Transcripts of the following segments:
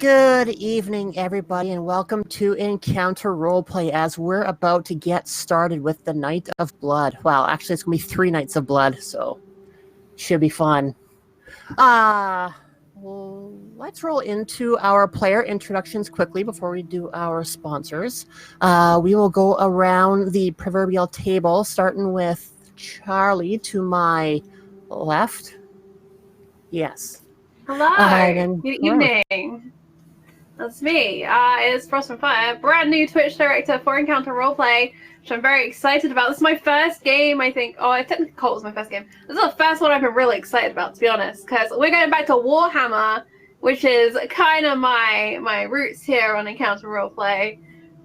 Good evening, everybody, and welcome to Encounter Roleplay as we're about to get started with the Night of Blood. Well, actually, it's going to be 3 Nights of Blood, so should be fun. Well, let's roll into our player introductions quickly before we do our sponsors. We will go around the proverbial table, starting with Charlie to my left. Yes. Hello, good evening. That's me. It's Frost from Fire, brand new Twitch director for Encounter Roleplay, which I'm very excited about. This is my first game, I think. Oh, I technically Cult was my first game. This is the first one I've been really excited about, to be honest, because we're going back to Warhammer, which is kind of my roots here on Encounter Roleplay,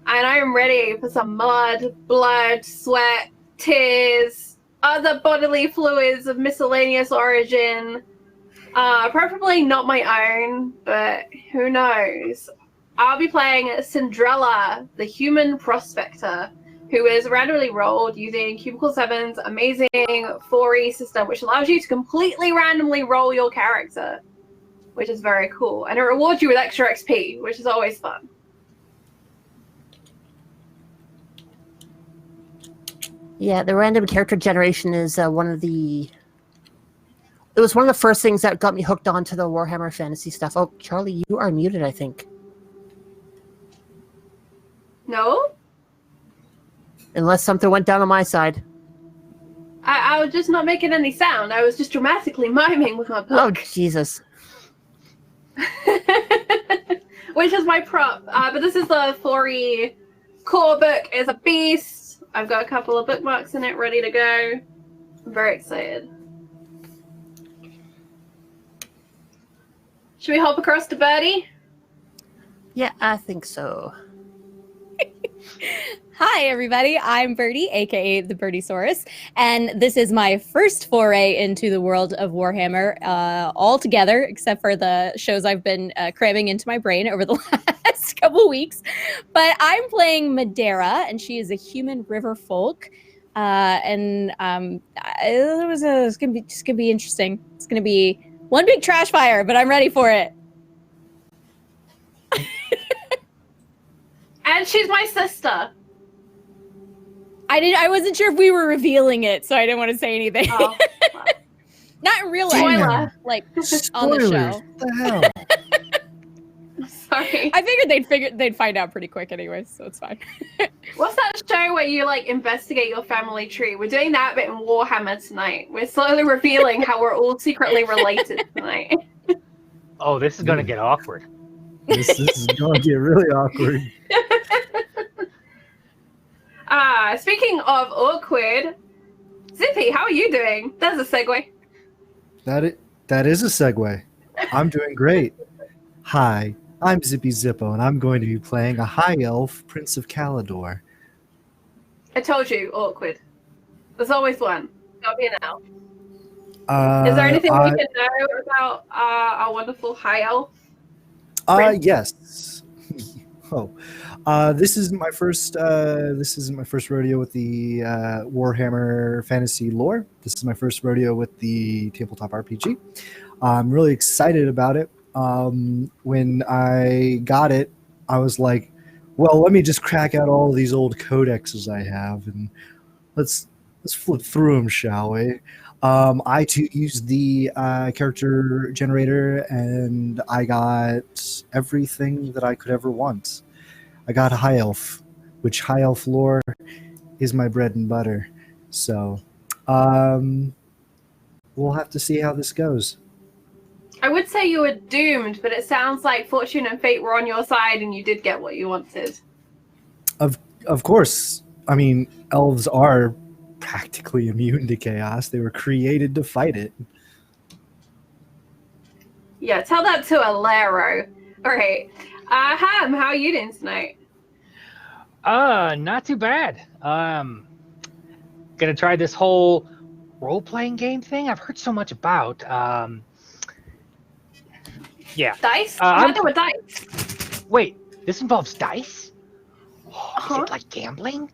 and I am ready for some mud, blood, sweat, tears, other bodily fluids of miscellaneous origin. Preferably not my own, but who knows? I'll be playing Cinderella, the human prospector, who is randomly rolled using Cubicle 7's amazing 4E system, which allows you to completely randomly roll your character, which is very cool. And it rewards you with extra XP, which is always fun. Yeah, the random character generation is one of the... It was one of the first things that got me hooked onto the Warhammer fantasy stuff. Oh, Charlie, you are muted, I think. No? Unless something went down on my side. I was just not making any sound. I was just dramatically miming with my book. Oh, Jesus. Which is my prop. But this is the 4E core book. It's a beast. I've got a couple of bookmarks in it ready to go. I'm very excited. Should we hop across to Birdie? Yeah, I think so. Hi, everybody. I'm Birdie, aka the Birdiesaurus, and this is my first foray into the world of Warhammer altogether, except for the shows I've been cramming into my brain over the last couple weeks. But I'm playing Madeira, and she is a human river folk. It's gonna be interesting. It's gonna be one big trash fire, but I'm ready for it. And she's my sister. I wasn't sure if we were revealing it, so I didn't want to say anything. Oh, well. Not in real life, like on the show. What the hell? Sorry. I figured they'd find out pretty quick anyway, so it's fine. What's that show where you like investigate your family tree? We're doing that bit in Warhammer tonight. We're slowly revealing how we're all secretly related tonight. Oh, this is gonna get awkward. This is going to get really awkward. Speaking of awkward, Zippy, how are you doing? There's a segue. That is a segue. I'm doing great. Hi, I'm Zippy Zippo, and I'm going to be playing a high elf, Prince of Calador. I told you, awkward. There's always one. Gotta be an elf. Is there anything we can know about our wonderful high elf? Yes. This isn't my first rodeo with the Warhammer fantasy lore. This is my first rodeo with the tabletop RPG. I'm really excited about it. When I got it, I was like, well, let me just crack out all of these old codexes I have and let's flip through them, shall we? I too used the character generator, and I got everything that I could ever want. I got a high elf, which high elf lore is my bread and butter. So we'll have to see how this goes. I would say you were doomed, but it sounds like fortune and fate were on your side and you did get what you wanted. Of course. I mean, elves are practically immune to chaos. They were created to fight it. Yeah, tell that to a Laro. All right. Ham, how are you doing tonight? Not too bad. Gonna try this whole role-playing game thing I've heard so much about. Yeah. Dice? I'm with dice. Wait, this involves dice? Oh, is it like gambling?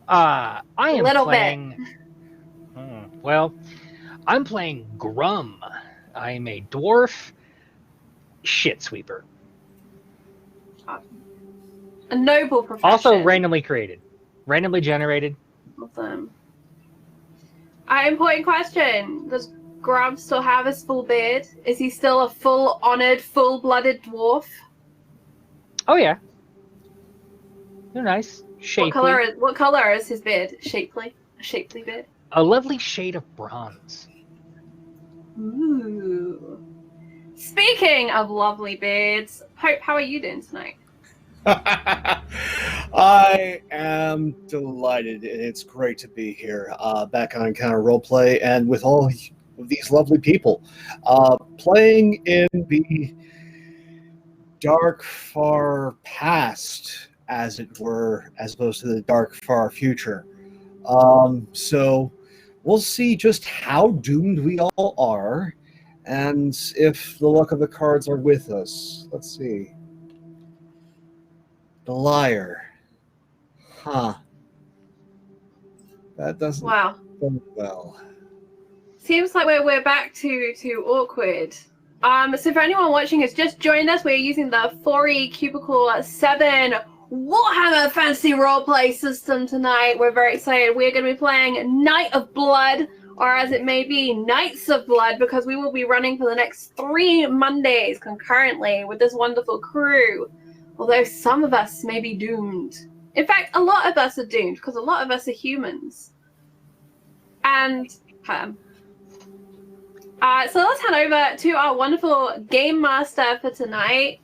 I am playing... Well, I'm playing Grum. I'm a dwarf shit sweeper. A noble profession. Also randomly created. Randomly generated. Awesome. Important question. Does Grub still have his full beard? Is he still a full honored, full-blooded dwarf? Oh yeah. They're nice. Shapely. What color is his beard? Shapely? A shapely beard? A lovely shade of bronze. Ooh. Speaking of lovely beards, Hope, how are you doing tonight? I am delighted. It's great to be here, back on Encounter Roleplay, and with all of these lovely people, playing in the dark far past, as it were, as opposed to the dark far future. So we'll see just how doomed we all are, and if the luck of the cards are with us. Let's see. The liar. Huh. That doesn't go well. Seems like we're back to awkward. So for anyone watching who's just joined us, we're using the 4E Cubicle 7 Warhammer Fantasy Roleplay system tonight. We're very excited. We're going to be playing Night of Blood, or as it may be, Knights of Blood, because we will be running for the next 3 Mondays concurrently with this wonderful crew. Although some of us may be doomed. In fact, a lot of us are doomed, because a lot of us are humans. And, so let's head over to our wonderful game master for tonight.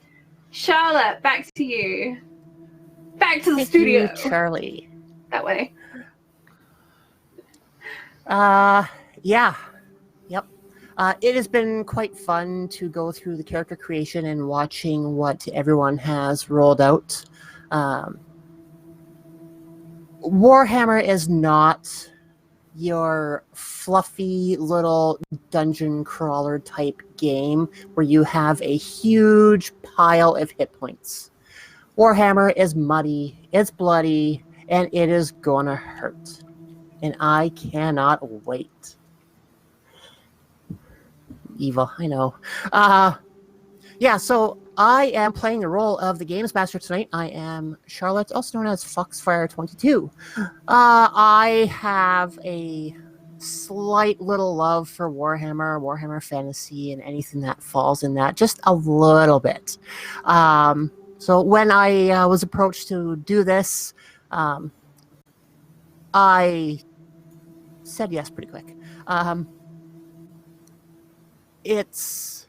Charlotte, back to you. Back to the studio. Thank you, Charlie. That way. Yeah. Yep. It has been quite fun to go through the character creation and watching what everyone has rolled out. Warhammer is not your fluffy little dungeon crawler type game where you have a huge pile of hit points. Warhammer is muddy, it's bloody, and it is gonna hurt. And I cannot wait. Evil, I know. Yeah, so I am playing the role of the Games Master tonight. I am Charlotte, also known as Foxfire22. I have a slight little love for Warhammer Fantasy, and anything that falls in that, just a little bit. So when I was approached to do this, I said yes pretty quick. It's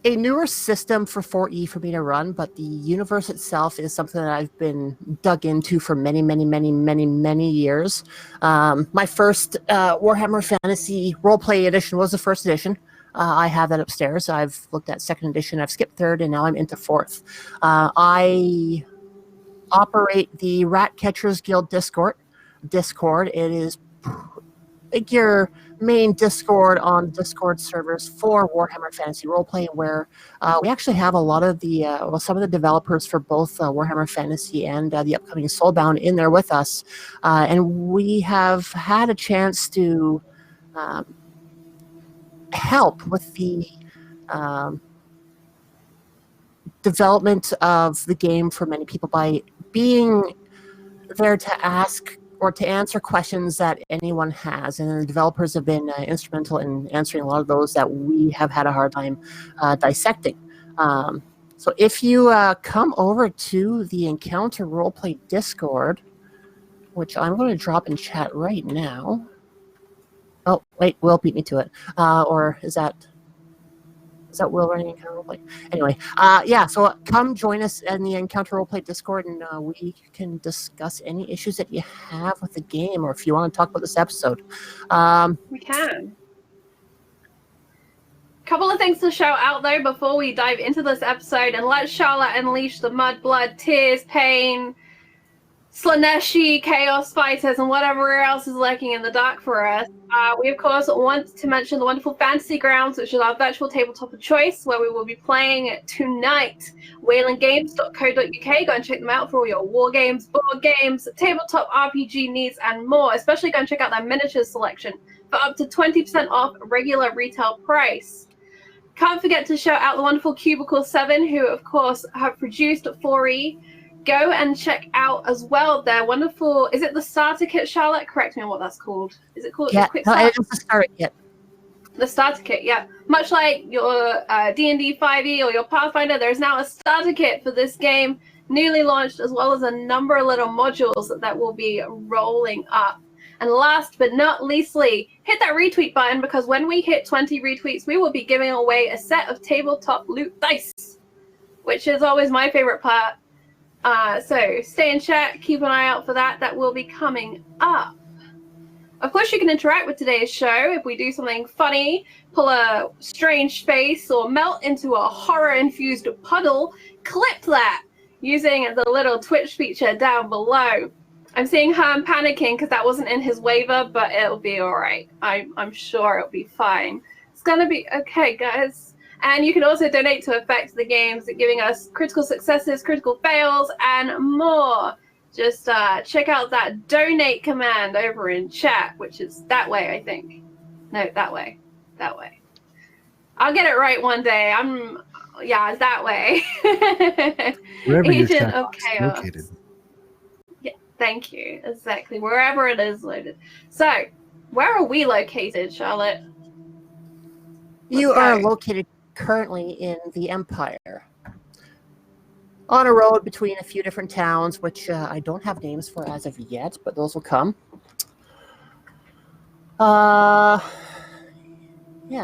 a newer system for 4E for me to run, but the universe itself is something that I've been dug into for many years. My first Warhammer Fantasy Roleplay edition was the first edition. I have that upstairs. I've looked at second edition, I've skipped third, and now I'm into fourth. I operate the Rat Catchers Guild Discord. It is like your main Discord on Discord servers for Warhammer Fantasy Roleplay, where we actually have a lot of the some of the developers for both Warhammer Fantasy and the upcoming Soulbound in there with us, and we have had a chance to help with the development of the game for many people by being there to ask or to answer questions that anyone has, and the developers have been instrumental in answering a lot of those that we have had a hard time dissecting. So if you come over to the Encounter Roleplay Discord, which I'm going to drop in chat right now. Oh, wait, Will beat me to it. Or is that Will running Encounter Roleplay? Anyway, yeah, so come join us in the Encounter Roleplay Discord, and we can discuss any issues that you have with the game, or if you want to talk about this episode. We can. Couple of things to shout out, though, before we dive into this episode, and let Charlotte unleash the mud, blood, tears, pain, Slaneshi, chaos fighters, and whatever else is lurking in the dark for us. We, of course, want to mention the wonderful Fantasy Grounds, which is our virtual tabletop of choice, where we will be playing tonight. whalengames.co.uk. Go and check them out for all your war games, board games, tabletop RPG needs, and more. Especially go and check out their miniatures selection for up to 20% off regular retail price. Can't forget to shout out the wonderful Cubicle 7, who, of course, have produced 4E. Go and check out as well their wonderful... Is it the starter kit, Charlotte? Correct me on what that's called. Is it called? Yeah, Quick no, Start? it's the starter kit. The starter kit, yeah. Much like your D&D 5e or your Pathfinder, there's now a starter kit for this game, newly launched, as well as a number of little modules that will be rolling up. And last but not leastly, hit that retweet button, because when we hit 20 retweets, we will be giving away a set of tabletop loot dice, which is always my favorite part. So stay in chat, keep an eye out for that. That will be coming up. Of course, you can interact with today's show. If we do something funny, pull a strange face, or melt into a horror-infused puddle, clip that using the little Twitch feature down below. I'm seeing Herm panicking because that wasn't in his waiver, but it'll be all right. I'm sure it'll be fine. It's going to be okay, guys. And you can also donate to affect the games, giving us critical successes, critical fails, and more. Just check out that donate command over in chat, which is that way, I think. No, that way. That way. I'll get it right one day. Yeah, it's that way. Wherever your Agent chat of box is Chaos. located. Yeah, thank you. Exactly. Wherever it is loaded. So, where are we located, Charlotte? You are located currently in the Empire, on a road between a few different towns, which I don't have names for as of yet, but those will come. Yeah,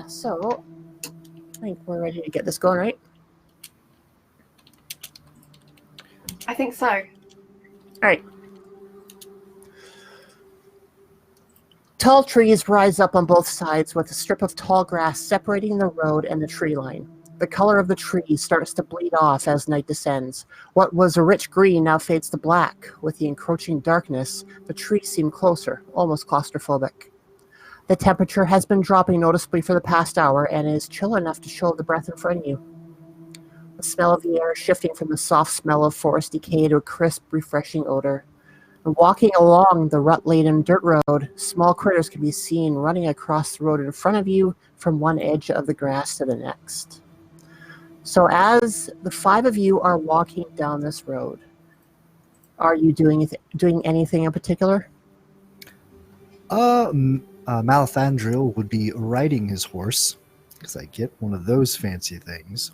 so I think we're ready to get this going, right? I think so. All right. Tall trees rise up on both sides, with a strip of tall grass separating the road and the tree line. The color of the tree starts to bleed off as night descends. What was a rich green now fades to black. With the encroaching darkness, the trees seem closer, almost claustrophobic. The temperature has been dropping noticeably for the past hour and is chill enough to show the breath in front of you. The smell of the air is shifting from the soft smell of forest decay to a crisp, refreshing odor. And walking along the rut-laden dirt road, small critters can be seen running across the road in front of you from one edge of the grass to the next. So as the five of you are walking down this road, are you doing anything in particular? Malathandriel would be riding his horse, because I get one of those fancy things,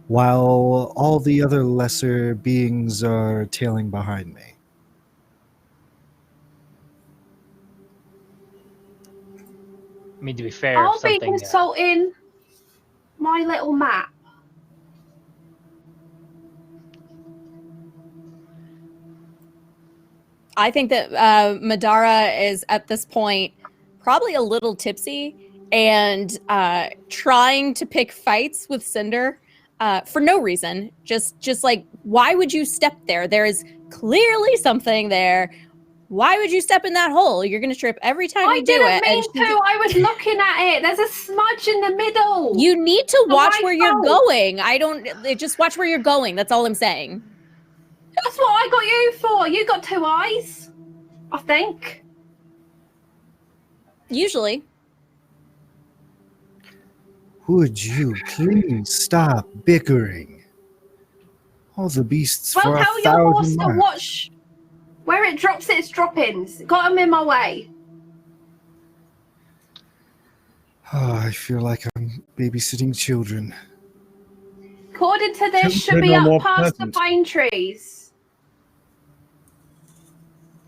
while all the other lesser beings are tailing behind me. I mean, to be fair, I'll be consulting my little map. I think that Madara is at this point probably a little tipsy and trying to pick fights with Cinder for no reason. Just like, why would you step there? There is clearly something there. Why would you step in that hole? You're going to trip every time you do it. I didn't mean to. I was looking at it. There's a smudge in the middle. You need to watch where you're going. Just watch where you're going. That's all I'm saying. That's what I got you for. You got two eyes, I think. Usually. Would you please stop bickering? All the beasts for Well, tell 1,000 your horse to miles. watch where it drops its droppings. Got them in my way. Oh, I feel like I'm babysitting children. According to this, should Children be are up more past pleasant. the pine trees.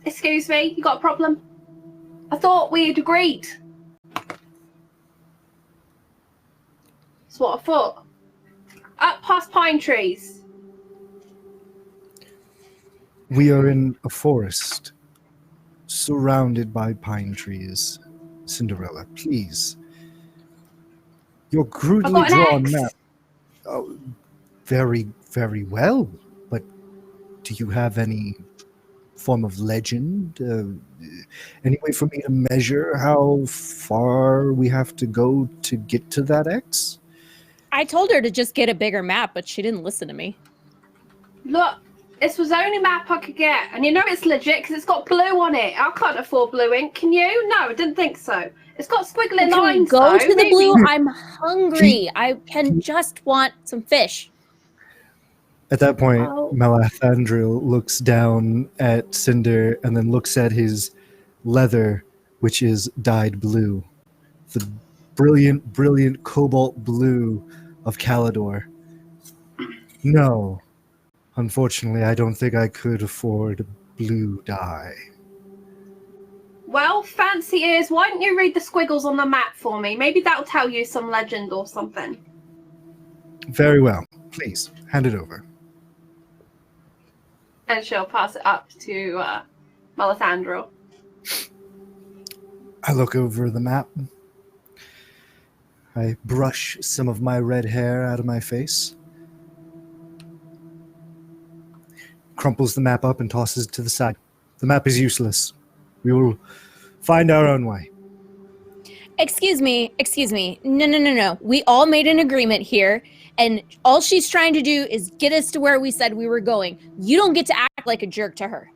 Excuse me, you got a problem? I thought we'd agreed. That's what I thought. Up past pine trees. We are in a forest, surrounded by pine trees. Cinderella, please. Your crudely I've got an drawn X. map. Oh, very, very well. But do you have any form of legend? Any way for me to measure how far we have to go to get to that X? I told her to just get a bigger map, but she didn't listen to me. Look, this was the only map I could get. And you know it's legit because it's got blue on it. I can't afford blue ink. Can you? No, I didn't think so. It's got squiggly Can we lines. go though. to the Maybe. blue? I'm hungry. I can just want some fish. At that point, Oh. Melathandril looks down at Cinder and then looks at his leather, which is dyed blue. The brilliant, brilliant cobalt blue of Calidor. No. Unfortunately, I don't think I could afford blue dye. Well, fancy ears, why don't you read the squiggles on the map for me? Maybe that'll tell you some legend or something. Very well. Please, hand it over. And she'll pass it up to Melisandre. I look over the map. I brush some of my red hair out of my face. Crumples the map up and tosses it to the side. The map is useless. We will find our own way. Excuse me. No. We all made an agreement here, and all she's trying to do is get us to where we said we were going. You don't get to act like a jerk to her.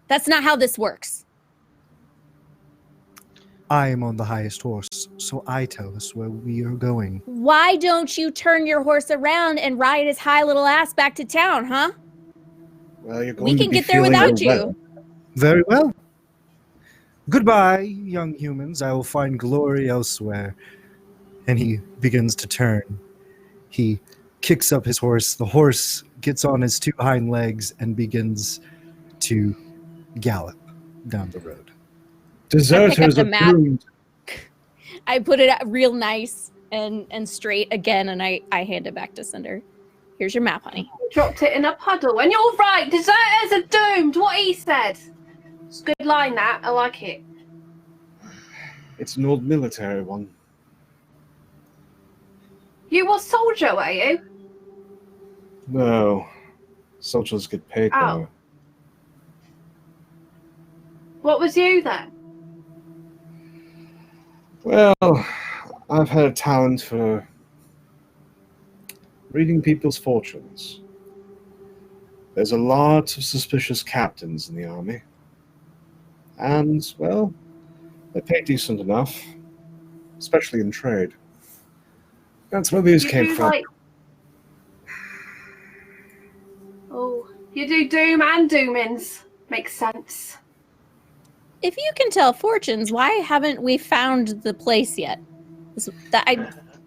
That's not how this works. I am on the highest horse, so I tell us where we are going. Why don't you turn your horse around and ride his high little ass back to town, huh? Well, you're going We to can be get there feeling without unwell. you. Very well. Goodbye, young humans. I will find glory elsewhere. And he begins to turn. He kicks up his horse. The horse gets on his two hind legs and begins to gallop down the road. Deserters the are map. doomed. I put it real nice and straight again, and I hand it back to Cinder. Here's your map, honey. Dropped it in a puddle. And you're right, deserters are doomed. What he said. It's a good line, that. I like it. It's an old military one. You were soldier, were you? No. Soldiers get paid Oh. though. What was you then? Well, I've had a talent for reading people's fortunes. There's a lot of suspicious captains in the army. And, well, they pay decent enough, especially in trade. That's where these You came do from. Oh, you do doom and doomins. Makes sense. If you can tell fortunes, why haven't we found the place yet?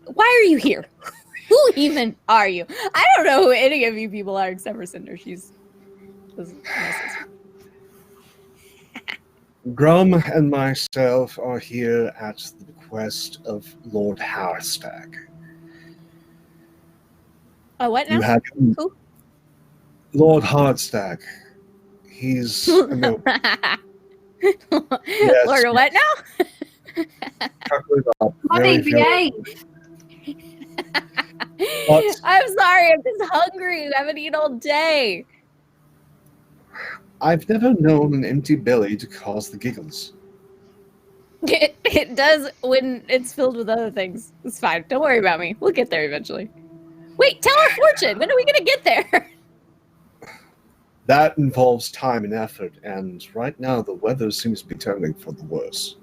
Why are you here? Who even are you? I don't know who any of you people are except for Cinder. She's Grum and myself are here at the bequest of Lord Howerstack. Oh, what now? You have Who? Lord Hardstack. He's a noble. Yes. Lord, what now? Money behave. I'm sorry, I'm just hungry. I haven't eaten all day. I've never known an empty belly to cause the giggles. It does when it's filled with other things. It's fine. Don't worry about me. We'll get there eventually. Wait, tell our fortune. When are we going to get there? That involves time and effort, and right now the weather seems to be turning for the worse.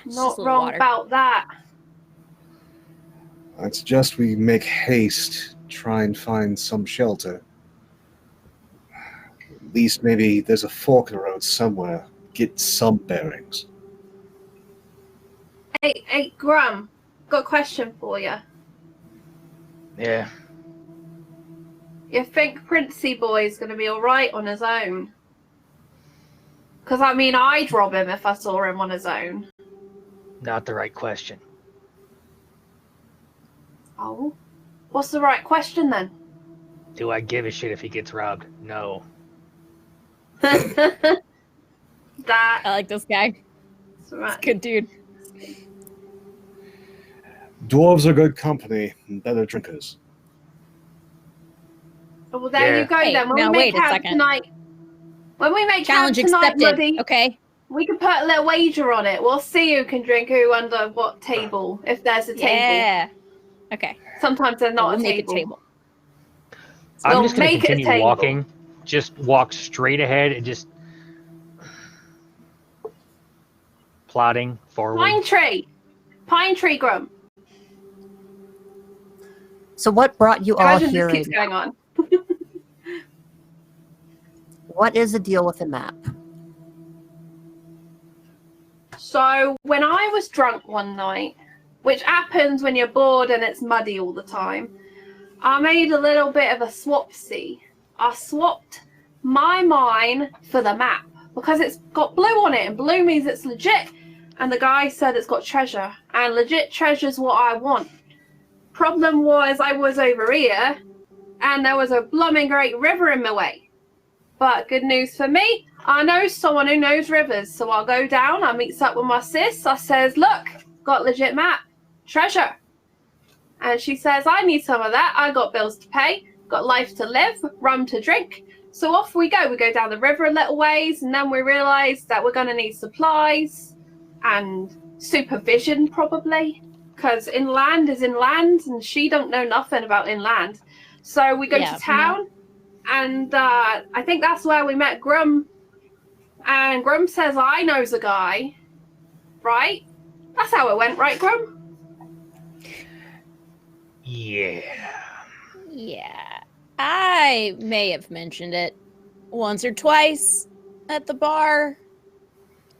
It's Not just a little wrong water. about that. I'd suggest we make haste, try and find some shelter. At least maybe there's a fork in the road somewhere. Get some bearings. Hey, Grum, got a question for you. Yeah. You think Princey Boy's going to be alright on his own? Because, I mean, I'd rob him if I saw him on his own. Not the right question. Oh? What's the right question, then? Do I give a shit if he gets robbed? No. That. I like this guy. That's right. Good dude. Dwarves are good company and better drinkers. Well, there Yeah. you go, Hey, then. When now we make wait a camp second. tonight... When we make Challenge camp tonight, accepted. Muddy, Okay. we can put a little wager on it. We'll see who can drink who under what table, if there's a table. Yeah. Okay. Sometimes there's not We'll a make table. a table. I'm We'll just going to make it a continue table. walking. Just walk straight ahead and just... plodding forward. Pine tree, Grum. So what brought you all Imagine here? this keeps going on. What is the deal with the map? So when I was drunk one night, which happens when you're bored and it's muddy all the time, I made a little bit of a swapsy. I swapped my mine for the map because it's got blue on it, and blue means it's legit. And the guy said it's got treasure, and legit treasure's what I want. Problem was I was over here, and there was a blooming great river in my way. But good news for me, I know someone who knows rivers, so I'll go down, I meets up with my sis, I says, look, got legit map, treasure. And she says, I need some of that, I got bills to pay, got life to live, rum to drink. So off we go down the river a little ways, and then we realise that we're going to need supplies and supervision probably, because inland is inland, and she don't know nothing about inland. So we go to town, and I think that's where we met Grum. And Grum says, I knows a guy, right? That's how it went, right, Grum? Yeah. Yeah. I may have mentioned it once or twice at the bar.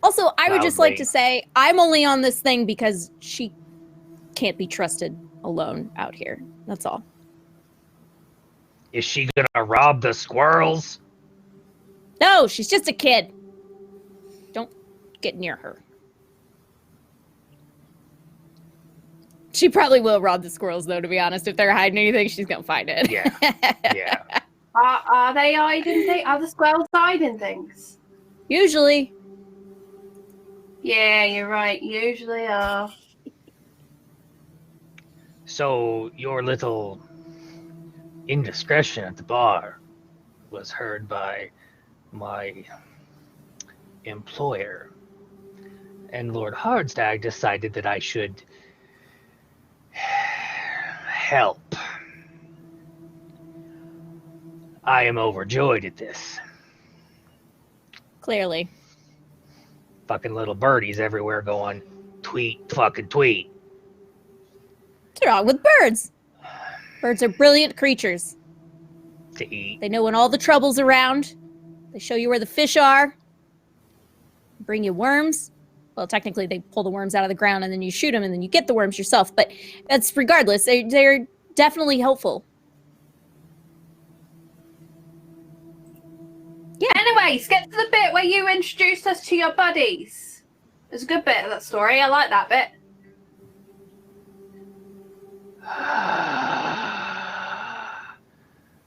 Also, I would just like to say, I'm only on this thing because she can't be trusted alone out here. That's all. Is she gonna rob the squirrels? No, she's just a kid. Don't get near her. She probably will rob the squirrels, though, to be honest. If they're hiding anything, she's gonna find it. Yeah. Yeah. Are they hiding things? Are the squirrels hiding things? Usually. Yeah, you're right. Usually are. So your little indiscretion at the bar was heard by my employer, and Lord Hardstag decided that I should help. I am overjoyed at this. Clearly. Fucking little birdies everywhere going, tweet, fucking tweet. What's wrong with birds? Birds are brilliant creatures. To eat. They know when all the trouble's around. They show you where the fish are. Bring you worms. Well, technically, they pull the worms out of the ground and then you shoot them and then you get the worms yourself. But that's regardless. They're definitely helpful. Yeah. Anyways, get to the bit where you introduced us to your buddies. It's a good bit of that story. I like that bit.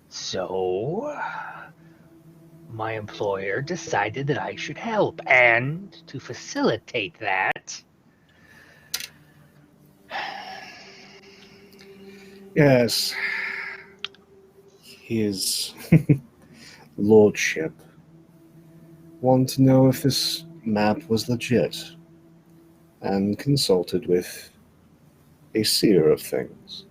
So, my employer decided that I should help, and to facilitate that... Yes. His lordship wanted to know if this map was legit, and consulted with a seer of things.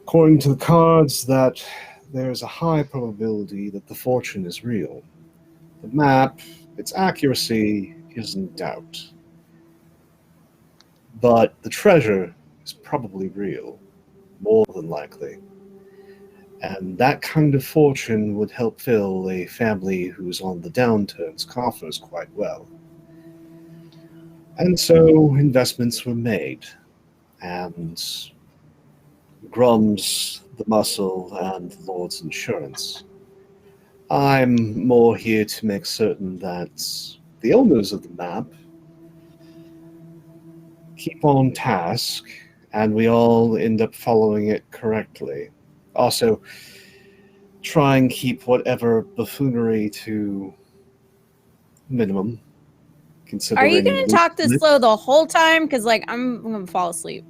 According to the cards, that there's a high probability that the fortune is real. The map, its accuracy is in doubt. But the treasure is probably real, more than likely. And that kind of fortune would help fill a family who's on the downturn's coffers quite well. And so investments were made, and Grum's the muscle and the Lord's insurance. I'm more here to make certain that the owners of the map keep on task and we all end up following it correctly. Also, try and keep whatever buffoonery to minimum. Are you going to talk this slow the whole time? Because, like, I'm going to fall asleep.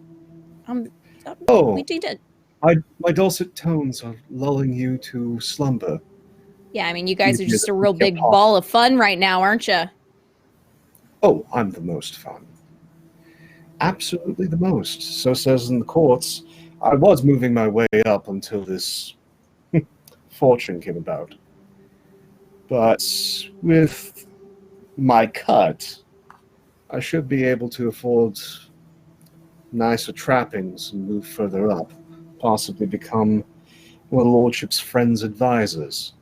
We did. My dulcet tones are lulling you to slumber. Yeah, I mean, you guys are just a real big ball of fun right now, aren't you? Oh, I'm the most fun. Absolutely the most. So says in the courts. I was moving my way up until this fortune came about. But with my cut, I should be able to afford nicer trappings and move further up, possibly become one of the Lordship's friends' advisors.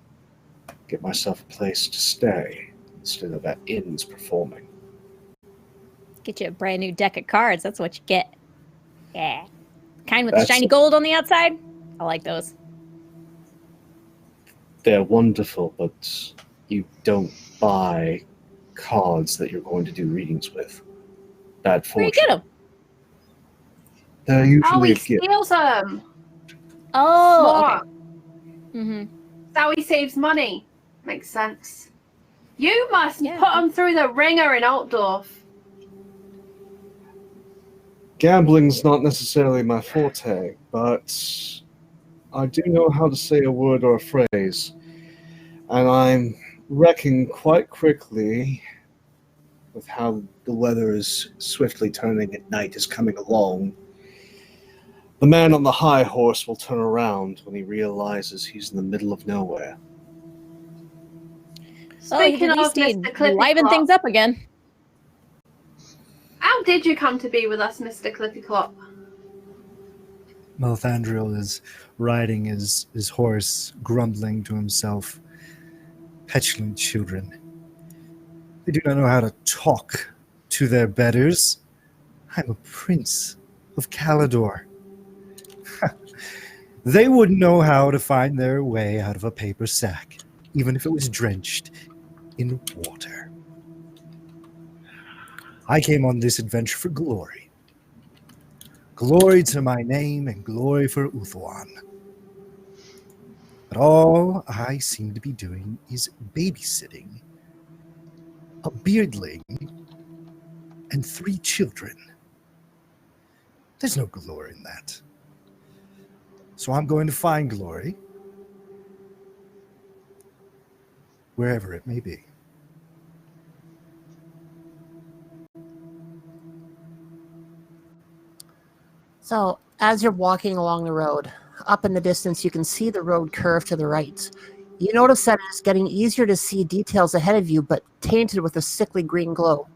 Get myself a place to stay instead of at inns performing. Get you a brand new deck of cards. That's what you get. Yeah. Kind with the That's- shiny gold on the outside. I like those. They're wonderful, but you don't buy cards that you're going to do readings with. Bad Where you fortune. get them? They're Oh, usually he a gift. steals them. Oh, Smart. okay. Mm-hmm. That's how he saves money. Makes sense. You must Yeah. put them through the ringer in Altdorf. Gambling's not necessarily my forte, but I do know how to say a word or a phrase, and I'm reckon quite quickly with how the weather is swiftly turning at night is coming along. The man on the high horse will turn around when he realizes he's in the middle of nowhere. Speaking of Steve, Mr. Clippy liven Clop, things up again. how did you come to be with us, Mr. Clippy Clop? Melathandriel is riding his horse, grumbling to himself. Petulant children. They do not know how to talk to their betters. I'm a prince of Calador. They wouldn't know how to find their way out of a paper sack, even if it was drenched in water. I came on this adventure for glory. Glory to my name and glory for Uthwan. But all I seem to be doing is babysitting a beardling and 3 children. There's no glory in that. So I'm going to find glory wherever it may be. So, as you're walking along the road, up in the distance, you can see the road curve to the right. You notice that it's getting easier to see details ahead of you, but tainted with a sickly green glow.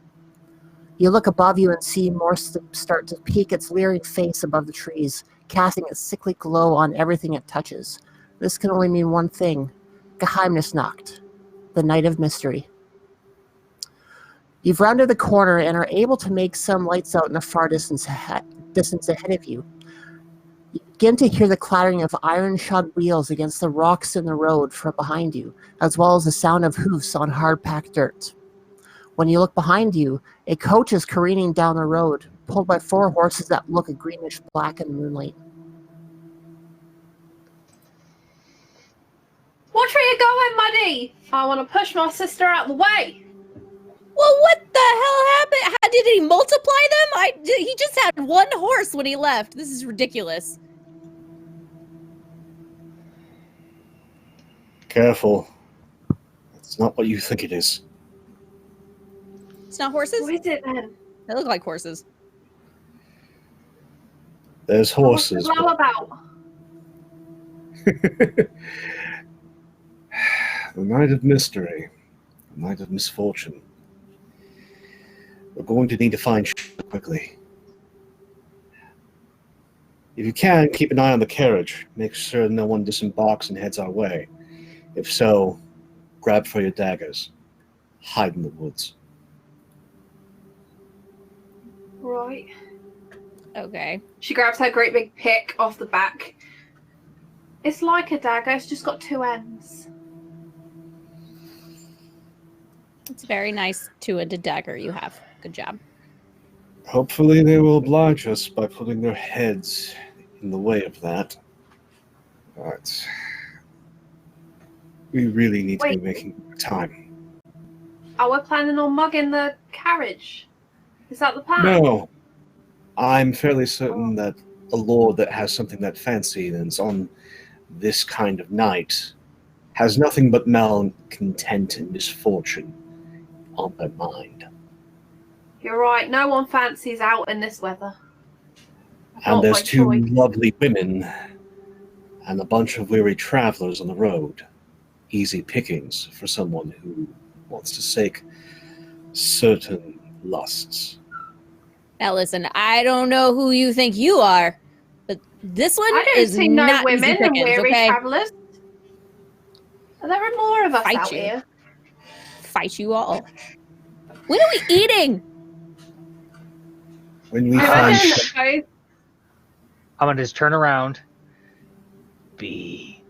You look above you and see Morse start to peek its leering face above the trees, casting a sickly glow on everything it touches. This can only mean one thing: Geheimnisnacht, the night of mystery. You've rounded the corner and are able to make some lights out in the far distance ahead of you. You begin to hear the clattering of iron-shod wheels against the rocks in the road from behind you, as well as the sound of hoofs on hard-packed dirt. When you look behind you, a coach is careening down the road, pulled by 4 horses that look a greenish-black in the moonlight. Watch where you're going, Muddy! I want to push my sister out the way. Well, what the hell happened? How did he multiply them? He just had 1 horse when he left. This is ridiculous. Careful. It's not what you think it is. It's not horses? What is it then? They look like horses. There's horses. What's the blow about? The night of mystery. The night of misfortune. We're going to need to find quickly. If you can, keep an eye on the carriage. Make sure no one disembarks and heads our way. If so, grab for your daggers. Hide in the woods. Right. Okay. She grabs her great big pick off the back. It's like a dagger, it's just got 2 ends. It's a very nice 2-ended dagger you have. Good job. Hopefully they will oblige us by putting their heads in the way of that. But we really need to be making time. Are we planning on mugging the carriage? Is that the plan? No. I'm fairly certain that a lord that has something that fancy and is on this kind of night has nothing but malcontent and misfortune on their mind. You're right, no one fancies out in this weather. And Not there's by 2 choice. lovely women and a bunch of weary travelers on the road. Easy pickings for someone who wants to certain lusts. Now listen, I don't know who you think you are, but this one I don't is see no not easy women and pickings, weary okay? travelers. There are more of us Fight out you. here. Fight you all. When are we eating? When we I find reckon both. I'm gonna just turn around. Be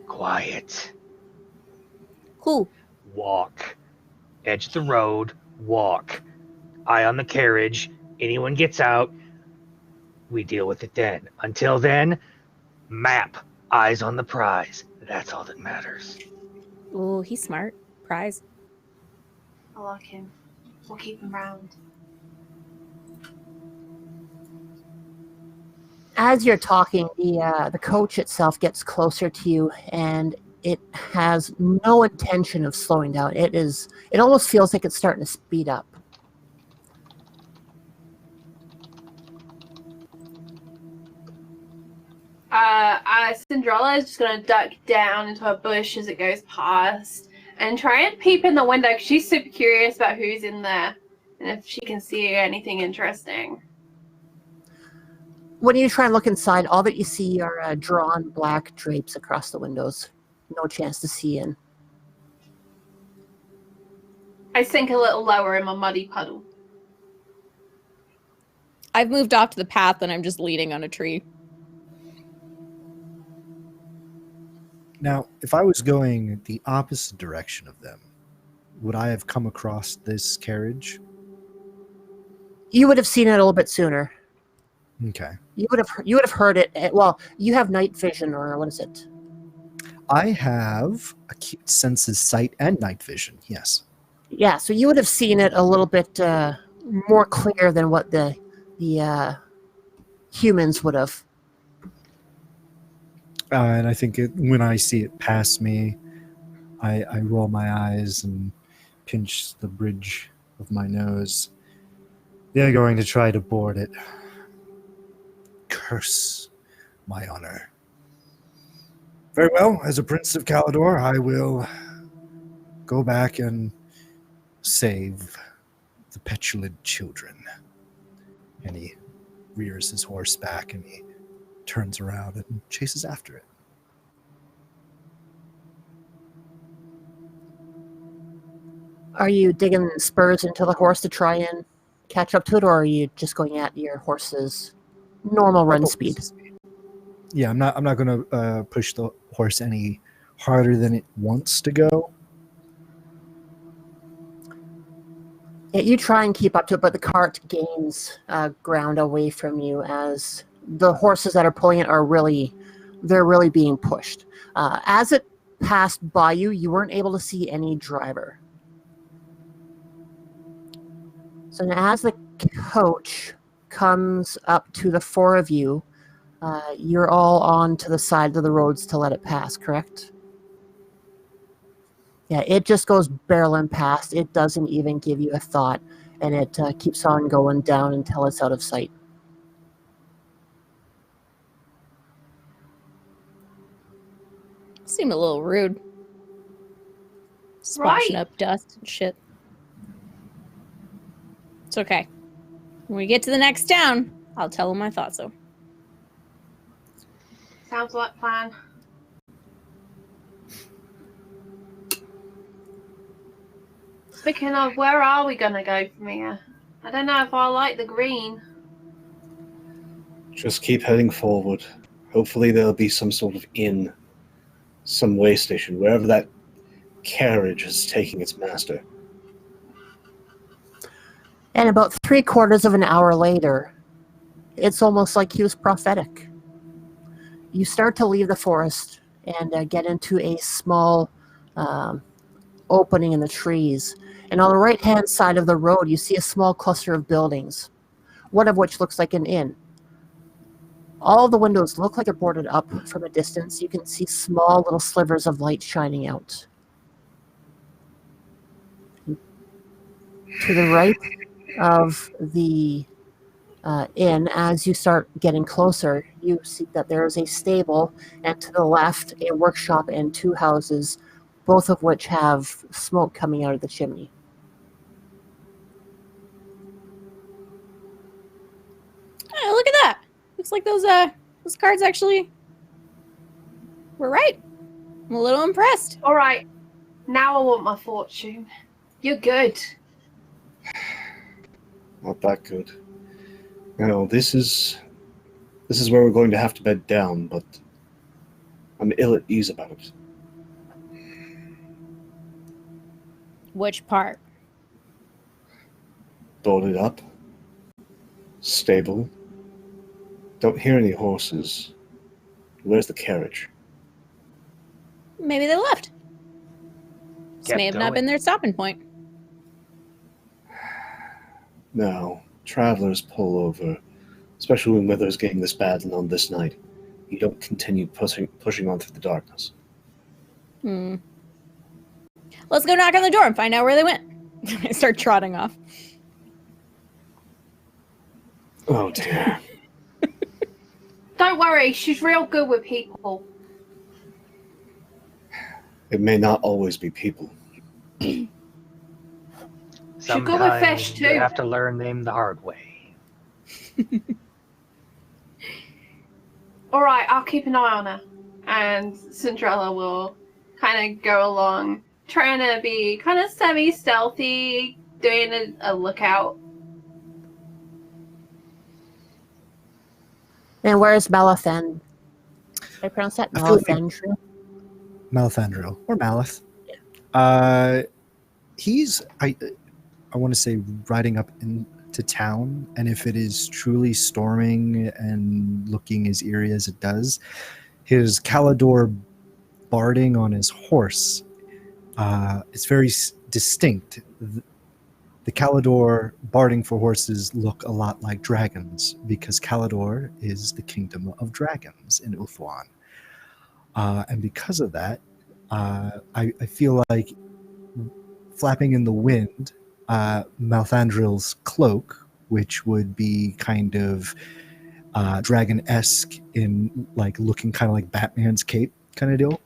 quiet. Cool. Walk. Edge of the road. Walk. Eye on the carriage. Anyone gets out, we deal with it then. Until then, map. Eyes on the prize. That's all that matters. Oh, he's smart. Prize. I like him. We'll keep him round. As you're talking, the coach itself gets closer to you, and it has no intention of slowing down. It almost feels like it's starting to speed up. Cinderella is just going to duck down into a bush as it goes past and try and peep in the window because she's super curious about who's in there and if she can see anything interesting. When you try and look inside, all that you see are drawn black drapes across the windows. No chance to see in. I sink a little lower in my muddy puddle. I've moved off to the path and I'm just leaning on a tree. Now, if I was going the opposite direction of them, would I have come across this carriage? You would have seen it a little bit sooner. Okay. You would have heard it. Well, you have night vision, or what is it? I have acute senses, sight, and night vision. Yes. Yeah, so you would have seen it a little bit more clear than what the humans would have. And I think when I see it pass me, I roll my eyes and pinch the bridge of my nose. They're going to try to board it. Curse my honor. Very well, as a Prince of Calador, I will go back and save the petulant children. And he rears his horse back and he turns around and chases after it. Are you digging spurs into the horse to try and catch up to it, or are you just going at your horse's normal run speed? Yeah, I'm not going to push the horse any harder than it wants to go. Yeah, you try and keep up to it, but the cart gains ground away from you as the horses that are pulling it they're really being pushed. As it passed by you, you weren't able to see any driver. So now as the coach comes up to the four of you, you're all on to the side of the roads to let it pass, correct? Yeah, it just goes barreling past. It doesn't even give you a thought, and it keeps on going down until it's out of sight. Seem a little rude. Splashing Right. up dust and shit. It's okay. When we get to the next town, I'll tell him I thought so. Sounds like fun. Speaking of, where are we going to go from here? I don't know if I like the green. Just keep heading forward. Hopefully there'll be some sort of inn, some way station, wherever that carriage is taking its master. And about 3/4 of an hour later, it's almost like he was prophetic. You start to leave the forest and get into a small opening in the trees. And on the right-hand side of the road, you see a small cluster of buildings, one of which looks like an inn. All the windows look like they're boarded up from a distance. You can see small little slivers of light shining out. To the right of the inn, as you start getting closer, you see that there is a stable, and to the left, a workshop and two houses, both of which have smoke coming out of the chimney. Looks like those cards actually were right. I'm a little impressed. All right, now I want my fortune. You're good. Not that good. This is where we're going to have to bed down, but I'm ill at ease about it. Which part? Boarded up. Stable. Don't hear any horses. Where's the carriage? Maybe they left. This Kept may have not going. been their stopping point. No. Travelers pull over, especially when weather's getting this bad and on this night. You don't continue pushing on through the darkness. Let's go knock on the door and find out where they went. I start trotting off. Oh dear. Don't worry, she's real good with people. It may not always be people. go with fish, Sometimes you too. have to learn them the hard way. All right, I'll keep an eye on her. And Cinderella will kind of go along, trying to be kind of semi-stealthy, doing a lookout. And where's Malathan? Did I pronounce that? I feel like- Malathandra? Malathandril or Malith. He's I want to say riding up into town, and if it is truly storming and looking as eerie as it does, his Calidor barding on his horse, it's very distinct. The Calidor barding for horses look a lot like dragons because Calidor is the kingdom of dragons in Ulthuan. And because of that, I feel like flapping in the wind, Malthandril's cloak, which would be kind of dragon-esque in like looking kind of like Batman's cape kind of deal,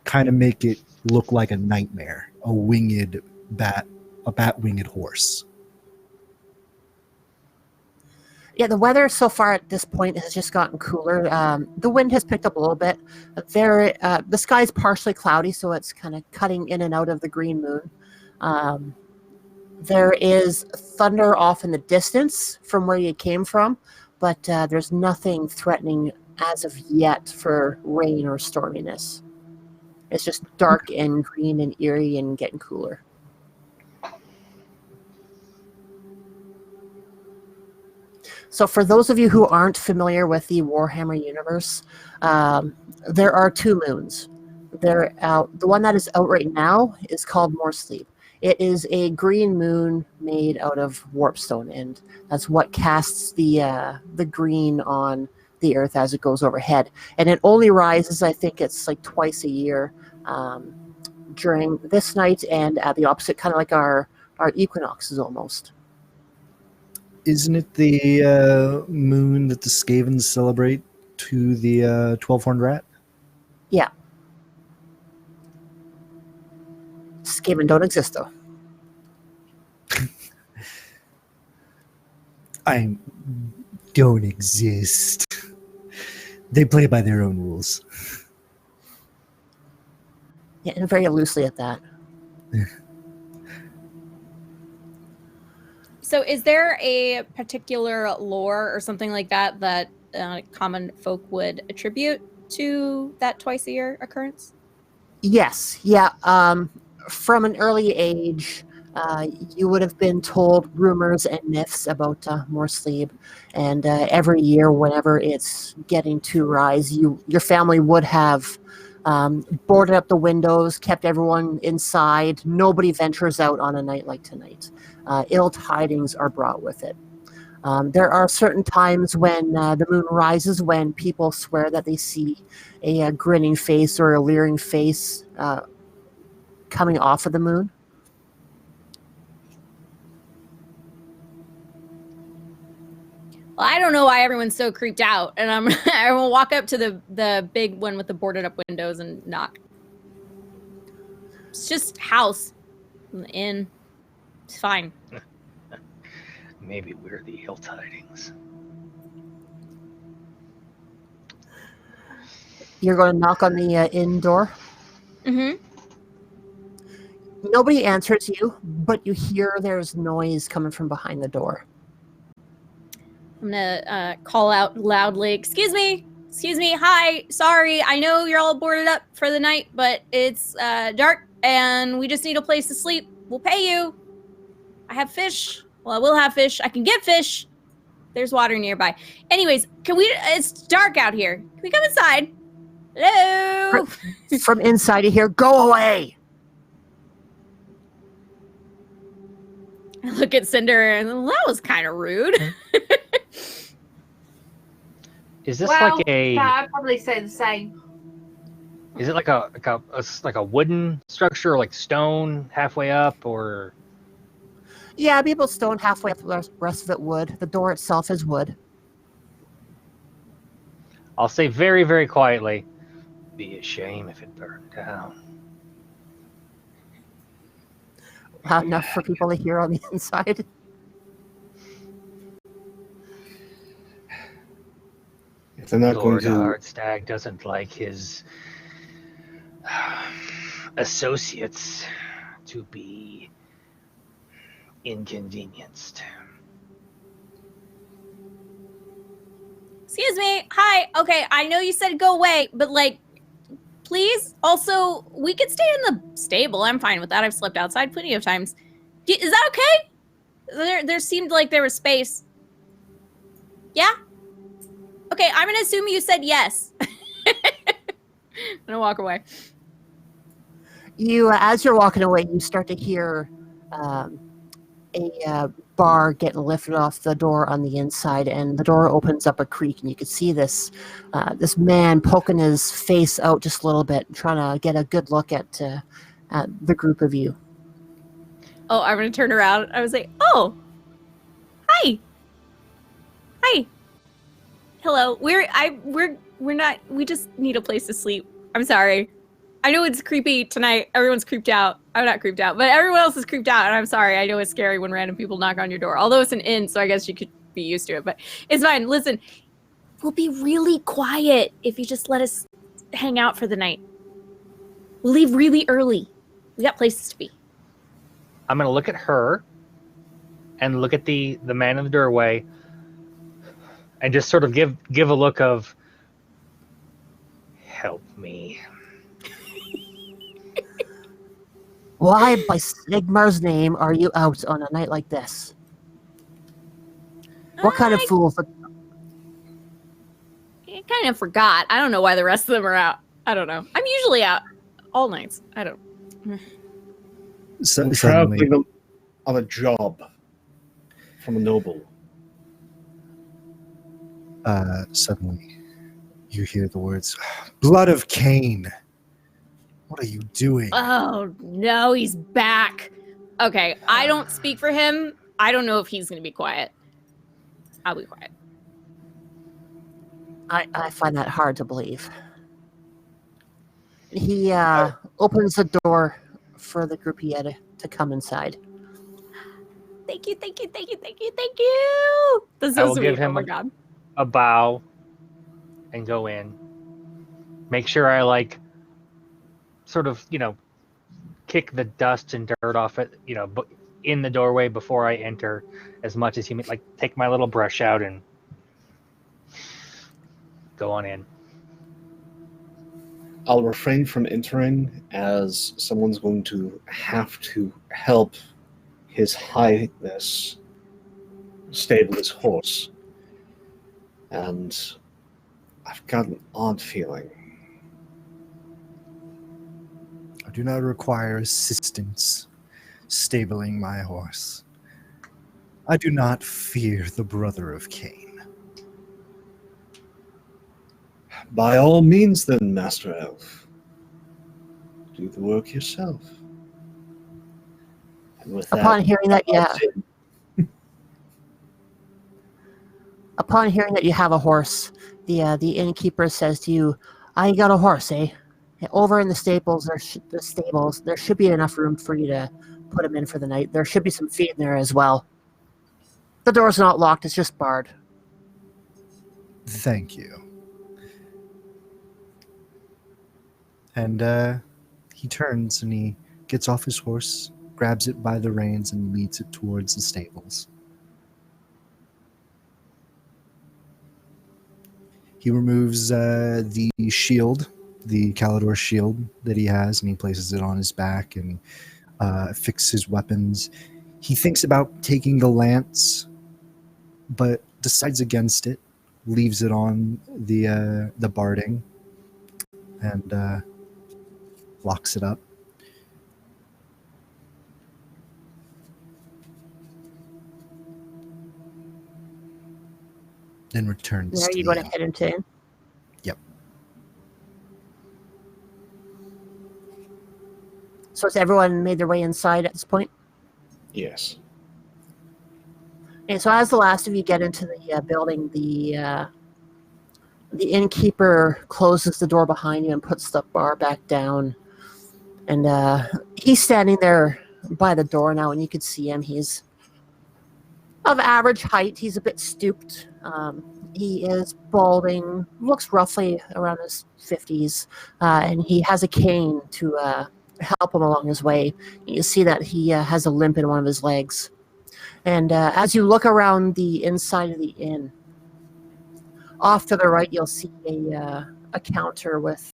kind of make it look like a nightmare, a winged bat-winged horse. Yeah, the weather so far at this point has just gotten cooler. The wind has picked up a little bit. The sky's partially cloudy, so it's kind of cutting in and out of the green moon. There is thunder off in the distance from where you came from, but there's nothing threatening as of yet for rain or storminess. It's just dark and green and eerie and getting cooler. So for those of you who aren't familiar with the Warhammer universe, there are two moons. The one that is out right now is called Morsleep. It is a green moon made out of warpstone, and that's what casts the green on the Earth as it goes overhead. And it only rises, I think it's like twice a year, during this night and at the opposite, kind of like our equinoxes almost. Isn't it the moon that the Skavens celebrate to the 12-horned rat? Yeah. Skaven don't exist, though. I don't exist. They play by their own rules. Yeah, and very loosely at that. So is there a particular lore or something like that that common folk would attribute to that twice a year occurrence? Yes, yeah. From an early age, you would have been told rumors and myths about Morsleep, and every year, whenever it's getting to rise, your family would have boarded up the windows, kept everyone inside. Nobody ventures out on a night like tonight. Ill tidings are brought with it. There are certain times when the moon rises when people swear that they see a grinning face or a leering face coming off of the moon. Well, I don't know why everyone's so creeped out, and I will walk up to the big one with the boarded up windows and knock. It's just house, an inn. It's fine. Maybe we're the ill tidings. You're going to knock on the inn door. Mm-hmm. Nobody answers you, but you hear there's noise coming from behind the door. I'm gonna call out loudly, excuse me, hi, sorry, I know you're all boarded up for the night, but it's dark and we just need a place to sleep. We'll pay you. I have fish. Well, I will have fish. I can get fish. There's water nearby. Anyways, it's dark out here. Can we come inside? Hello? From inside you hear, go away! I look at Cinder and that was kind of rude. Is this like a? Yeah, I'd probably say the same. Is it like a wooden structure, or like stone halfway up, or? Yeah, people stone halfway up, the rest of it wood. The door itself is wood. I'll say very, very quietly, be a shame if it burned down. Loud enough for people to hear on the inside. If they're not Lord going to... Hardstag doesn't like his associates to be inconvenienced. Excuse me. Hi. Okay, I know you said go away, but like, please. Also, we could stay in the stable. I'm fine with that. I've slept outside plenty of times. Is that okay? There seemed like there was space. Yeah? Okay, I'm gonna assume you said yes. I'm gonna walk away. You, as you're walking away, you start to hear a bar getting lifted off the door on the inside, and the door opens up a creak, and you can see this man poking his face out just a little bit, trying to get a good look at the group of you. Oh, I'm gonna turn around. I was like, oh, hi, hello. We just need a place to sleep. I'm sorry. I know it's creepy tonight. Everyone's creeped out. I'm not creeped out, but everyone else is creeped out, and I'm sorry. I know it's scary when random people knock on your door. Although it's an inn, so I guess you could be used to it, but it's fine. Listen, we'll be really quiet if you just let us hang out for the night. We'll leave really early. We got places to be. I'm gonna look at her and look at the man in the doorway and just sort of give a look of help me. Why, by Sigmar's name, are you out on a night like this? What kind of fools? I kind of forgot. I don't know why the rest of them are out. I don't know. I'm usually out all nights. I don't. I'm traveling on a job from a noble. Suddenly, you hear the words, "Blood of Cain." What are you doing? Oh, no, he's back. Okay, I don't speak for him. I don't know if he's going to be quiet. I'll be quiet. I find that hard to believe. He opens the door for the groupie to come inside. Thank you, thank you, thank you, thank you, thank you. That's so I will sweet. give him oh my God. a bow and go in. Make sure I sort of, kick the dust and dirt off it, in the doorway before I enter as much as human, take my little brush out and go on in. I'll refrain from entering as someone's going to have to help His Highness stable his horse. And I've got an odd feeling. I do not require assistance stabling my horse. I do not fear the brother of Cain. By all means then, Master Elf. Do the work yourself. And with Upon hearing that, Upon hearing that you have a horse, the innkeeper says to you, "I got a horse, eh? Over in the stables, there should be enough room for you to put him in for the night. There should be some feed in there as well. The door's not locked; it's just barred." Thank you. And he turns and he gets off his horse, grabs it by the reins, and leads it towards the stables. He removes the shield, the Calidor shield that he has, and he places it on his back and fixes his weapons. He thinks about taking the lance, but decides against it, leaves it on the barding, and locks it up. Then returns There to you the go to head into in. Yep. So has everyone made their way inside at this point? Yes. And so as the last of you get into the building, the innkeeper closes the door behind you and puts the bar back down. And he's standing there by the door now, and you can see him. He's of average height. He's a bit stooped. He is balding, looks roughly around his 50s, and he has a cane to help him along his way. You see that he has a limp in one of his legs. And as you look around the inside of the inn, off to the right, you'll see a counter with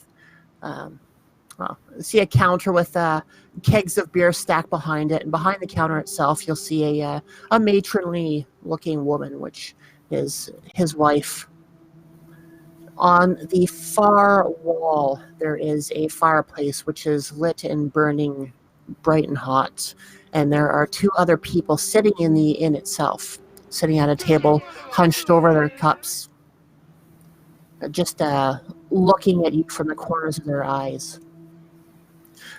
kegs of beer stacked behind it, and behind the counter itself, you'll see a matronly-looking woman, which is his wife. On the far wall, there is a fireplace which is lit and burning bright and hot, and there are two other people sitting in the inn itself, sitting at a table, hunched over their cups, just looking at you from the corners of their eyes.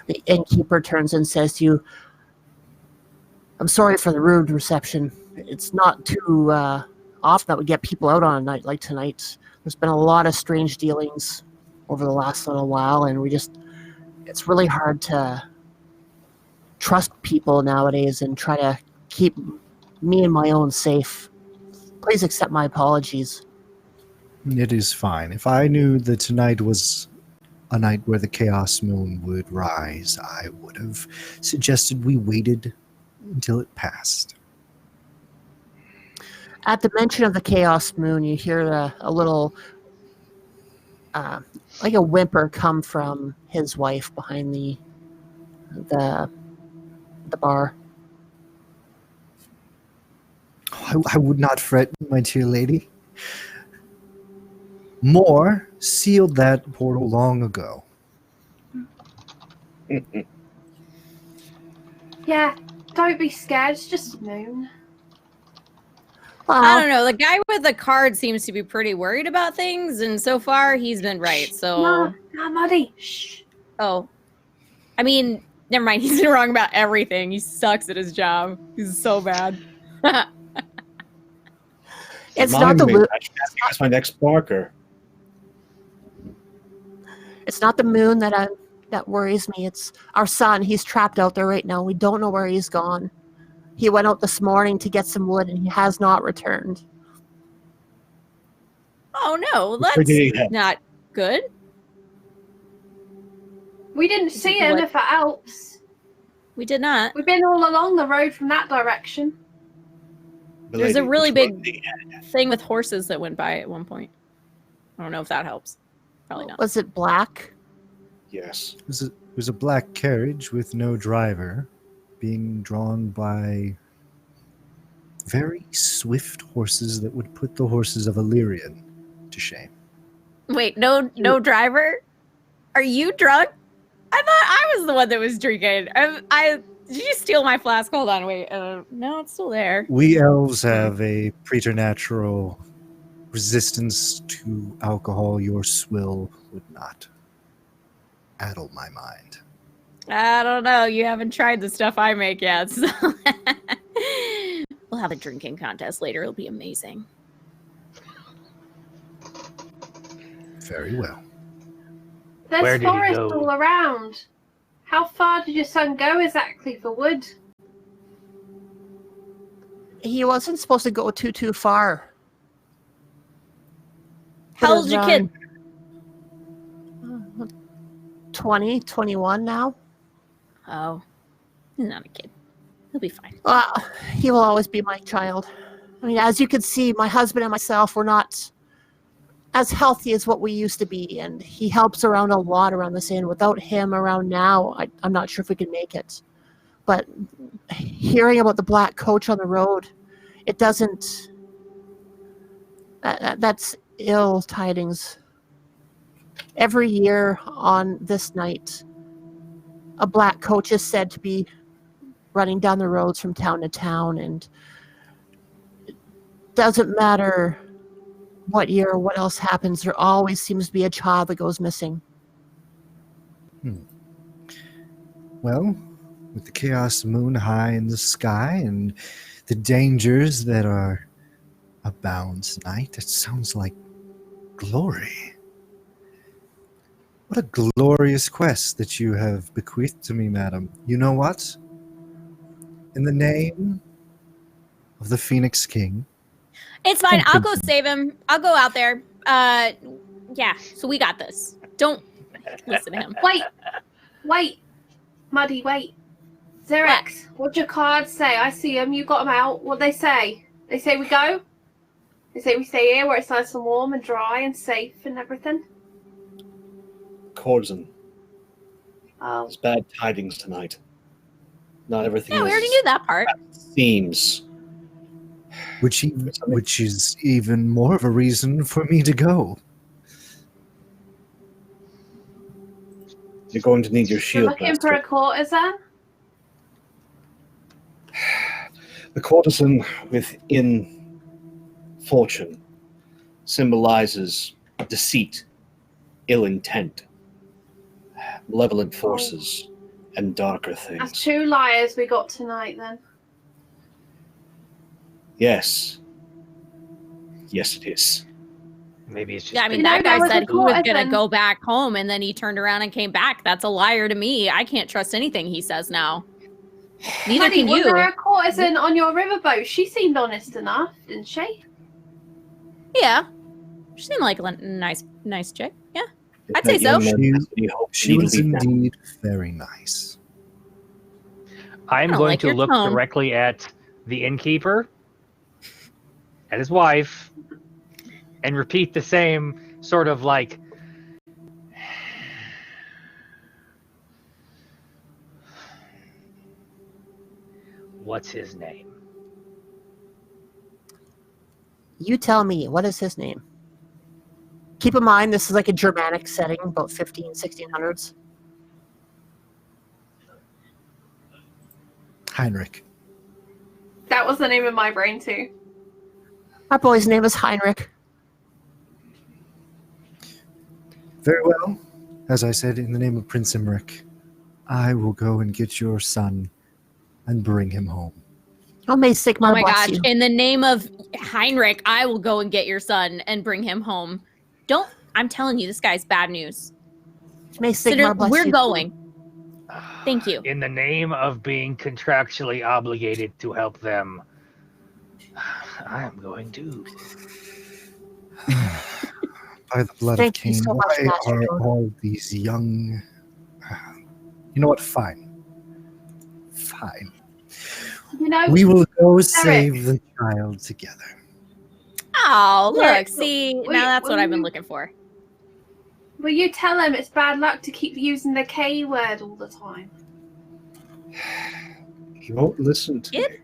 The innkeeper turns and says to you, "I'm sorry for the rude reception. It's not too often that we get people out on a night like tonight. There's been a lot of strange dealings over the last little while, and it's really hard to trust people nowadays and try to keep me and my own safe. Please accept my apologies." It is fine. If I knew that tonight was a night where the Chaos Moon would rise, I would have suggested we waited until it passed. At the mention of the Chaos Moon, you hear a little, like a whimper come from his wife behind the bar. I would not fret, my dear lady. Moore sealed that portal long ago. Yeah, don't be scared. It's just a moon. I don't know. The guy with the card seems to be pretty worried about things, and so far he's been right. So, no, Muddy. Shh. Oh, I mean, never mind. He's been wrong about everything. He sucks at his job. He's so bad. It's not the Remind me, that's my next Barker. It's not the moon that worries me. It's our son. He's trapped out there right now. We don't know where he's gone. He went out this morning to get some wood, and he has not returned. Oh no, that's not good. We didn't see him, if it helps. We did not. We've been all along the road from that direction. There's a really big thing with horses that went by at one point. I don't know if that helps. Probably not. Was it black? Yes. It was a black carriage with no driver, being drawn by very swift horses that would put the horses of Illyrian to shame. Wait, no driver? Are you drunk? I thought I was the one that was drinking. Did you steal my flask? Hold on, wait. No, it's still there. We elves have a preternatural resistance to alcohol. Your swill would not addle my mind. I don't know. You haven't tried the stuff I make yet. So we'll have a drinking contest later. It'll be amazing. Very well. There's forest all around. How far did your son go exactly for wood? He wasn't supposed to go too far. How old's your kid? 20, 21 now. Oh, he's not a kid. He'll be fine. He will always be my child. I mean, as you can see, my husband and myself were not as healthy as what we used to be, and he helps around a lot around this inn. Without him around now, I'm not sure if we could make it. But hearing about the black coach on the road, it doesn't... That's ill tidings. Every year on this night, a black coach is said to be running down the roads from town to town, and it doesn't matter what year or what else happens, there always seems to be a child that goes missing. Well, with the chaos moon high in the sky and the dangers that are abound tonight, it sounds like glory. What a glorious quest that you have bequeathed to me, madam. You know what? In the name of the Phoenix King. It's fine. I'll go save him. I'll go out there. Yeah, so we got this. Don't listen to him. Wait. Muddy, wait. Xerex, what'd your cards say? I see them. You got them out. What'd they say? They say we go? They say we stay here where it's nice and warm and dry and safe and everything? Corzin, Oh. there's bad tidings tonight. Not everything Yeah, we already knew that part. seems. Which is even more of a reason for me to go. You're going to need your You're shield, looking master. for a courtesan? The courtesan within fortune symbolizes deceit, ill intent, malevolent forces, and darker things. That's 2 liars we got tonight then. Yes. Yes, it is. Maybe it's just. Yeah, I mean, You know, that there guy was a said he was going to courtesan. go back home, and then he turned around and came back. That's a liar to me. I can't trust anything he says now. Neither Muddy, can was you. there a courtesan on your riverboat? She seemed honest enough, didn't she? Yeah. She seemed like a nice chick. Yeah. I'd That say so. young man has any hope, She you need was to leave now. indeed very nice. I'm I don't going like to your look tone. directly at the innkeeper, at his wife, and repeat the same sort of like, what's his name? You tell me, what is his name? Keep in mind, this is like a Germanic setting, about 1600s. Heinrich. That was the name of my brain too. Our boy's name is Heinrich. Very well. As I said, in the name of Prince Imric, I will go and get your son and bring him home. Oh, may Sigmar Oh my bless gosh. you. In the name of Heinrich, I will go and get your son and bring him home. I'm telling you, this guy's bad news. May Sigmar bless We're you. going. Thank you. In the name of being contractually obligated to help them, I'm going to. By the blood Thank of you Cain, so much, why Master are Jordan. all these young... You know what? Fine. Fine. You know, We will go save the child together. Oh, look. Yeah, See, well, now that's well, what I've been looking for. will you tell him it's bad luck to keep using the K word all the time? He won't listen to Kid? me.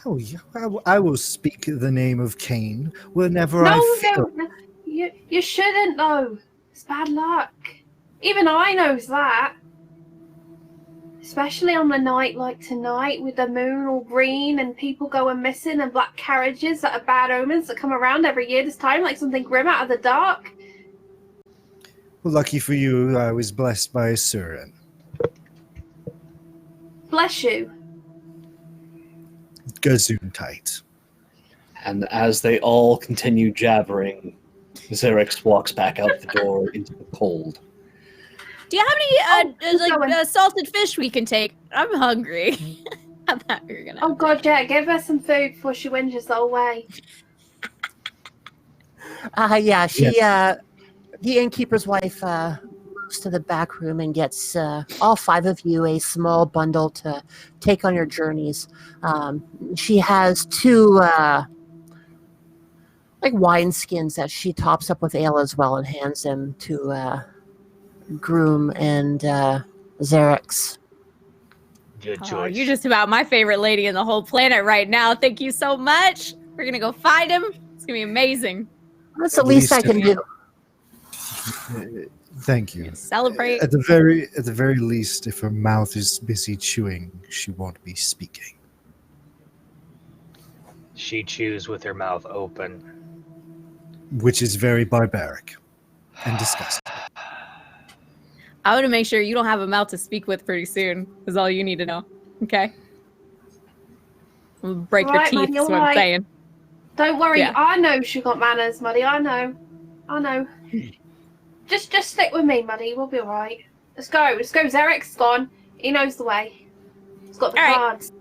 Oh, yeah, I will speak the name of Cain whenever No, I feel. no, you shouldn't though. It's bad luck. Even I knows that. Especially on a night like tonight with the moon all green and people going missing and black carriages that are bad omens that come around every year this time like something grim out of the dark. Well, lucky for you, I was blessed by Surin. Bless you. Gesundheit. And as they all continue jabbering, Xerex walks back out the door into the cold. Do you have any keep going. salted fish we can take? I'm hungry. I thought we were gonna. Oh god, yeah, give her some food before she whinges the whole way. Yeah, she The innkeeper's wife moves to the back room and gets all 5 of you a small bundle to take on your journeys. She has 2 like wine skins that she tops up with ale as well and hands them to Groom and Xerix. Good Oh, choice. you're just about my favorite lady in the whole planet right now. Thank you so much. We're gonna go find him. It's gonna be amazing. That's the least I can do. Thank you. Celebrate. At the very least, if her mouth is busy chewing, she won't be speaking. She chews with her mouth open. Which is very barbaric and disgusting. I want to make sure you don't have a mouth to speak with pretty soon. Is all you need to know. Okay. We'll break your Right, teeth. Muddy, Is what I'm alright. saying. Don't worry, Yeah. I know she got manners, Muddy. I know. Just stick with me, Muddy. We'll be alright. Let's go. Xerix's gone. He knows the way. He's got the All right. cards.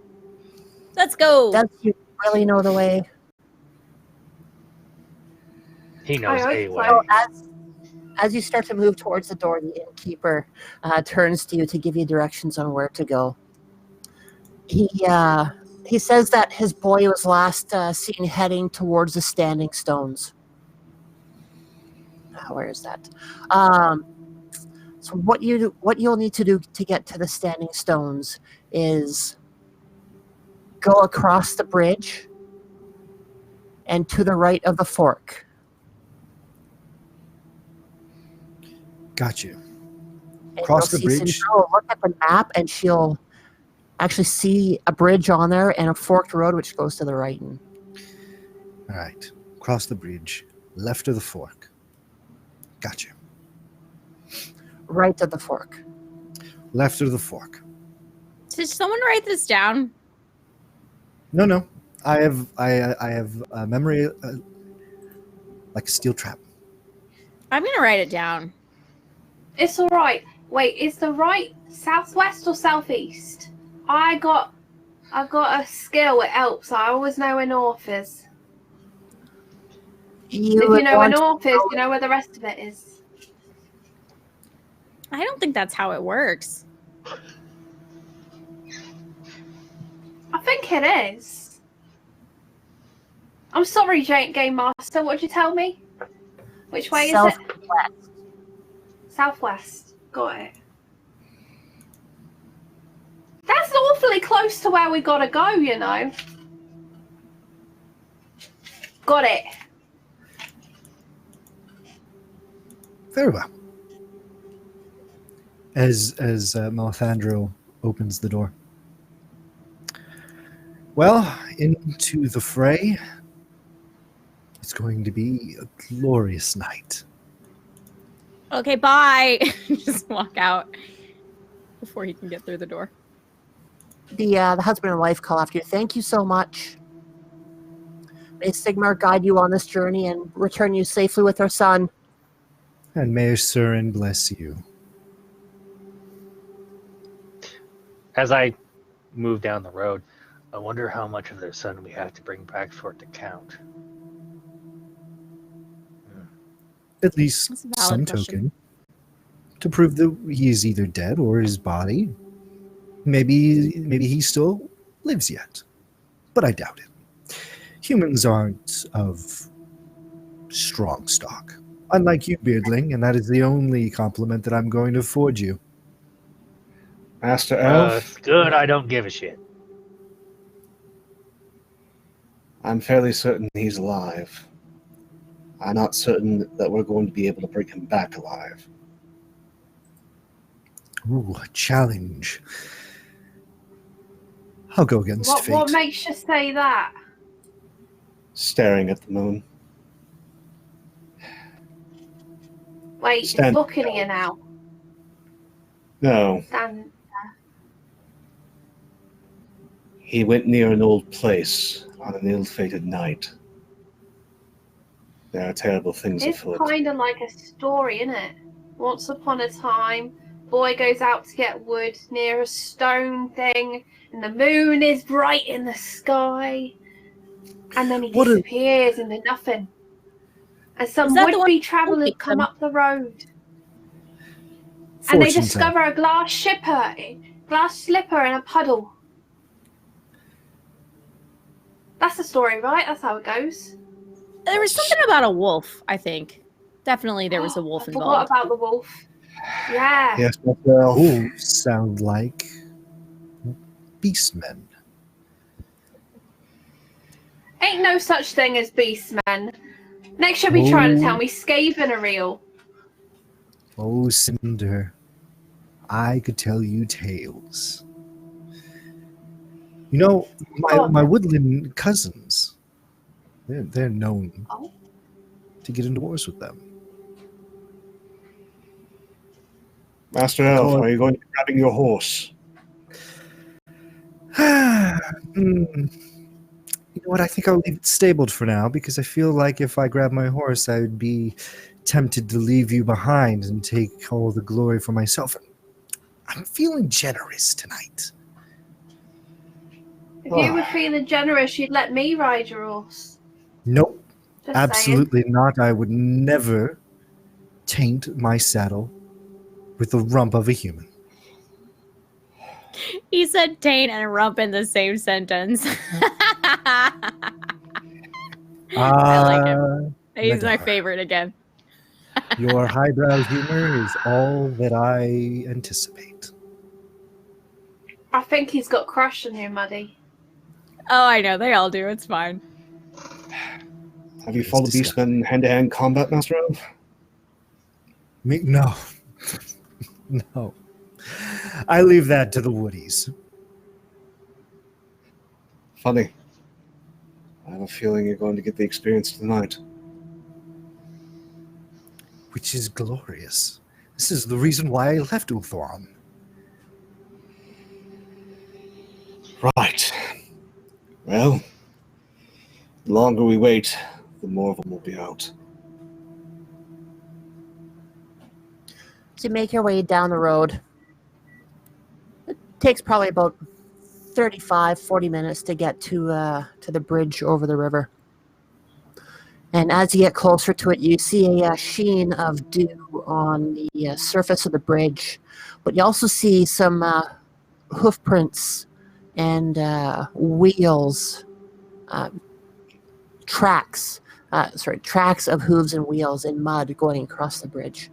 Let's go. Does he really know the way? He knows I a hope way. so. As you start to move towards the door, the innkeeper turns to you to give you directions on where to go. He says that his boy was last seen heading towards the Standing Stones. Where is that? So what you'll need to do to get to the Standing Stones is go across the bridge and to the right of the fork. Got you. And Cross you'll the see bridge. Cinderella will look at the map, and she'll actually see a bridge on there and a forked road which goes to the right. All right. Cross the bridge. Left of the fork. Got you. Right of the fork. Left of the fork. Did someone write this down? No. I have a memory like a steel trap. I'm gonna write it down. It's alright. Wait, is the right southwest or southeast? I got a skill. It helps. I always know where north is. If you know where north is, you know where the rest of it is. I don't think that's how it works. I think it is. I'm sorry, Game Master. What did you tell me? Which way is it? Southwest. Southwest. Got it. That's awfully close to where we gotta go, you know. Got it. Very well. As Melisandro opens the door. Well, into the fray. It's going to be a glorious night. Okay, bye. Just walk out before he can get through the door. The husband and wife call after you. Thank you so much. May Sigmar guide you on this journey and return you safely with her son. And may Surin bless you. As I move down the road, I wonder how much of their son we have to bring back for it to count. At least That's a valid some question. token to prove that he is either dead or his body. Maybe he still lives yet, but I doubt it. Humans aren't of strong stock, unlike you, Beardling, and that is the only compliment that I'm going to afford you. Master Elf, It's good I don't give a shit. I'm fairly certain he's alive. I'm not certain that we're going to be able to bring him back alive. Ooh, a challenge. I'll go against fate. What makes you say that? Staring at the moon. Wait, Stand- it's looking here now. No, Stand. he went near an old place on an ill-fated night. There are terrible things It's afoot. kind of like a story, isn't it? Once upon a time, boy goes out to get wood near a stone thing, and the moon is bright in the sky, and then he What a- disappears into nothing. And some Is that the would-be one travelers who come them? up the road. And they Fortune discover a glass slipper in a puddle. That's the story, right? That's how it goes. There was something about a wolf, I think. Definitely there was a wolf I forgot involved. about the wolf. Yeah. Yes, but Who sound like beastmen. Ain't no such thing as beastmen. Next you'll be trying to tell me Skaven are real. Oh, Cinder, I could tell you tales. You know, Go on my then. woodland cousins, they're known Oh. to get into wars with them. Master Elf, are you going to be grabbing your horse? You know what? I think I'll leave it stabled for now because I feel like if I grab my horse, I would be tempted to leave you behind and take all the glory for myself. I'm feeling generous tonight. If you were feeling generous, you'd let me ride your horse. Nope, Just absolutely not. I would never taint my saddle with the rump of a human. He said taint and rump in the same sentence. I like him. He's my Madara, favorite again. your highbrow humor is all that I anticipate. I think he's got crush on you, Muddy. Oh, I know. They all do. It's fine. Have you fought the beastmen in hand-to-hand combat, Master Elf? Me? No. No. I leave that to the Woodies. Funny. I have a feeling you're going to get the experience tonight. Which is glorious. This is the reason why I left Ulthuan. Right. Well, the longer we wait, the more of them will be out. So you make your way down the road. It takes probably about 40 minutes to get to the bridge over the river. And as you get closer to it, you see a sheen of dew on the surface of the bridge. But you also see some hoof prints and wheels, tracks of hooves and wheels in mud going across the bridge.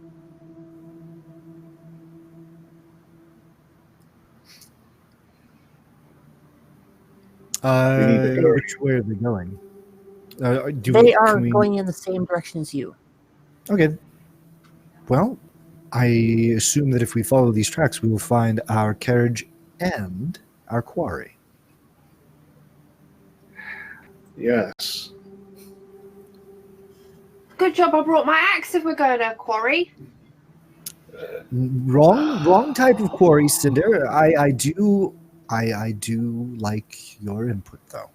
Which way are they going? They are going in the same direction as you. Okay. Well, I assume that if we follow these tracks, we will find our carriage and our quarry. Yes. Good job I brought my axe if we're going to a quarry. Wrong type of quarry, Cinder. I do like your input, though.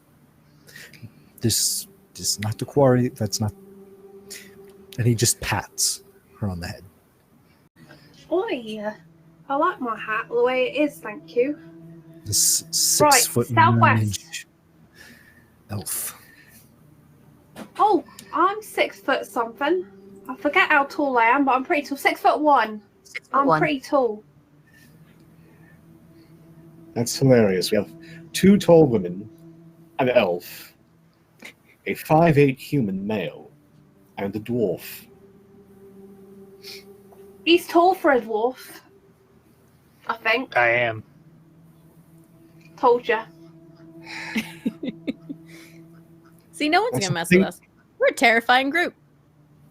This is not the quarry. That's not. And he just pats her on the head. Oi, I like my hat the way it is, thank you. This 6 Right, foot southwest. 9-inch elf. Oh, I'm 6 foot something. I forget how tall I am, but I'm pretty tall. 6'1". I'm pretty tall. That's hilarious. We have 2 tall women, an elf, a 5'8" human male, and a dwarf. He's tall for a dwarf, I think. I am. Told ya. See, no one's That's gonna mess the with us. We're a terrifying group.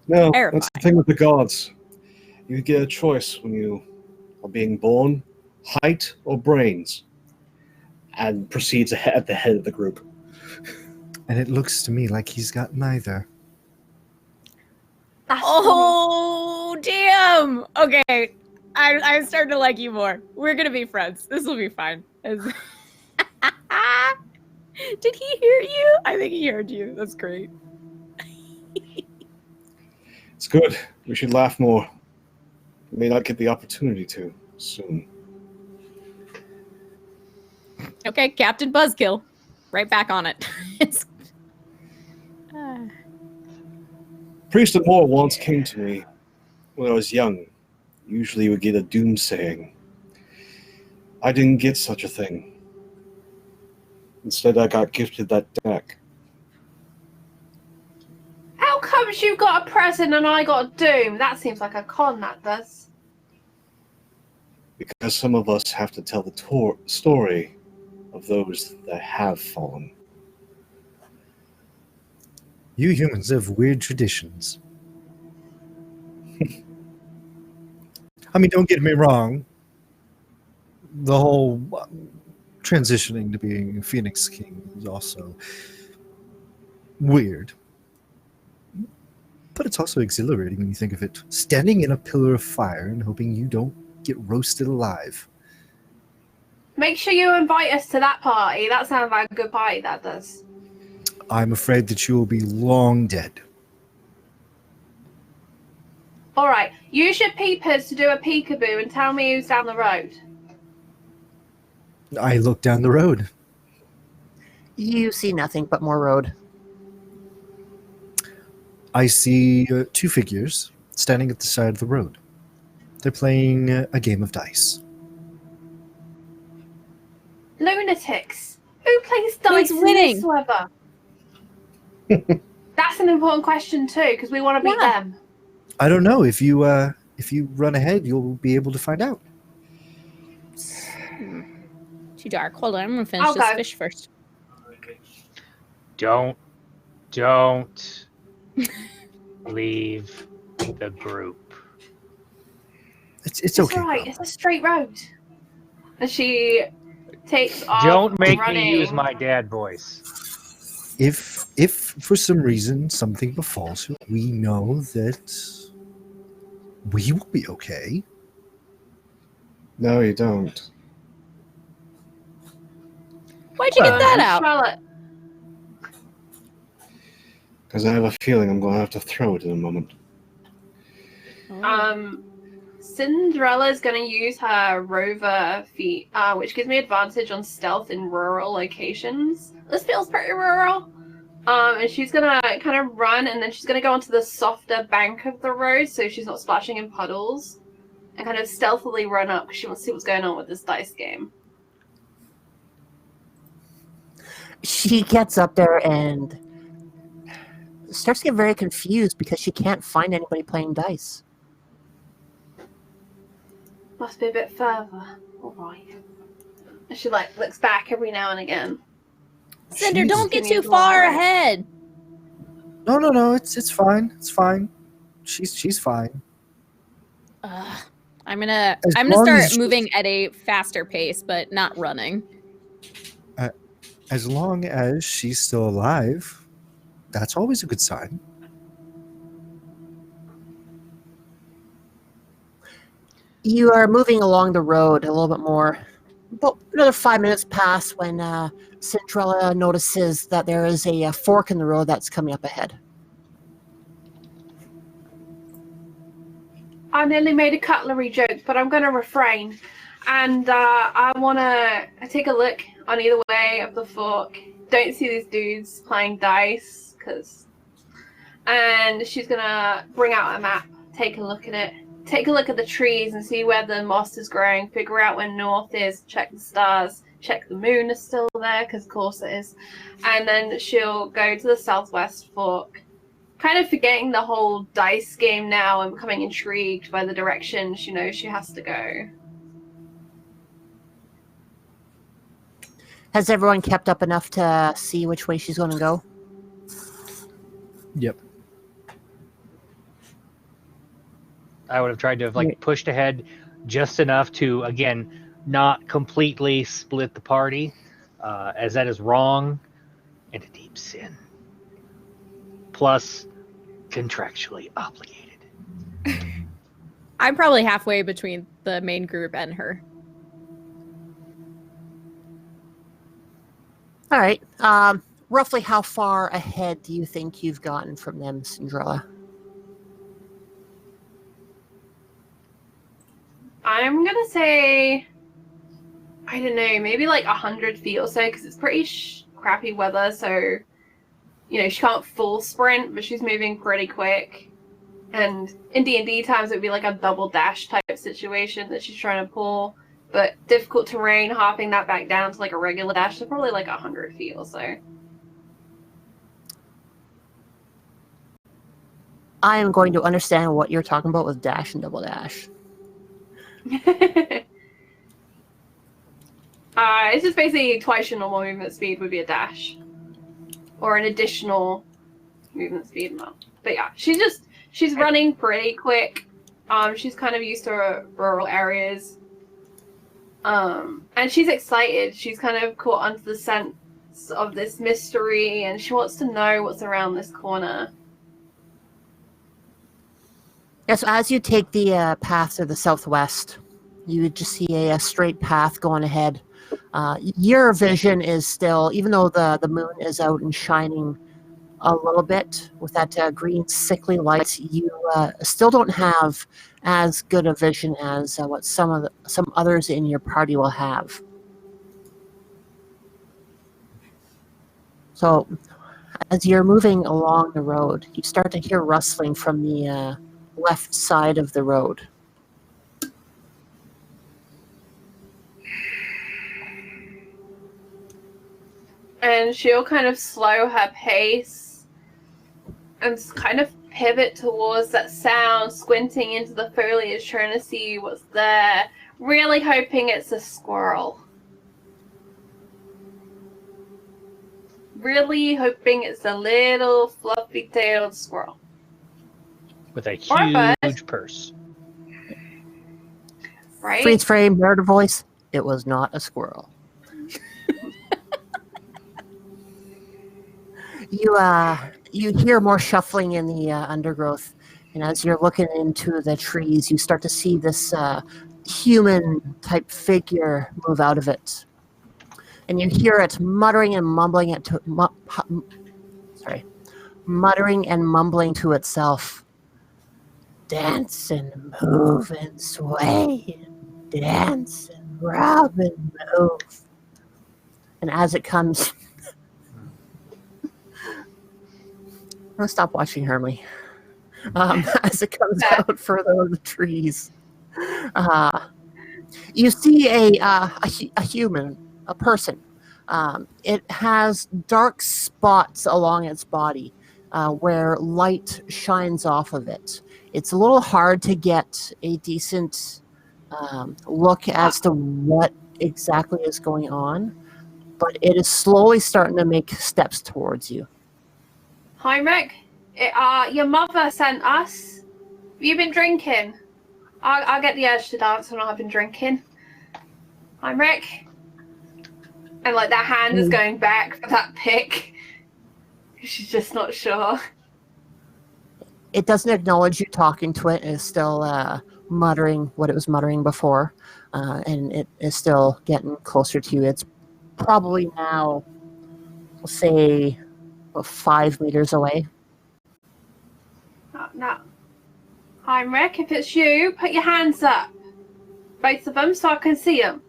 No, Terrifying. that's the thing with the gods. You get a choice when you are being born, height or brains, and proceeds at the head of the group. And it looks to me like he's got neither. That's Oh, damn. Okay. I'm starting to like you more. We're going to be friends. This will be fine. Did he hear you? I think he heard you. That's great. It's good. We should laugh more. We may not get the opportunity to soon. Okay, Captain Buzzkill. Right back on it. Priest of Moore once came to me when I was young. Usually you would get a doomsaying. I didn't get such a thing. Instead, I got gifted that deck. How comes you got a present and I got a doom? That seems like a con, that does. Because some of us have to tell the story of those that have fallen. You humans have weird traditions. I mean, don't get me wrong. The whole transitioning to being Phoenix King is also weird. But it's also exhilarating when you think of it. Standing in a pillar of fire and hoping you don't get roasted alive. Make sure you invite us to that party. That sounds like a good party, that does. I'm afraid that you will be long dead. Alright, use your peepers to do a peekaboo and tell me who's down the road. I look down the road. You see nothing but more road. I see two figures standing at the side of the road. They're playing a game of dice. Lunatics. Who plays dice Who's winning? in this weather? That's an important question too, because we want to beat them. I don't know. If you run ahead, you'll be able to find out. Too dark. Hold on, I'm gonna finish I'll this go. fish first. Don't leave the group. It's okay. All right, it's a straight road. And she takes off. Don't make running. me use my dad voice. If for some reason something befalls you, we know that we will be okay. No, you don't. Why'd you get that out? Charlotte. Because I have a feeling I'm going to have to throw it in a moment. Cinderella's going to use her rover feat, which gives me advantage on stealth in rural locations. This feels pretty rural. And she's going to kind of run, and then she's going to go onto the softer bank of the road so she's not splashing in puddles, and kind of stealthily run up because she wants to see what's going on with this dice game. She gets up there and starts to get very confused because she can't find anybody playing dice. Must be a bit further. All right. And she looks back every now and again. Cinder, Jeez. don't get Give me too the far line. ahead. No. It's fine. It's fine. She's fine. I'm gonna As long start as moving at a faster pace, but not running. As long as she's still alive, that's always a good sign. You are moving along the road a little bit more. About another 5 minutes pass when Cinderella notices that there is a fork in the road that's coming up ahead. I nearly made a cutlery joke, but I'm going to refrain. And I want to take a look on either way of the fork. Don't see these dudes playing dice, and she's going to bring out a map, take a look at it, take a look at the trees and see where the moss is growing, figure out where north is, check the stars, check the moon is still there, because of course it is. And then she'll go to the southwest fork, kind of forgetting the whole dice game now and becoming intrigued by the direction she knows she has to go. Has everyone kept up enough to see which way she's going to go? Yep. I would have tried to have pushed ahead just enough to, again, not completely split the party, as that is wrong and a deep sin. Plus, contractually obligated. I'm probably halfway between the main group and her. All right. Roughly how far ahead do you think you've gotten from them, Cinderella? I'm going to say, I don't know, maybe 100 feet or so, because it's pretty crappy weather, so she can't full sprint, but she's moving pretty quick. And in D&D times, it would be like a double dash type situation that she's trying to pull. But difficult terrain, hopping that back down to like a regular dash, so probably like 100 feet or so. I am going to understand what you're talking about with dash and double dash. It's just basically twice your normal movement speed would be a dash. Or an additional movement speed amount. But yeah, she's running pretty quick. She's kind of used to rural areas. And she's excited. She's kind of caught onto the sense of this mystery, and she wants to know what's around this corner. Yes, as you take the path to the southwest, you would just see a straight path going ahead. Your vision is still, even though the moon is out and shining a little bit with that green sickly light, you still don't have as good a vision as what some others in your party will have. So, as you're moving along the road, you start to hear rustling from the left side of the road. And she'll kind of slow her pace and kind of pivot towards that sound, squinting into the foliage, trying to see what's there, really hoping it's a squirrel. Really hoping it's a little fluffy-tailed squirrel. With a huge purse. Right? Freeze frame, murder voice. It was not a squirrel. You hear more shuffling in the undergrowth, and as you're looking into the trees, you start to see this human-type figure move out of it, and you hear it muttering and mumbling muttering and mumbling to itself. Dance and move and sway, and dance and rub and move. And as it comes, I'm gonna stop watching Hermley. As it comes out further in the trees, you see a human, a person. It has dark spots along its body where light shines off of it. It's a little hard to get a decent look as to what exactly is going on, but it is slowly starting to make steps towards you. Heinrich, your mother sent us. Have you been drinking? I'll get the urge to dance when I've been drinking. Heinrich. And like that hand is going back for that pick. She's just not sure. It doesn't acknowledge you talking to it. It's still muttering what it was muttering before. And it is still getting closer to you. It's probably now, we'll say, 5 meters away. No. Heinrich, if it's you, put your hands up. Both of them so I can see them.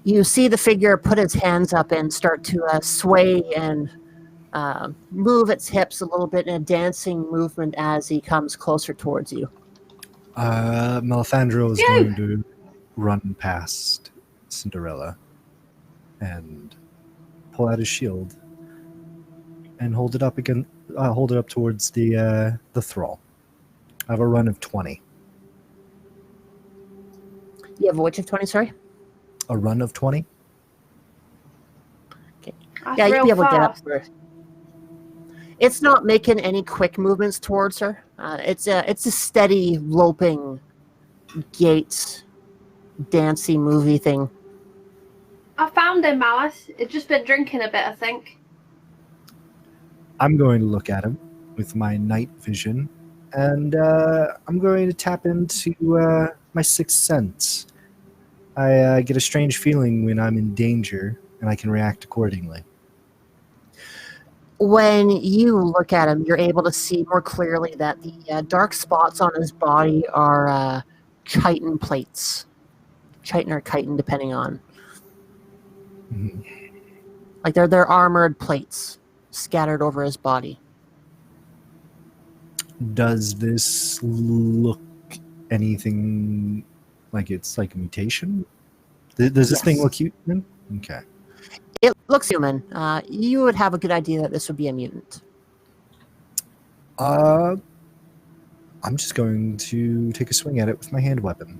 You see the figure put its hands up and start to sway and move its hips a little bit in a dancing movement as he comes closer towards you. Melisandre is going to run past Cinderella and pull out his shield and hold it up towards the thrall. I have a run of 20. You have a which of 20, sorry? A run of 20. Okay. That's Yeah, you'll be able to get up fast. there. It's not making any quick movements towards her. It's a steady loping gait, dancey movie thing. I found him, Malice. It's just been drinking a bit, I think. I'm going to look at him with my night vision, and I'm going to tap into my sixth sense. I get a strange feeling when I'm in danger, and I can react accordingly. When you look at him, you're able to see more clearly that the dark spots on his body are chitin plates. Chitin or chitin, depending on. Mm-hmm. Like they're armored plates scattered over his body. Does this look anything like it's like a mutation? Does this thing Yes. look human? Okay. It looks human. You would have a good idea that this would be a mutant. I'm just going to take a swing at it with my hand weapon.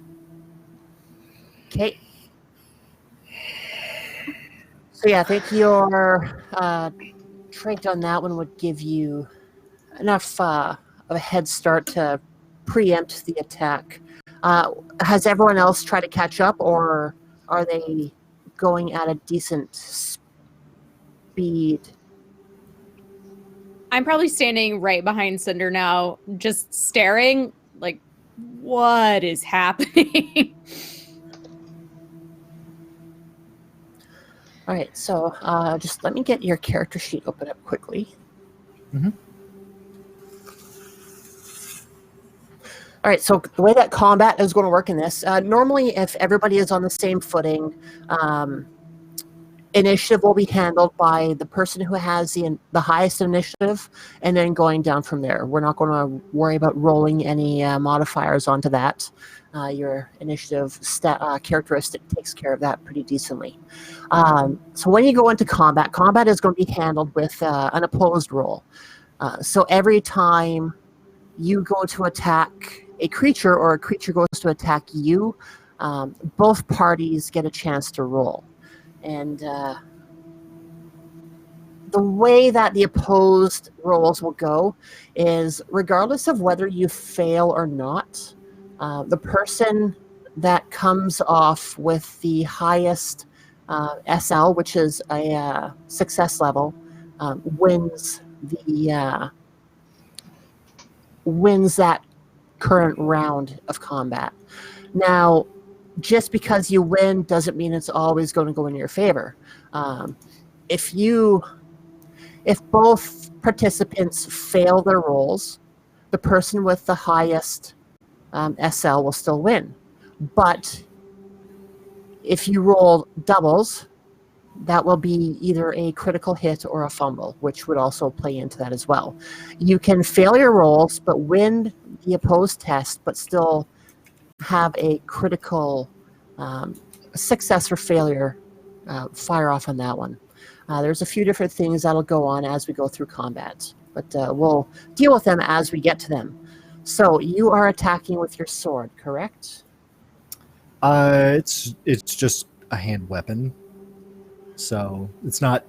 Okay. So yeah, I think your trait on that one would give you enough of a head start to preempt the attack. Has everyone else tried to catch up, or are they going at a decent speed? I'm probably standing right behind Cinder now, just staring, like, what is happening? All right, so just let me get your character sheet open up quickly. Mm-hmm. All right, so the way that combat is going to work in this, normally if everybody is on the same footing, initiative will be handled by the person who has the highest initiative, and then going down from there. We're not going to worry about rolling any modifiers onto that. Your initiative characteristic takes care of that pretty decently. So when you go into combat is going to be handled with an opposed roll. So every time you go to attack a creature or a creature goes to attack you, both parties get a chance to roll. And the way that the opposed rolls will go is, regardless of whether you fail or not, the person that comes off with the highest SL, which is a success level, wins that current round of combat. Now, just because you win doesn't mean it's always going to go in your favor. If both participants fail their rolls, the person with the highest SL will still win. But if you roll doubles, that will be either a critical hit or a fumble, which would also play into that as well. You can fail your rolls, but win the opposed test, but still have a critical success or failure fire off on that one. There's a few different things that'll go on as we go through combat, but we'll deal with them as we get to them. So you are attacking with your sword, correct? It's just a hand weapon, so it's not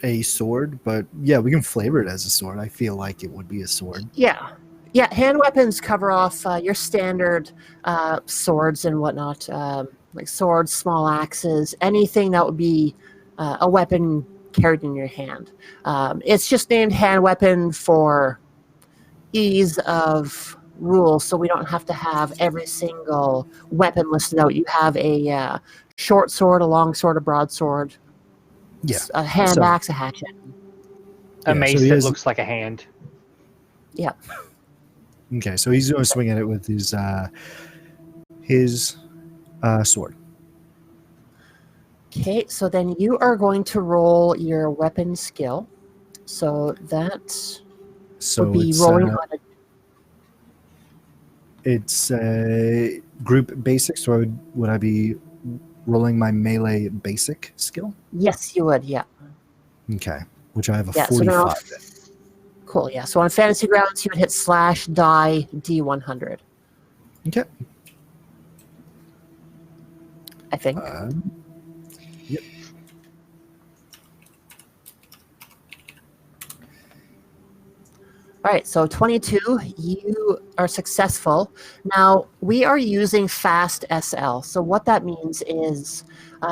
a sword. But yeah, we can flavor it as a sword. I feel like it would be a sword. Yeah. Hand weapons cover off your standard swords and whatnot, like swords, small axes, anything that would be a weapon carried in your hand. It's just named hand weapon for ease of rules, so we don't have to have every single weapon listed out. You have a short sword, a long sword, a broadsword, a hand axe, a hatchet. A mace that looks like a hand. Yeah. Okay, so he's going to swing at it with his sword. Okay, so then you are going to roll your weapon skill. So that would be rolling on a... It's a group basic, so would I be rolling my melee basic skill? Yes, you would, yeah. Okay, which I have a 45. Cool, yeah. So on fantasy grounds, you would hit /die D100. Okay. I think. Yep. All right, so 22, you are successful. Now, we are using fast SL. So what that means is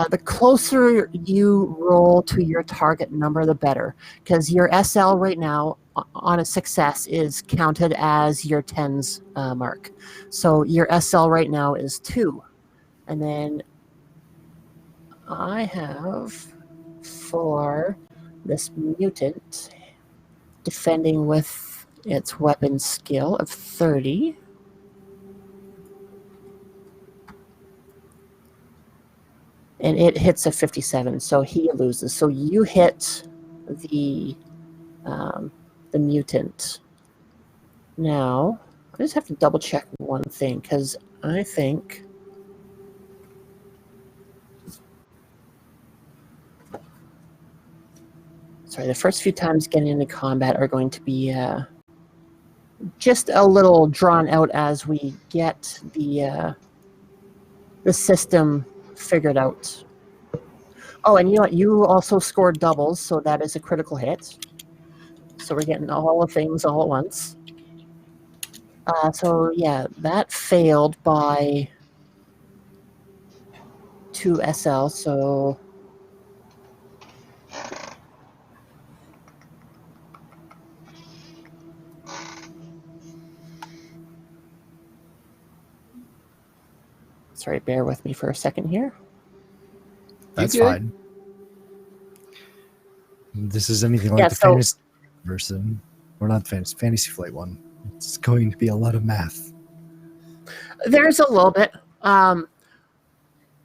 the closer you roll to your target number, the better. Because your SL right now on a success is counted as your tens mark. So your SL right now is 2. And then I have, for this mutant, defending with its weapon skill of 30. and it hits a 57, so he loses. So you hit the mutant. Now, I just have to double check one thing, because I think... Sorry, the first few times getting into combat are going to be just a little drawn out as we get the system figured out. Oh, and you know what? You also scored doubles, so that is a critical hit. So we're getting all the things all at once. So yeah, that failed by 2 SL, so... Sorry, bear with me for a second here. That's fine. This is anything like the fantasy version, or not fantasy flight one. It's going to be a lot of math. There's a little bit.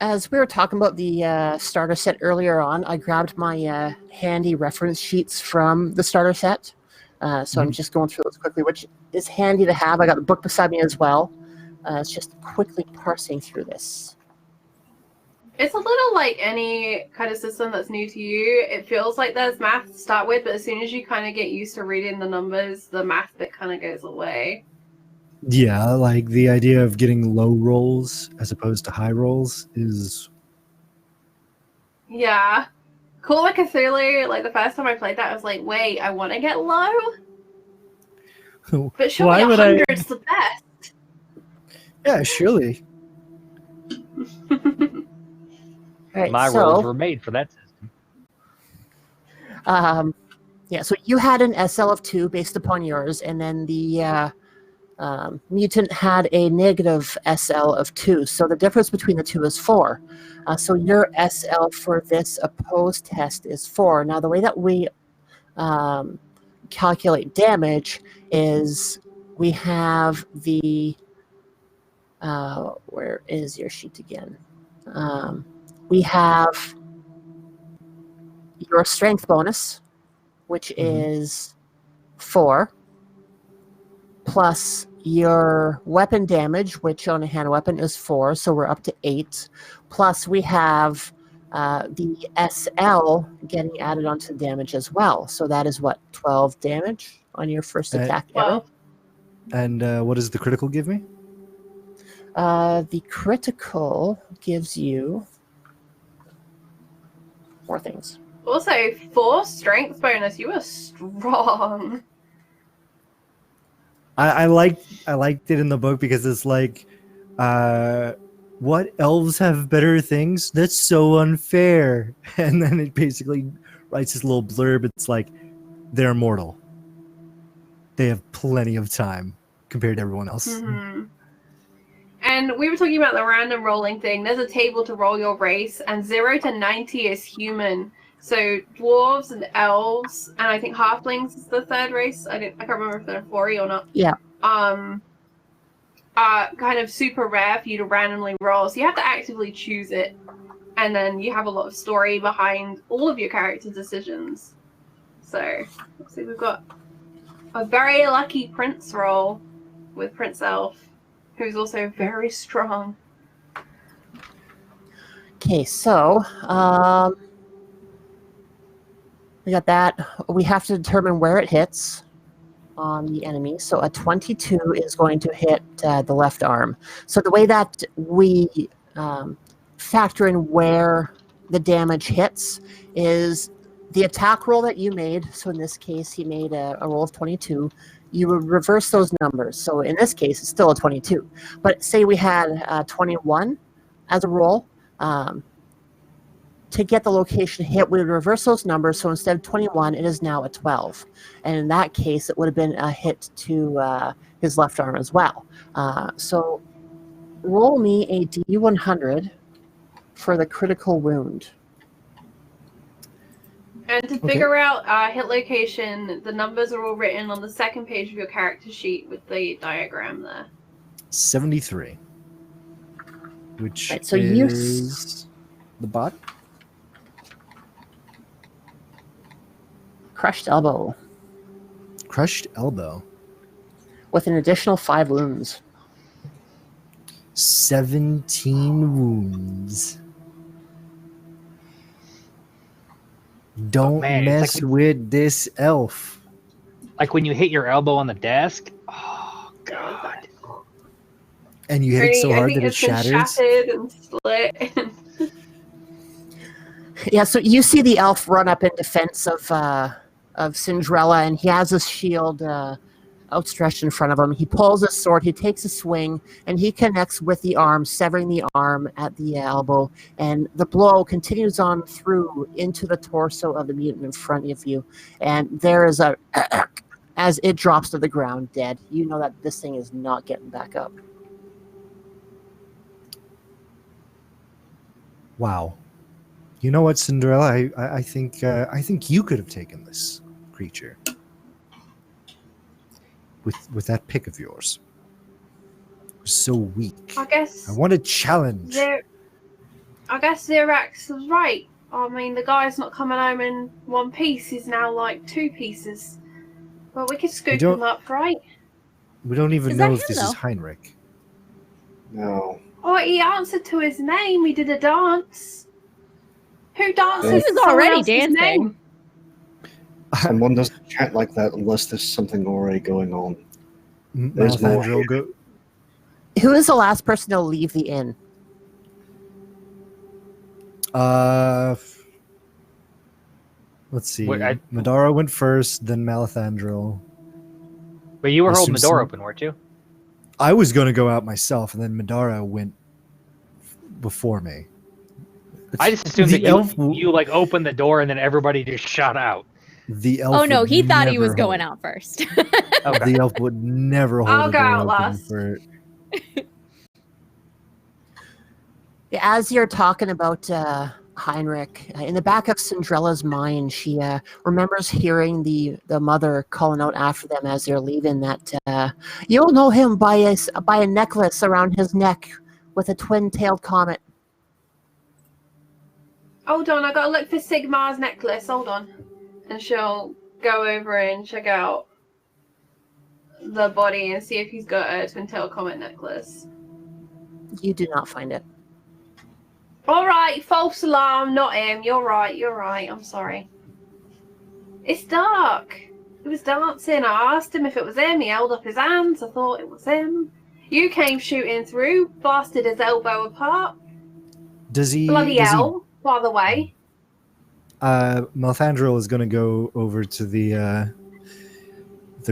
As we were talking about the starter set earlier on, I grabbed my handy reference sheets from the starter set. So I'm just going through those quickly, which is handy to have. I got the book beside me as well. It's just quickly parsing through this. It's a little like any kind of system that's new to you. It feels like there's math to start with, but as soon as you kind of get used to reading the numbers, the math bit kind of goes away. Yeah, like the idea of getting low rolls as opposed to high rolls is... Yeah. Call of Cthulhu, like the first time I played that, I was like, wait, I want to get low? But surely 100's the best. Yeah, surely. Right, My rolls were made for that system. Yeah, so you had an SL of 2 based upon yours, and then the mutant had a negative SL of 2. So the difference between the two is 4. So your SL for this opposed test is 4. Now, the way that we calculate damage is we have the... where is your sheet again? We have your strength bonus, which is 4, plus your weapon damage, which on a hand weapon is 4, so we're up to 8. Plus we have the SL getting added onto the damage as well. So that is what, 12 damage on your first attack ever? And what does the critical give me? The critical gives you 4 things. Also, 4 strength bonus. You are strong. I liked it in the book because it's like, what elves have better things? That's so unfair. And then it basically writes this little blurb. It's like, they're immortal. They have plenty of time compared to everyone else. Mm-hmm. And we were talking about the random rolling thing. There's a table to roll your race, and 0 to 90 is human. So dwarves and elves, and I think halflings is the third race. I can't remember if they're 4 or not. Yeah. Are kind of super rare for you to randomly roll. So you have to actively choose it, and then you have a lot of story behind all of your character decisions. So let's see, we've got a very lucky prince roll with Prince Elf, who's also very strong. Okay, so we got that. We have to determine where it hits on the enemy. So a 22 is going to hit the left arm. So the way that we factor in where the damage hits is the attack roll that you made. So in this case, he made a roll of 22. You would reverse those numbers. So in this case, it's still a 22. But say we had 21 as a roll. To get the location hit, we would reverse those numbers. So instead of 21, it is now a 12. And in that case, it would have been a hit to his left arm as well. So roll me a D100 for the critical wound. And to figure out hit location, the numbers are all written on the second page of your character sheet with the diagram there. 73. Which right, so is... the bot. Crushed elbow Crushed elbow. with an additional 5 wounds. 17 wounds. Don't man, it's mess like with this elf. Like when you hit your elbow on the desk. Oh god. And you hit it so hard that it shatters. Shattered and split. Yeah, so you see the elf run up in defense of Cinderella, and he has his shield outstretched in front of him. He pulls his sword, he takes a swing, and he connects with the arm, severing the arm at the elbow. And the blow continues on through into the torso of the mutant in front of you. And there is a as it drops to the ground dead. You know that this thing is not getting back up. Wow. You know what, Cinderella? I think you could have taken this creature with that pick of yours. It was so weak. I guess. I want a challenge. I guess Xerax was right. I mean, the guy's not coming home in one piece. He's now like 2 pieces. But we could scoop him up, right? We don't even know if this is Heinrich. No. Oh, he answered to his name. He did a dance. Who dances? He was already dancing. Name? Someone doesn't chat like that unless there's something already going on. There's more. Who is the last person to leave the inn? Let's see. Madara went first, then Malathandril. But you were holding the door open, weren't you? I was going to go out myself, and then Madara went before me. I just assumed that you like opened the door and then everybody just shot out. The elf. Oh no, he thought he was going out first. Okay. The elf would never hold I'll the go door out open last. for. As you're talking about Heinrich, in the back of Cinderella's mind, she remembers hearing the mother calling out after them as they're leaving that you'll know him by a necklace around his neck with a twin-tailed comet. Hold on, I gotta look for Sigmar's necklace. Hold on. And she'll go over and check out the body and see if he's got a twin-tailed comet necklace. You do not find it. Alright, false alarm, not him. You're right, I'm sorry. It's dark. He was dancing. I asked him if it was him. He held up his hands. I thought it was him. You came shooting through, blasted his elbow apart. Does he... Bloody hell, by the way. Malathandril is going to go over to the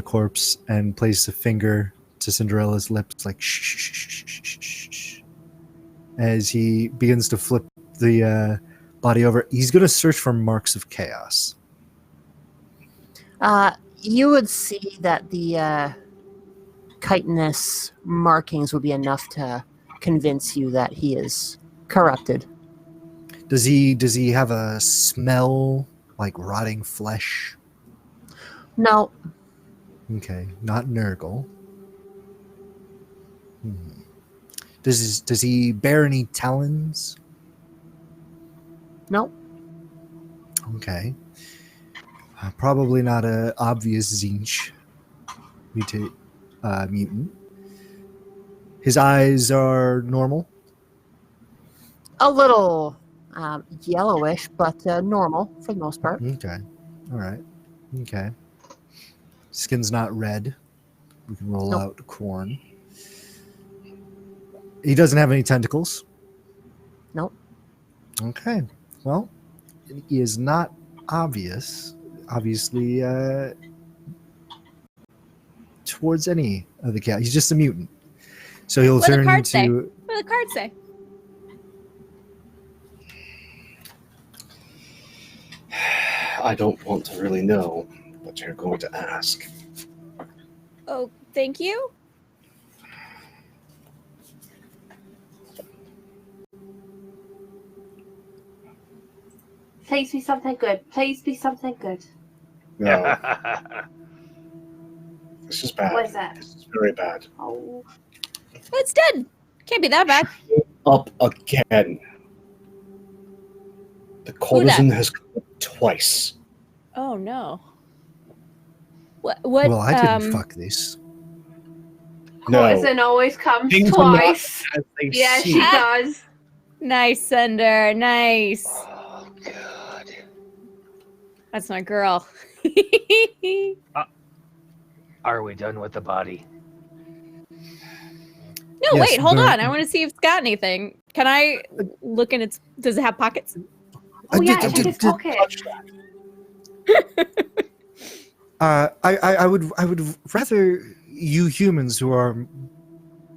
corpse and place a finger to Cinderella's lips, like shh, shh, shh, shh, shh, shh, shh. As he begins to flip the body over. He's going to search for marks of chaos. You would see that the chitinous markings would be enough to convince you that he is corrupted. Does he have a smell like rotting flesh? No. Okay, not Nurgle. Does he bear any talons? No. Okay. Probably not a obvious Zinch mutant. His eyes are normal. A little yellowish, but normal for the most part. Okay. All right. Okay. Skin's not red. We can roll out corn. He doesn't have any tentacles. Nope. Okay. Well, he is not obviously towards any of the cat. He's just a mutant. So he'll turn to... What does the card say? I don't want to really know, but you're going to ask. Oh, thank you. Please be something good. Please be something good. No. This is bad. What is that? This is very bad. Oh. It's dead. Can't be that bad. Up again. The courtesan has come twice. Oh no. What? Well, I didn't fuck this. No. Courtesan always comes Things are not twice. as they Yeah, seem. she does. Nice, Sender. Nice. Oh, God. That's my girl. Are we done with the body? No, Yes, wait, hold but- on. I want to see if it's got anything. Can I look in its... Does it have pockets? Oh yeah, check his pocket. I would rather you humans who are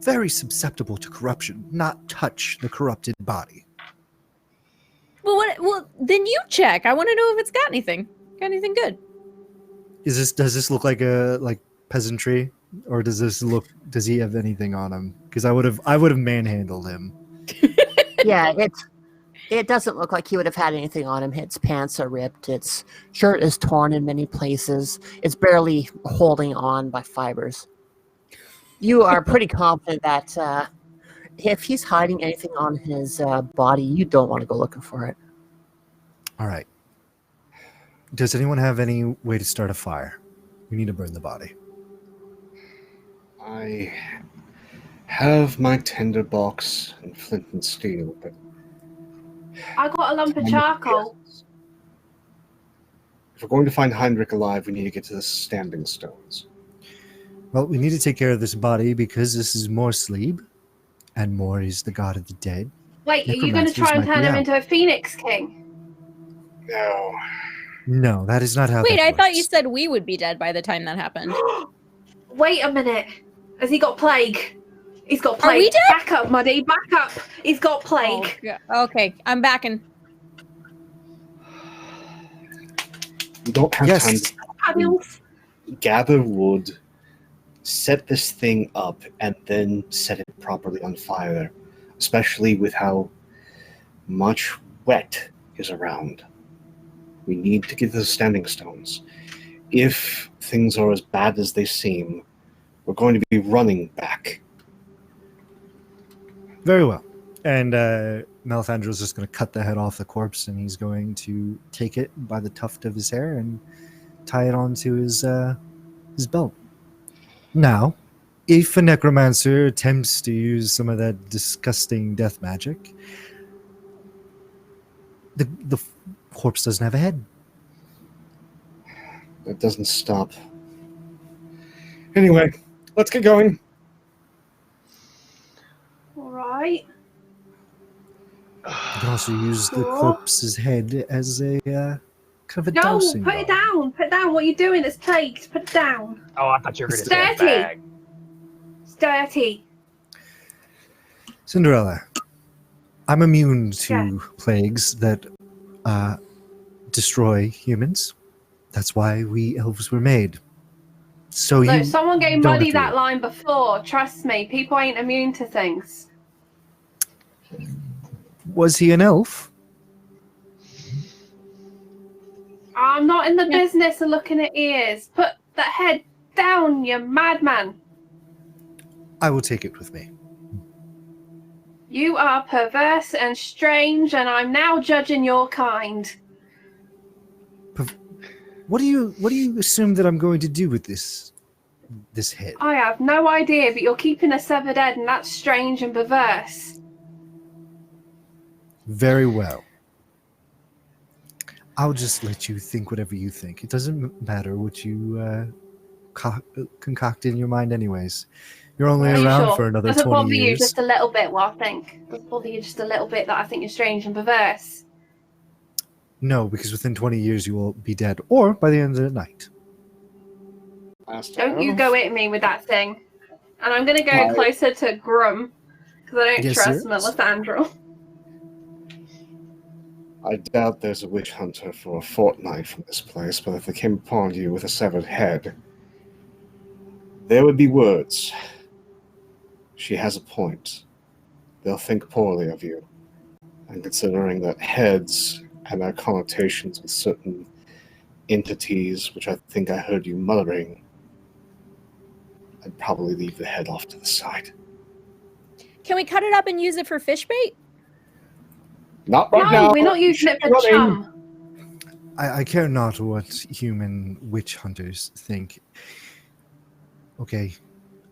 very susceptible to corruption not touch the corrupted body. Well, then you check. I want to know if it's got anything. Got anything good? Does this look like peasantry, or does he have anything on him? Because I would have manhandled him. Yeah, it doesn't look like he would have had anything on him. His pants are ripped. Its shirt is torn in many places. It's barely holding on by fibers. You are pretty confident that if he's hiding anything on his body, you don't want to go looking for it. All right. Does anyone have any way to start a fire? We need to burn the body. I have my tinderbox and flint and steel, but I got a lump of charcoal. if we're going to find Heinrich alive, we need to get to the standing stones. Well, we need to take care of this body because this is Mor Sleeb, and Mor is the god of the dead. Wait, are you going to try and turn him into a phoenix king? No. No, that is not how. Wait, that I thought works. you said we would be dead by the time that happened. Wait a minute. Has he got plague? He's got Are plague. we dead? Back up, Muddy. Back up. He's got plague. Oh, yeah. Okay, I'm backing. We don't have Yes. time to Adils. gather wood, set this thing up, and then set it properly on fire, especially with how much wet is around. We need to get to the standing stones. If things are as bad as they seem, we're going to be running back. Very well. And Melisandre's just going to cut the head off the corpse, and he's going to take it by the tuft of his hair and tie it onto his belt. Now, if a necromancer attempts to use some of that disgusting death magic, the corpse doesn't have a head. That doesn't stop. Anyway, let's get going. All right. You can also use the Sure. corpse's head as a kind of a No, dowsing put rod. it down. Put it down. What are you doing? It's plague. Put it down. Oh, I thought you were going to It's say a dirty. bag. It's dirty. Cinderella, I'm immune to Yeah. plagues that destroy humans. That's why we elves were made. So Look, you someone gave don't Muddy have to that line before. Trust me, people ain't immune to things. Was he an elf? I'm not in the business of looking at ears. Put that head down, you madman. I will take it with me. You are perverse and strange, and I'm now judging your kind. What do you assume that I'm going to do with this head? I have no idea, but you're keeping a severed head, and that's strange and perverse. Very well. I'll just let you think whatever you think. It doesn't matter what you concoct in your mind anyways. You're only Are you around sure? for another Does it 20 bother you years. just a little bit what I think? Does it bother you just a little bit that I think you're strange and perverse? No, because within 20 years you will be dead, or by the end of the night. Don't you go at me with that thing. And I'm going to go Why? closer to Grum, because I don't Yes, trust yes. Melisandre. I doubt there's a witch hunter for a fortnight from this place, but if they came upon you with a severed head, there would be words. She has a point. They'll think poorly of you. And considering that heads and their connotations with certain entities, which I think I heard you muttering, I'd probably leave the head off to the side. Can we cut it up and use it for fish bait? Not right No, now. we're not using it for Running. chum. I care not what human witch hunters think. Okay,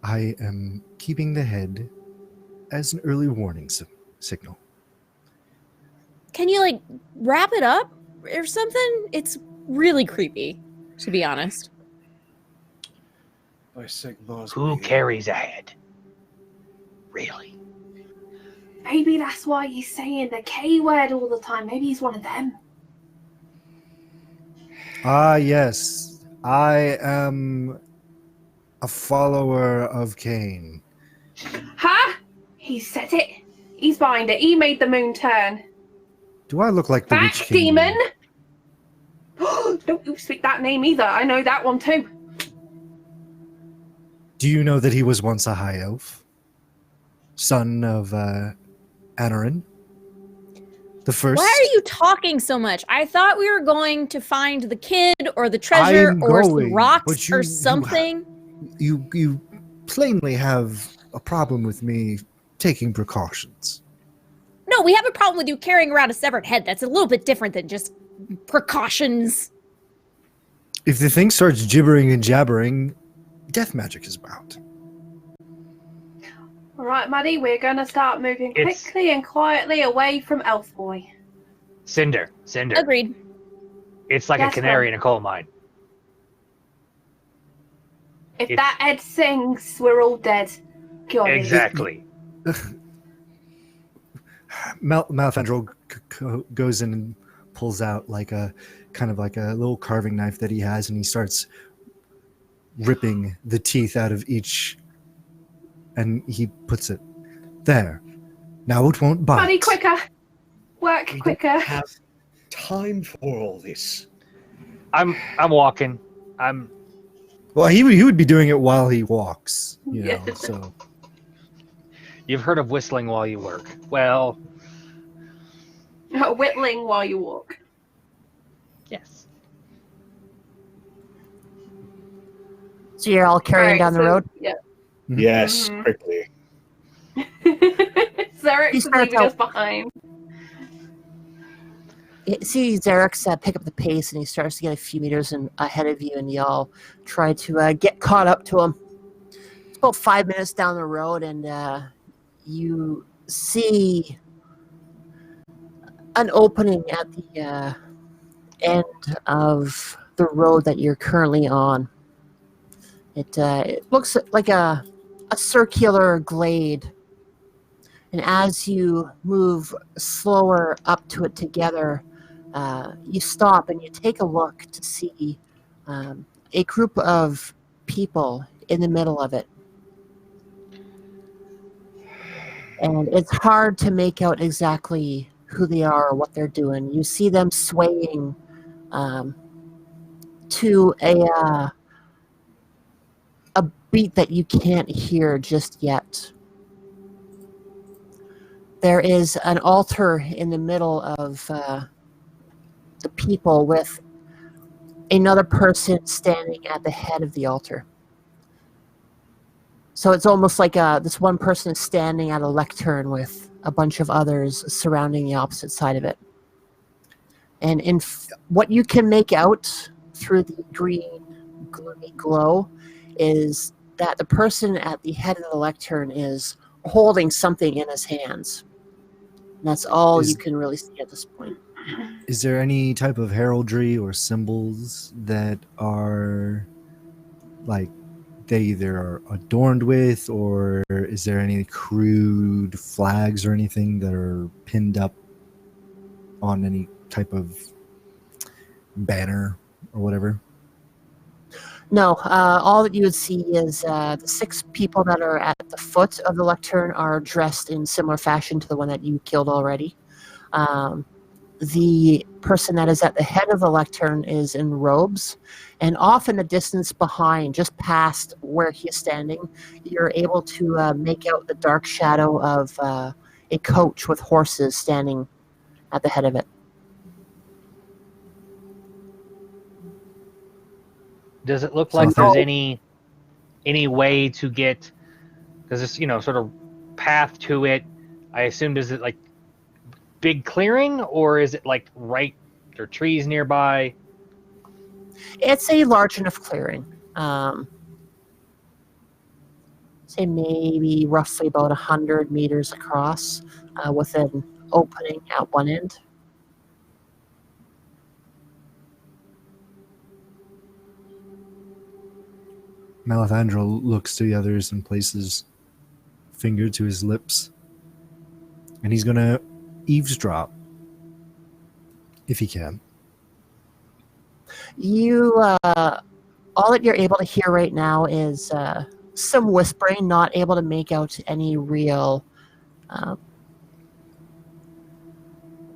I am keeping the head as an early warning signal. Can you, like, wrap it up or something? It's really creepy, to be honest. By Sigmar's Who will. carries a head? Really? Maybe that's why he's saying the K word all the time. Maybe he's one of them. Ah, yes. I am a follower of Cain. Huh? He said it. He's behind it. He made the moon turn. Do I look like the Back Witch King? demon! Don't you speak that name either. I know that one too. Do you know that he was once a high elf? Son of Anarin? The first? Why are you talking so much? I thought we were going to find the kid or the treasure I'm or going, some rocks but or something. You plainly have a problem with me taking precautions. No, we have a problem with you carrying around a severed head. That's a little bit different than just precautions. If the thing starts gibbering and jabbering, death magic is about. All right, Maddie, we're going to start moving It's- quickly and quietly away from Elf Boy. Cinder. Agreed. It's like Yes, a canary in a coal mine. If It's- that head sings, we're all dead. God, Exactly. Malfandrel goes in and pulls out like a kind of like a little carving knife that he has, and he starts ripping the teeth out of each, and he puts it there. Now it won't bite. Maddie, quicker. Work We quicker. don't have time for all this. I'm walking. Well, he would be doing it while he walks, you know. Yeah. So You've heard of whistling while you work. Well, Whittling while you walk. yes. So you're all carrying Right, down the so- road. Yeah. Yes, Mhm. quickly. Zarek's He starts leaving out- us behind. You see Zarek's pick up the pace, and he starts to get a few meters ahead of you, and y'all try to get caught up to him. It's about 5 minutes down the road, and you see an opening at the end of the road that you're currently on. It looks like a circular glade, and as you move slower up to it together, you stop and you take a look to see a group of people in the middle of it. And it's hard to make out exactly who they are or what they're doing. You see them swaying to a beat that you can't hear just yet. There is an altar in the middle of the people with another person standing at the head of the altar. So it's almost like this one person is standing at a lectern with a bunch of others surrounding the opposite side of it. And what you can make out through the green, gloomy glow is that the person at the head of the lectern is holding something in his hands. And that's all you can really see at this point. is there any type of heraldry or symbols that are like they either are adorned with, or is there any crude flags or anything that are pinned up on any type of banner or whatever? No, all that you would see is the 6 people that are at the foot of the lectern are dressed in similar fashion to the one that you killed already. The person that is at the head of the lectern is in robes, and off in the distance behind, just past where he is standing, you're able to make out the dark shadow of a coach with horses standing at the head of it. Does it look like So- there's any way to get? Because this, sort of path to it. I assume does it like big clearing, or is it like right there trees nearby? It's a large enough clearing. Say maybe roughly about 100 meters across, with an opening at one end. Malathandra looks to the others and places finger to his lips. And he's going to eavesdrop, if he can. You, all that you're able to hear right now is some whispering, not able to make out any real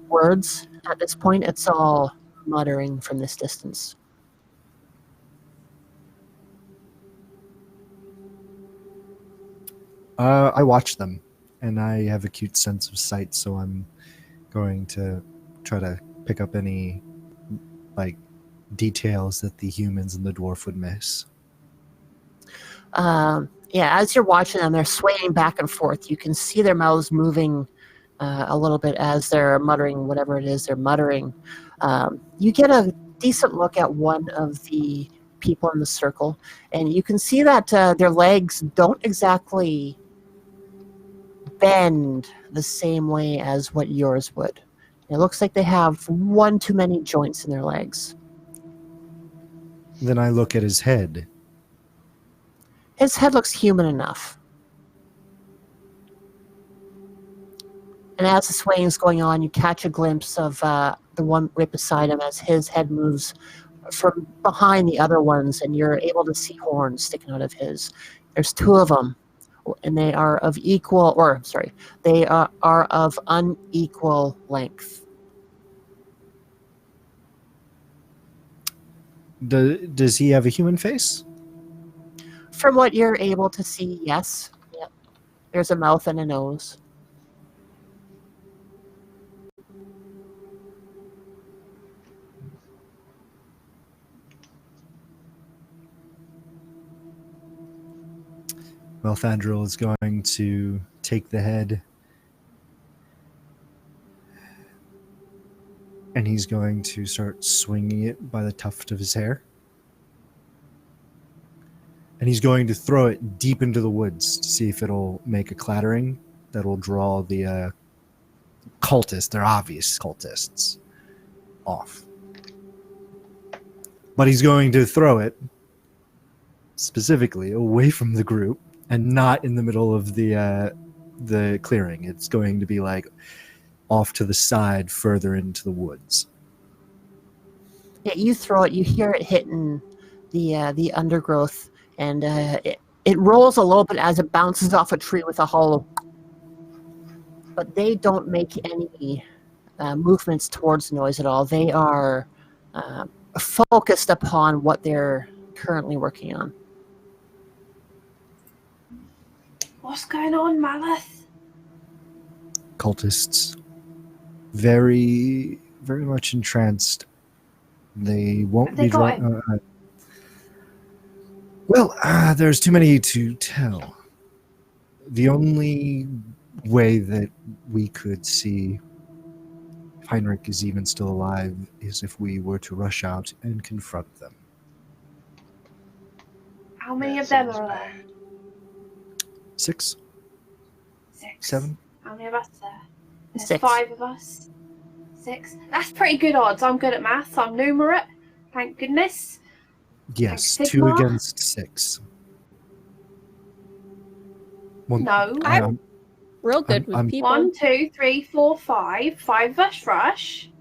words at this point. It's all muttering from this distance. I watch them, and I have a cute sense of sight, so I'm going to try to pick up any like details that the humans and the dwarf would miss. Yeah, as you're watching them, they're swaying back and forth. You can see their mouths moving a little bit as they're muttering whatever it is they're muttering. You get a decent look at one of the people in the circle, and you can see that their legs don't exactly bend the same way as what yours would. It looks like they have one too many joints in their legs. Then I look at his head. His head looks human enough. And as the swaying is going on, you catch a glimpse of the one right beside him as his head moves from behind the other ones, and you're able to see horns sticking out of his. There's two of them, and they are of they are of unequal length. Does he have a human face? From what you're able to see, yes. Yep. There's a mouth and a nose. Malthandril is going to take the head, and he's going to start swinging it by the tuft of his hair. And he's going to throw it deep into the woods to see if it'll make a clattering that'll draw the cultists, they're obvious cultists, off. But he's going to throw it specifically away from the group and not in the middle of the clearing. It's going to be like off to the side, further into the woods. Yeah, you throw it. You hear it hitting the undergrowth, and it rolls a little bit as it bounces off a tree with a hollow. But they don't make any movements towards the noise at all. They are focused upon what they're currently working on. What's going on, Maleth? Cultists, very, very much entranced. They won't be drawn. There's too many to tell. The only way that we could see if Heinrich is even still alive is if we were to rush out and confront them. How many of them are there? 6? 6. 7? How many of us are there? There's 6. 5 of us. 6. That's pretty good odds. I'm good at maths. I'm numerate. Thank goodness. Yes, Like 2 Sigma? against 6. No. I'm real good with people. 1, 2, 3, 4, 5. 5 of us rush.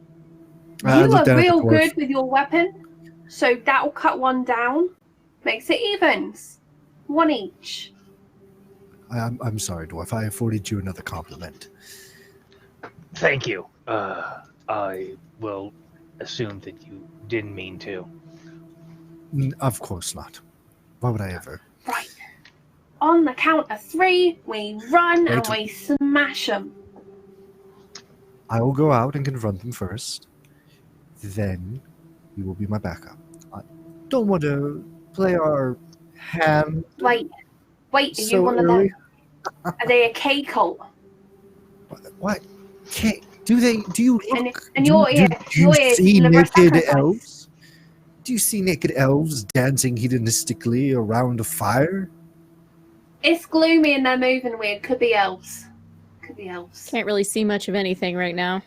I You looked are down at the real dwarf. good with your weapon. So that'll cut 1 down. Makes it evens. 1 each. I'm sorry, dwarf. I afforded you another compliment. Thank you. I will assume that you didn't mean to. Of course not. Why would I ever? Right. On the count of 3, we run and Wait. we smash them. I will go out and confront them first. Then you will be my backup. I don't want to play our hand. Wait, are you so one of early. them? Are they a K cult? What? K? Do you look? And do, your do, ear, do you your ears see deliver a naked sacrifice. elves? Do you see naked elves dancing hedonistically around a fire? It's gloomy and they're moving weird. Could be elves. Could be elves. Can't really see much of anything right now.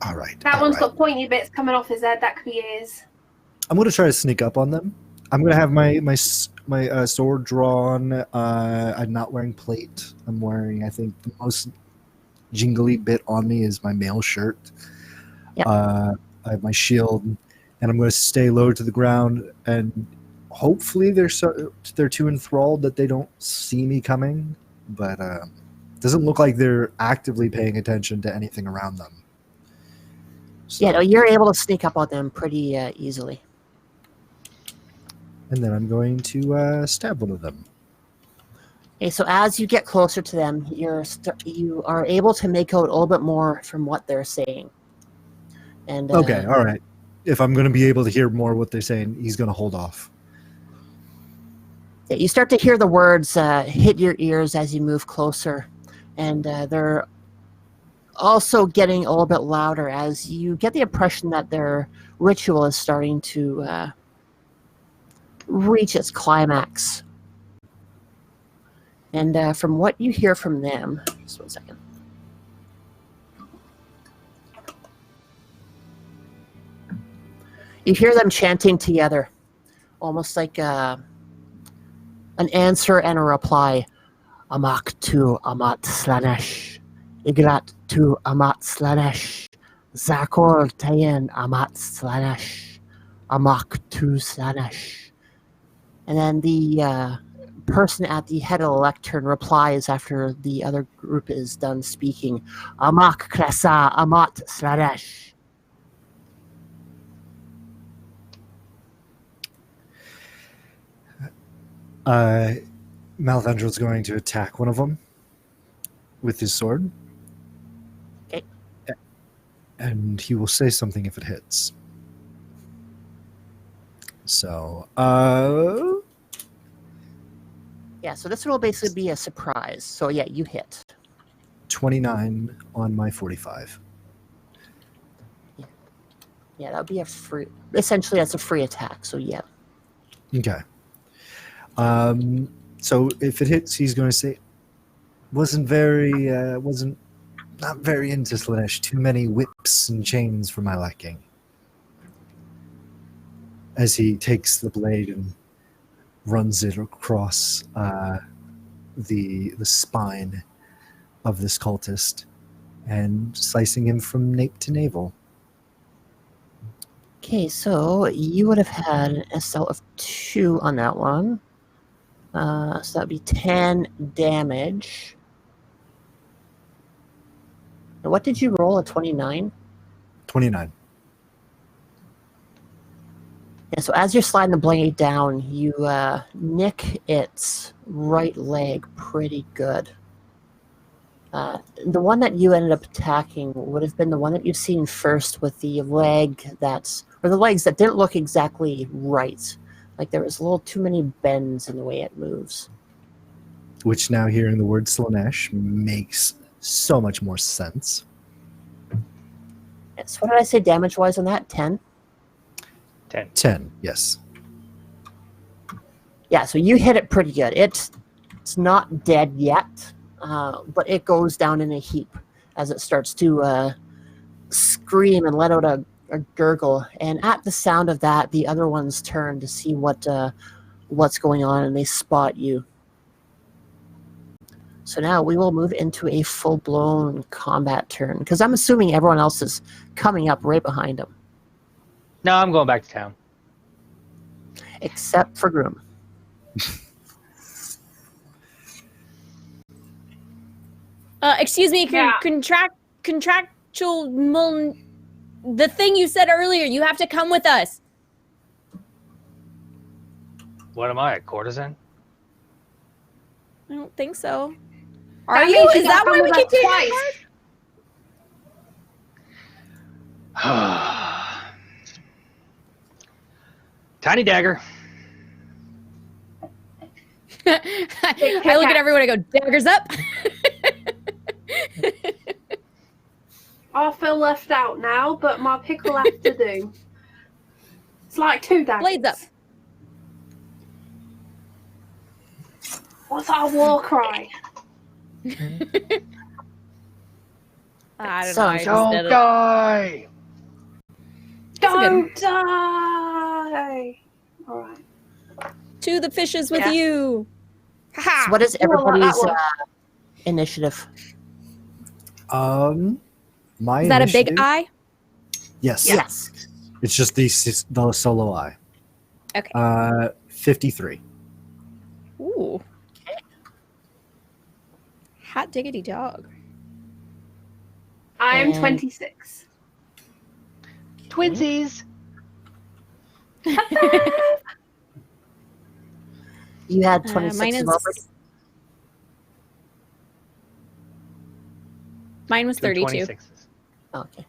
All right. That all one's right. got pointy bits coming off his head. That could be ears. I'm gonna try to sneak up on them. I'm gonna have my sword drawn. I'm not wearing plate. I'm wearing, I think, the most jingly bit on me is my mail shirt. Yep. I have my shield, and I'm gonna stay low to the ground. And hopefully they're too enthralled that they don't see me coming. But doesn't look like they're actively paying attention to anything around them. So, Yeah, no, you're able to sneak up on them pretty easily. and then I'm going to stab one of them. Okay, so as you get closer to them, you are able to make out a little bit more from what they're saying. And Okay, all right. If I'm going to be able to hear more what they're saying, he's going to hold off. yeah, you start to hear the words hit your ears as you move closer, and they're also getting a little bit louder as you get the impression that their ritual is starting to reach its climax. And from what you hear from them, just 1 second. You hear them chanting together, almost like an answer and a reply. Amak tu amat slanesh, igrat tu amat slanesh, zakor tayen amat slanesh, amak tu slanesh. And then the person at the head of the lectern replies after the other group is done speaking. Amak krasa amat slanesh. Malvendrel's going to attack one of them with his sword. Okay. And he will say something if it hits. So, Yeah, so this will basically be a surprise. So yeah, you hit. 29 on my 45. Yeah, that would be a free. Essentially, that's a free attack. So yeah. Okay. So if it hits, he's going to say, wasn't not very into Slanesh. Too many whips and chains for my liking. As he takes the blade and runs it across the spine of this cultist and slicing him from nape to navel. Okay, so you would have had an SL of 2 on that one. So that would be 10 damage. And what did you roll? A 29? 29. Yeah, so as you're sliding the blade down, you nick its right leg pretty good. The one that you ended up attacking would have been the one that you've seen first with the leg or the legs that didn't look exactly right. Like there was a little too many bends in the way it moves. Which now hearing the word Slanesh makes so much more sense. So what did I say damage-wise on that? 10? 10, yes. Yeah, so you hit it pretty good. It's not dead yet, but it goes down in a heap as it starts to scream and let out a gurgle. And at the sound of that, the other ones turn to see what's going on, and they spot you. So now we will move into a full-blown combat turn, because I'm assuming everyone else is coming up right behind them. No, I'm going back to town. Except for Groom. Excuse me, contractual the thing you said earlier, you have to come with us. What am I, a courtesan? I don't think so. Are you? Is that why we keep doing that? Tiny dagger. I look at everyone and go, daggers up. I feel left out now, but my pick will have to do. It's like 2 daggers. Blades up. What's our war cry? I don't So, know. I just Don't did it. die! Don't die! Alright. To the fishes with Yeah. you. Ha So what is Ooh, I like that everybody's one. initiative? My Is that a big initiative- eye? Yes. Yes. It's just the solo eye. Okay. 53. Ooh. Hot diggity dog. I'm And- 26. Twinsies! You had Mine 26 is. as well, Brittany? Mine was 32. 26s. Okay.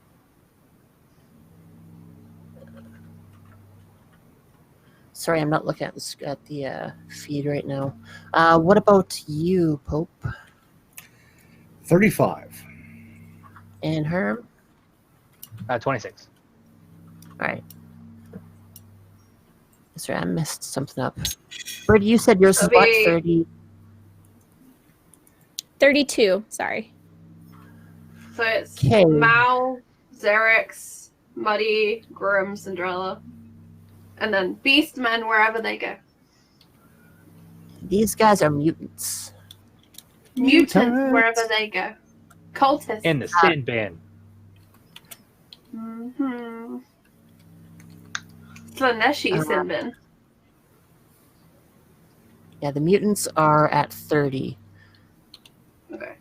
Sorry, I'm not looking at the feed right now. What about you, Pope 35. and Herm? 26. All right. Sorry, I messed something up. Brady, you said yours is That'll what? be- 30. 32. Sorry. So it's Okay. Mal, Xerix, Muddy, Grim, Cinderella. And then Beastmen wherever they go. These guys are mutants. Mutants Mutants. wherever they go. Cultists. In the sin bin. Mm-hmm. Slaneshi Sinbin. Yeah, the mutants are at 30. Okay.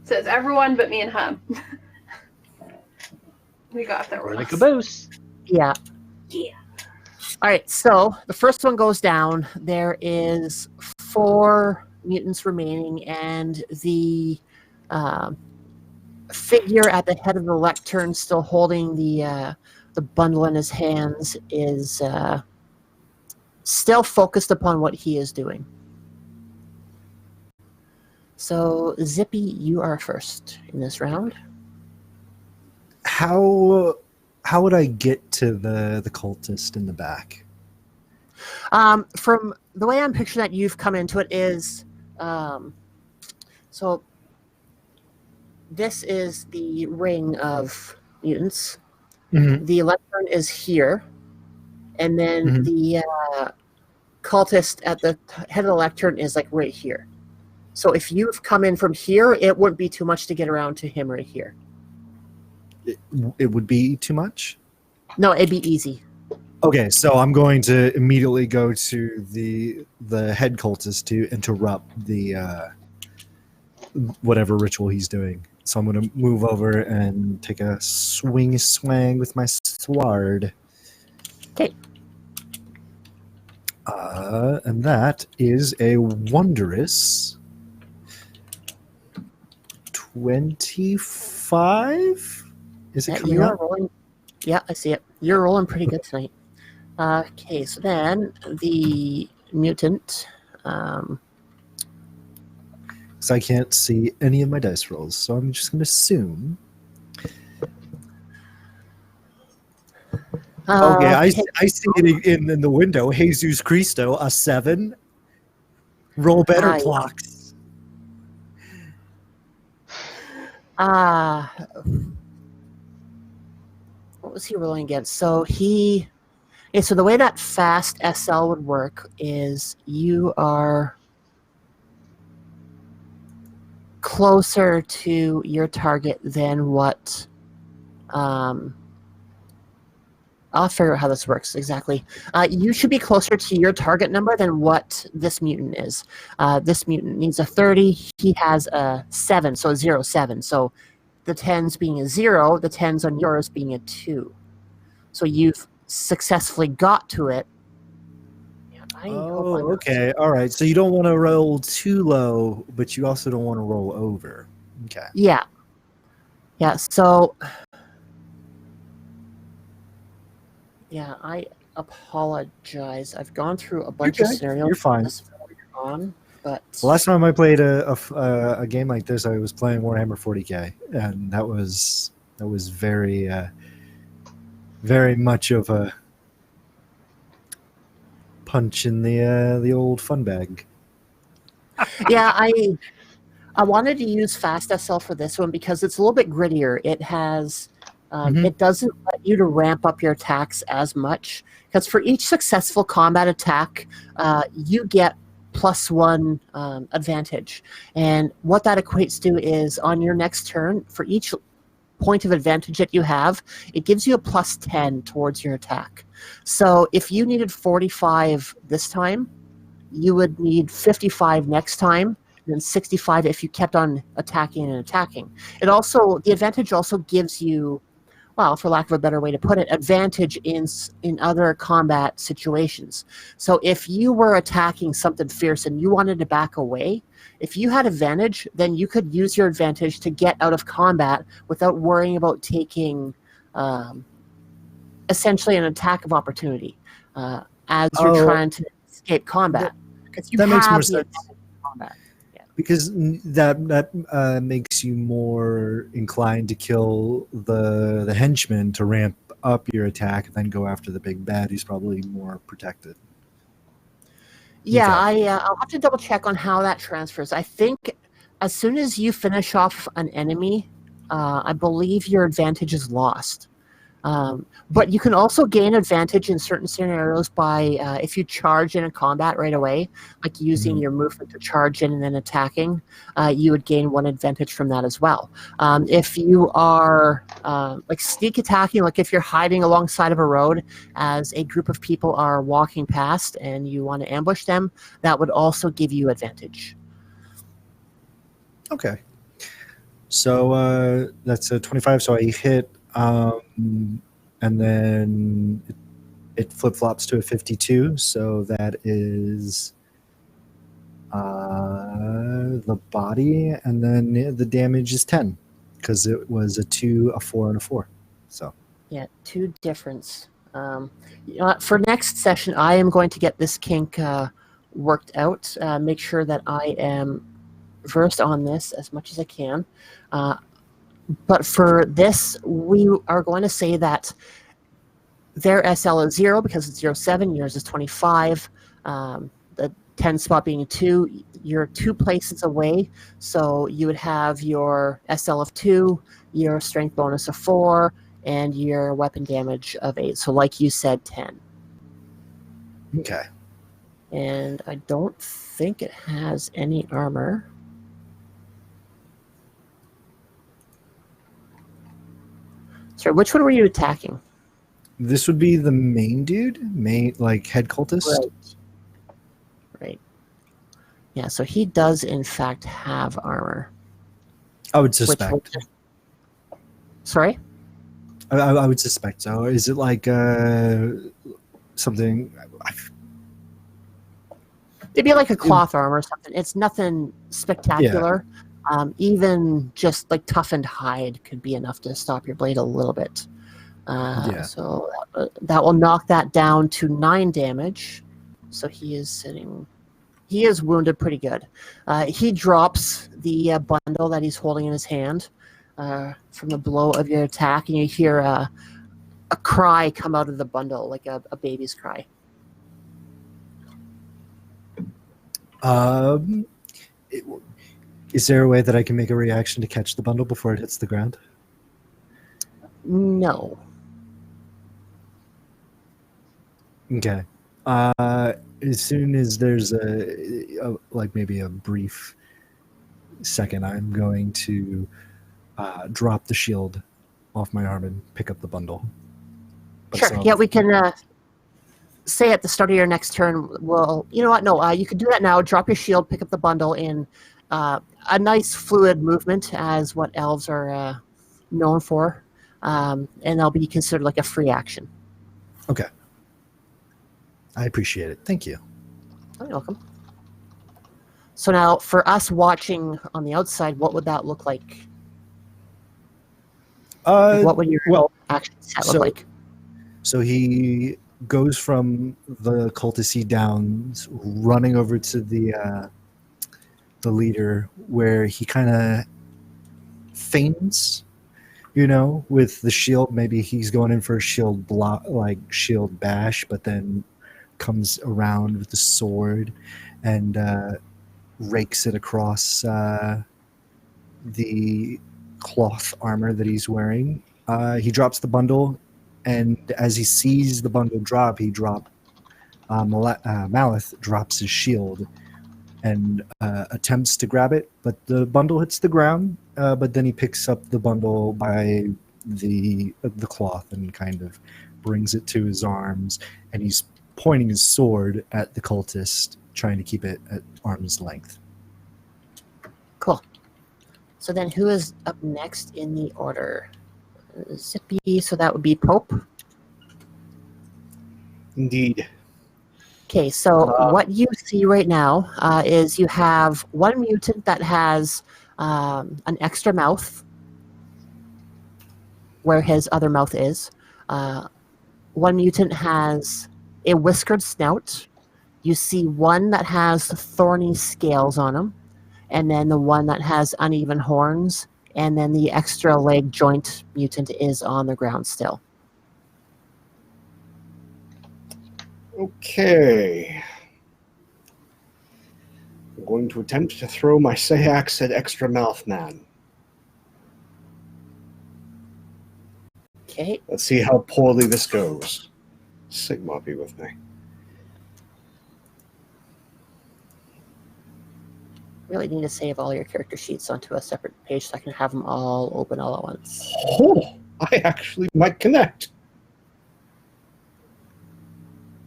So it's everyone but me and Herm. We got that Or the wrong. caboose. Yeah. Yeah. All right, so the first one goes down. There is 4 mutants remaining, and the figure at the head of the lectern, still holding the bundle in his hands, is still focused upon what he is doing. So, Zippy, you are first in this round. How would I get to the cultist in the back? From the way I'm picturing that you've come into it is, so this is the ring of mutants. Mhm. The lectern is here, and then Mhm. the cultist at the head of the lectern is like right here. So if you've come in from here, it wouldn't be too much to get around to him right here. It would be too much? No, it'd be easy. Okay, so I'm going to immediately go to the head cultist to interrupt the whatever ritual he's doing. So I'm going to move over and take a swang with my sword. Okay. And that is a wondrous 25. Is it Yeah, coming you up? are rolling. Yeah, I see it. You're rolling pretty good tonight. Okay, so then the mutant. Because I can't see any of my dice rolls, so I'm just going to assume. Okay, I see it in the window. Jesus Cristo, a 7. Roll better, Yeah. clocks. What was he rolling against? So he. Okay, so the way that fast SL would work is you are closer to your target than what. I'll figure out how this works exactly. You should be closer to your target number than what this mutant is. This mutant needs a 30. He has a 7, so 0, 7. So the 10s being a 0, the 10s on yours being a 2. So you've successfully got to it. Yeah, I hope I'm not- Okay. All right. So you don't want to roll too low, but you also don't want to roll over. Okay. Yeah. Yeah, so... Yeah, I apologize. I've gone through a bunch of Okay, scenarios. you're fine. This earlier on. But The last time I played a game like this, I was playing Warhammer 40k, and that was very very much of a punch in the old fun bag. yeah, I wanted to use Fast SL for this one because it's a little bit grittier. It has it doesn't let you to ramp up your attacks as much because for each successful combat attack, you get +1 advantage. And what that equates to is on your next turn, for each point of advantage that you have, it gives you a +10 towards your attack. So if you needed 45 this time, you would need 55 next time, and then 65 if you kept on attacking and attacking. The advantage also gives you, well, for lack of a better way to put it, advantage in other combat situations. So if you were attacking something fierce and you wanted to back away, if you had advantage, then you could use your advantage to get out of combat without worrying about taking essentially an attack of opportunity as you're trying to escape combat. Because that makes more sense. Combat. Because that makes you more inclined to kill the henchman to ramp up your attack and then go after the big bad who's probably more protected. Yeah, Okay. I'll have to double check on how that transfers. I think as soon as you finish off an enemy, I believe your advantage is lost. But you can also gain advantage in certain scenarios by if you charge in a combat right away, like using your movement to charge in and then attacking, you would gain 1 advantage from that as well. If you are like sneak attacking, like if you're hiding alongside of a road as a group of people are walking past and you want to ambush them, that would also give you advantage. Okay. So that's a 25. So I hit, and then it flip-flops to a 52. So that is the body, and then the damage is 10 because it was a 2, a 4, and a 4. So yeah, 2 difference. You know what, for next session, I am going to get this kink worked out. Make sure that I am versed on this as much as I can. But for this, we are going to say that their SL is 0 because it's 07, yours is 25. The 10 spot being 2, you're 2 places away. So you would have your SL of 2, your strength bonus of 4, and your weapon damage of 8. So like you said, 10. okay. And I don't think it has any armor. Sorry, which one were you attacking? This would be the main dude, like head cultist. Right. Yeah, so he does in fact have armor. I would suspect. Sorry? I would suspect so. Is it like something? It'd be like a cloth armor or something. It's nothing spectacular. Even just like toughened hide could be enough to stop your blade a little bit. So that will knock that down to 9 damage. So he is wounded pretty good. He drops the bundle that he's holding in his hand from the blow of your attack, and you hear a cry come out of the bundle, like a baby's cry. Is there a way that I can make a reaction to catch the bundle before it hits the ground? No. Okay. As soon as there's a like maybe a brief second, I'm going to drop the shield off my arm and pick up the bundle. But Sure. Yeah, we can say at the start of your next turn, well, you know what? No, you could do that now. Drop your shield, pick up the bundle in a nice fluid movement, as what elves are known for, and that'll be considered like a free action. Okay. I appreciate it. Thank you. You're welcome. So now, for us watching on the outside, what would that look like? What would your action set look like? So he goes from the cultist he downs, running over to the the leader, where he kind of feigns, with the shield. Maybe he's going in for a shield block, like shield bash, but then comes around with the sword and rakes it across the cloth armor that he's wearing. He drops the bundle, and as he sees the bundle drop, Malith drops his shield and attempts to grab it, but the bundle hits the ground. But then he picks up the bundle by the cloth and kind of brings it to his arms, and he's pointing his sword at the cultist, trying to keep it at arm's length. Cool. So then who is up next in the order? Zippy, so that would be Pope. Indeed. Okay, so what you see right now is you have one mutant that has an extra mouth where his other mouth is. One mutant has a whiskered snout. You see one that has thorny scales on him, and then the one that has uneven horns, and then the extra leg joint mutant is on the ground still. Okay. I'm going to attempt to throw my Sayax at Extra Mouth Man. Okay. Let's see how poorly this goes. Sigma, be with me. Really need to save all your character sheets onto a separate page so I can have them all open all at once. Oh, I actually might connect.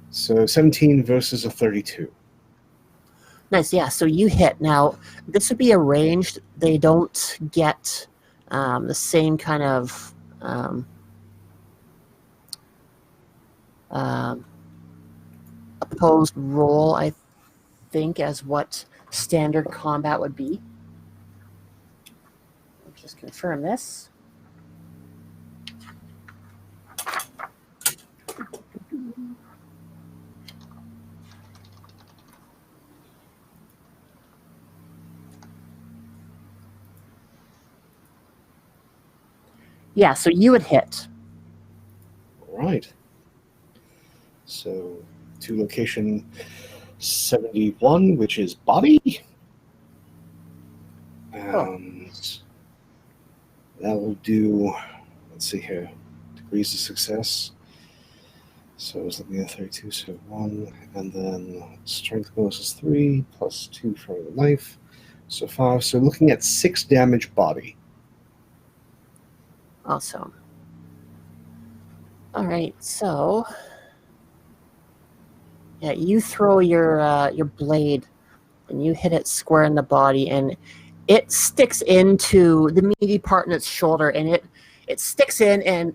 So 17 versus a 32. Nice, yeah. So you hit. Now, this would be a ranged. They don't get the same kind of opposed roll, I think, as what standard combat would be. Let's just confirm this. Yeah, so you would hit. All right. So to location 71, which is body. And that will do, let's see here, degrees of success. So I was looking at 32, so 1, and then strength bonus is 3, plus 2 for the knife, so 5. So looking at 6 damage body. Awesome. All right, so yeah, you throw your blade and you hit it square in the body, and it sticks into the meaty part in its shoulder, and it sticks in and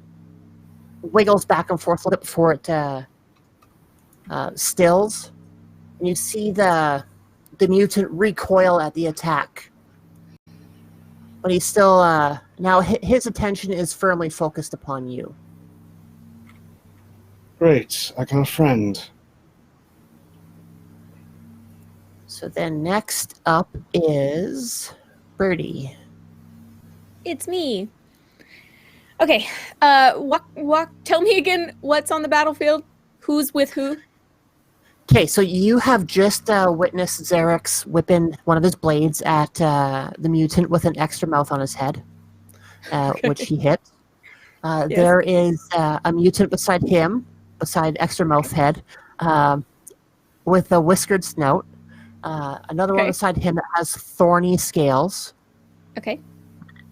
wiggles back and forth a little bit before it stills. And you see the mutant recoil at the attack. But he's still, now his attention is firmly focused upon you. Great, I got a friend. So then next up is Birdie. It's me. Okay, tell me again what's on the battlefield? Who's with who? Okay, so you have just witnessed Xerix whipping one of his blades at the mutant with an extra mouth on his head, which he hit. Yes. There is a mutant beside him, beside extra mouth head, with a whiskered snout. Another one beside him that has thorny scales. Okay.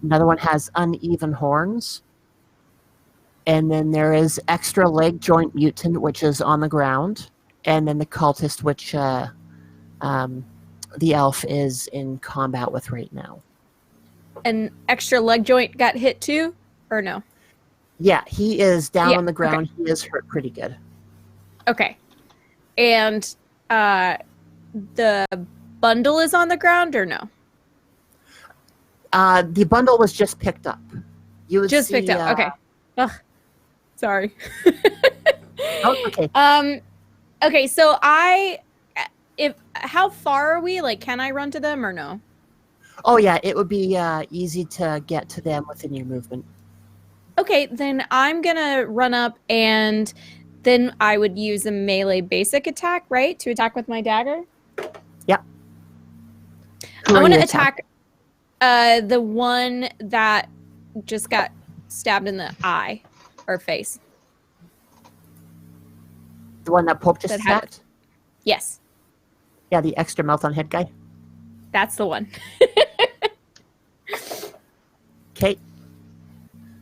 Another one has uneven horns. And then there is extra leg joint mutant, which is on the ground. And then the cultist, which the elf is in combat with right now. An extra leg joint got hit too, or no? Yeah, he is down on the ground. Okay. He is hurt pretty good. Okay. And the bundle is on the ground or no? The bundle was just picked up. You would just see, picked up. Okay. Ugh. Sorry. Oh, okay. Okay, so I how far are we? Like, can I run to them or no? Oh yeah, it would be easy to get to them within your movement. Okay, then I'm gonna run up and then I would use a melee basic attack, right? To attack with my dagger? Yep. I want to attack the one that just got stabbed in the eye or face. The one that Pope just That had- attacked? Yes, Yeah, the extra mouth on head guy. that's the one. Okay.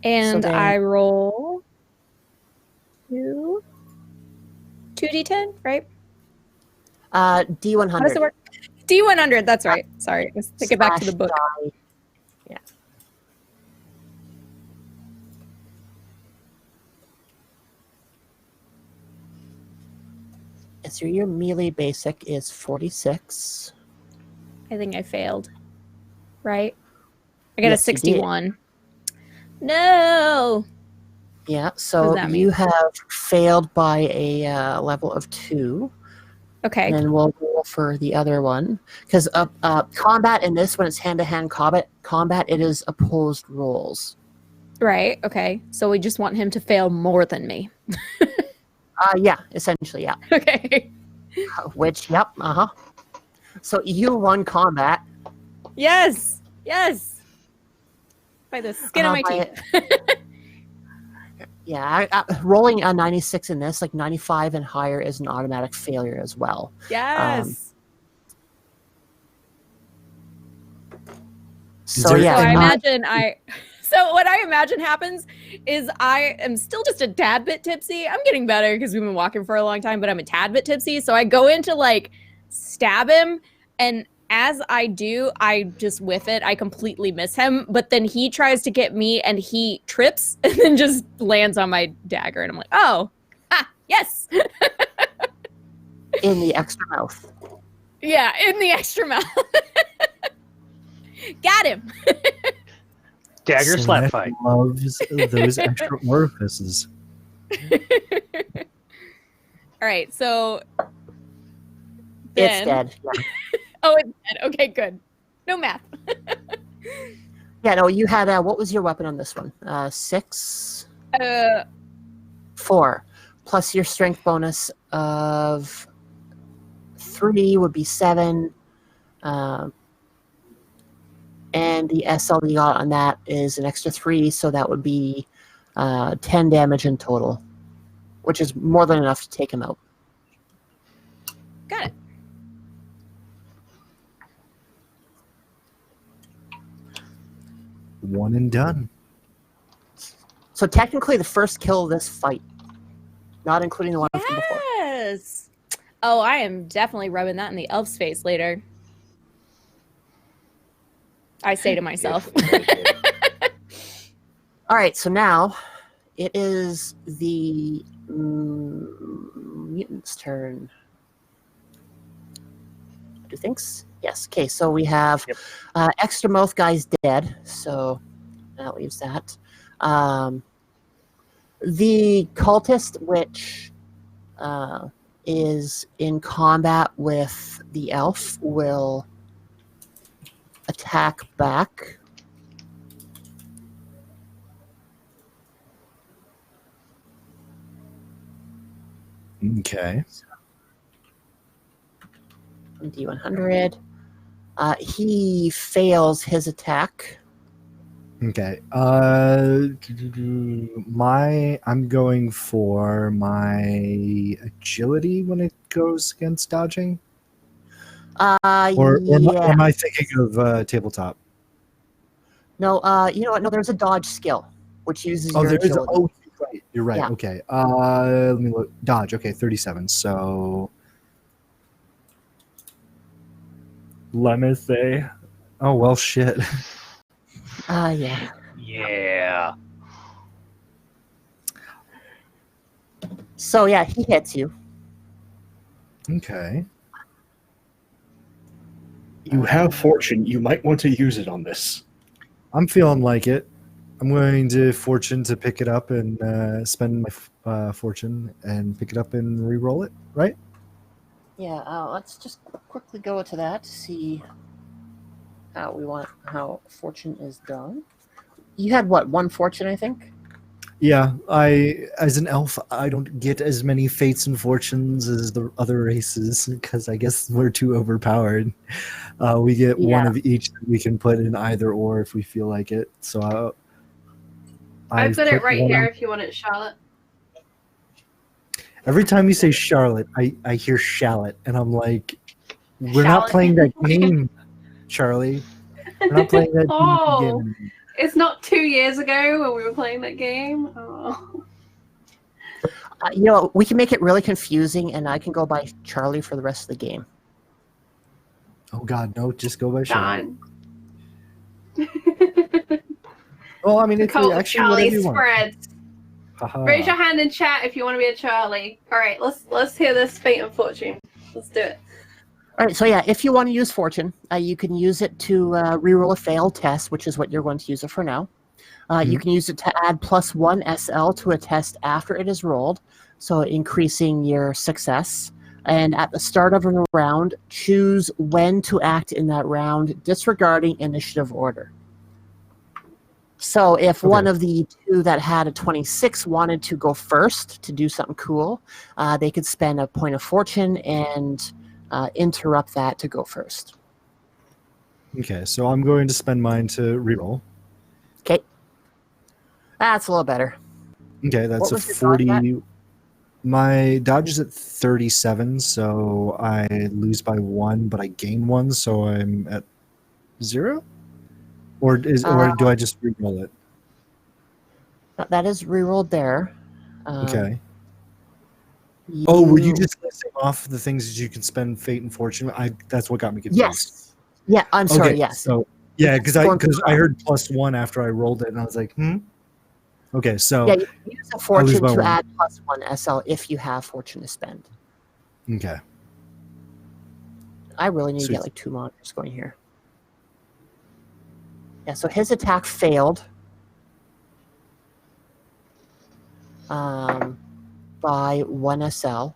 And So then- I roll 2d10, right? D100. How does it work? D100, that's right. Sorry, let's take it back to the book. Die. Yeah. So your melee basic is 46. I think I failed. Right? I got Yes, a you did. 61. No! Yeah, What so does that mean? you have failed by a level of 2. Okay. And then we'll roll for the other one. Because combat in this, when it's hand-to-hand combat, it is opposed rolls. Right, okay. So we just want him to fail more than me. Yeah, essentially, yeah. Okay. Which, yep, uh-huh. So you won combat. Yes! Yes! By the skin of my teeth. Yeah, rolling a 96 in this, like 95 and higher, is an automatic failure as well. Yes! So there- yeah, So I and imagine So what I imagine happens is I am still just a tad bit tipsy. I'm getting better because we've been walking for a long time, but I'm a tad bit tipsy. So I go in to like stab him, and as I do, I just whiff it. I completely miss him, but then he tries to get me and he trips and then just lands on my dagger, and I'm like, oh, yes. in the extra mouth. Yeah, in the extra mouth. Got him. Dagger slap fight. Loves those extra orifices. All right, so It's then- dead. Yeah. Oh, it's dead. Okay, good. No math. Yeah, no, you had, what was your weapon on this one? 6? 4. Plus your strength bonus of 3 would be 7. And the SL you got on that is an extra 3, so that would be 10 damage in total, which is more than enough to take him out. Got it. One and done. So technically the first kill of this fight, not including the one from before. Yes. Oh, I am definitely rubbing that in the elf's face later. I say to myself. All right, so now it is the mutant's turn. Do things? Yes. Okay, so we have extra mouth guy's dead, so that leaves that. The cultist, which is in combat with the elf, will attack back. Okay. D100. He fails his attack. Okay. I'm going for my agility when it goes against dodging. Or Yeah. am I thinking of tabletop? No, you know what? No, there's a dodge skill, which uses Oh, your there is. agility. Oh, you're right. You're right. Yeah. Okay. Let me look. Dodge. Okay, 37. So let me say. Oh well, shit. Yeah. Yeah. So yeah, he hits you. Okay. You have fortune. You might want to use it on this. I'm feeling like it. I'm going to fortune to pick it up and spend my fortune and pick it up and re-roll it. Right? Yeah, let's just quickly go to that to see how fortune is done. You had what, 1 fortune, I think? Yeah, as an elf, I don't get as many fates and fortunes as the other races because I guess we're too overpowered. We get one of each that we can put in either or if we feel like it. So I've got it right one here if you want it, Charlotte. Every time you say Charlotte, I hear shallot, and I'm like, we're not Shallot. playing that game, Charlie. We're not playing that game. It's not 2 years ago when we were playing that game. Oh. We can make it really confusing, and I can go by Charlie for the rest of the game. Oh God, no! Just go by Charlie. Well, I mean, the cult of Charlie spreads. Raise your hand in chat if you want to be a Charlie. All right, let's hear this fate and fortune. Let's do it. All right, so yeah, if you want to use fortune, you can use it to reroll a failed test, which is what you're going to use it for now. You can use it to add +1 SL to a test after it is rolled, so increasing your success. And at the start of a round, choose when to act in that round, disregarding initiative order. So if one of the two that had a 26 wanted to go first to do something cool, they could spend a point of fortune and interrupt that to go first. Okay, so I'm going to spend mine to reroll. Okay. That's a little better. Okay, that's a 40. My dodge is at 37, so I lose by 1, but I gain 1, so I'm at 0? Or do I just reroll it? That is rerolled there. Okay. Were you just listing off the things that you can spend fate and fortune? That's what got me confused. Yes. Yeah, I'm sorry. Okay, yes. So yeah, because I heard +1 after I rolled it, and I was like, Okay, so yeah, you can use a fortune to add +1 SL if you have fortune to spend. Okay. I really need to get like 2 monitors going here. Yeah, so his attack failed. By 1 SL,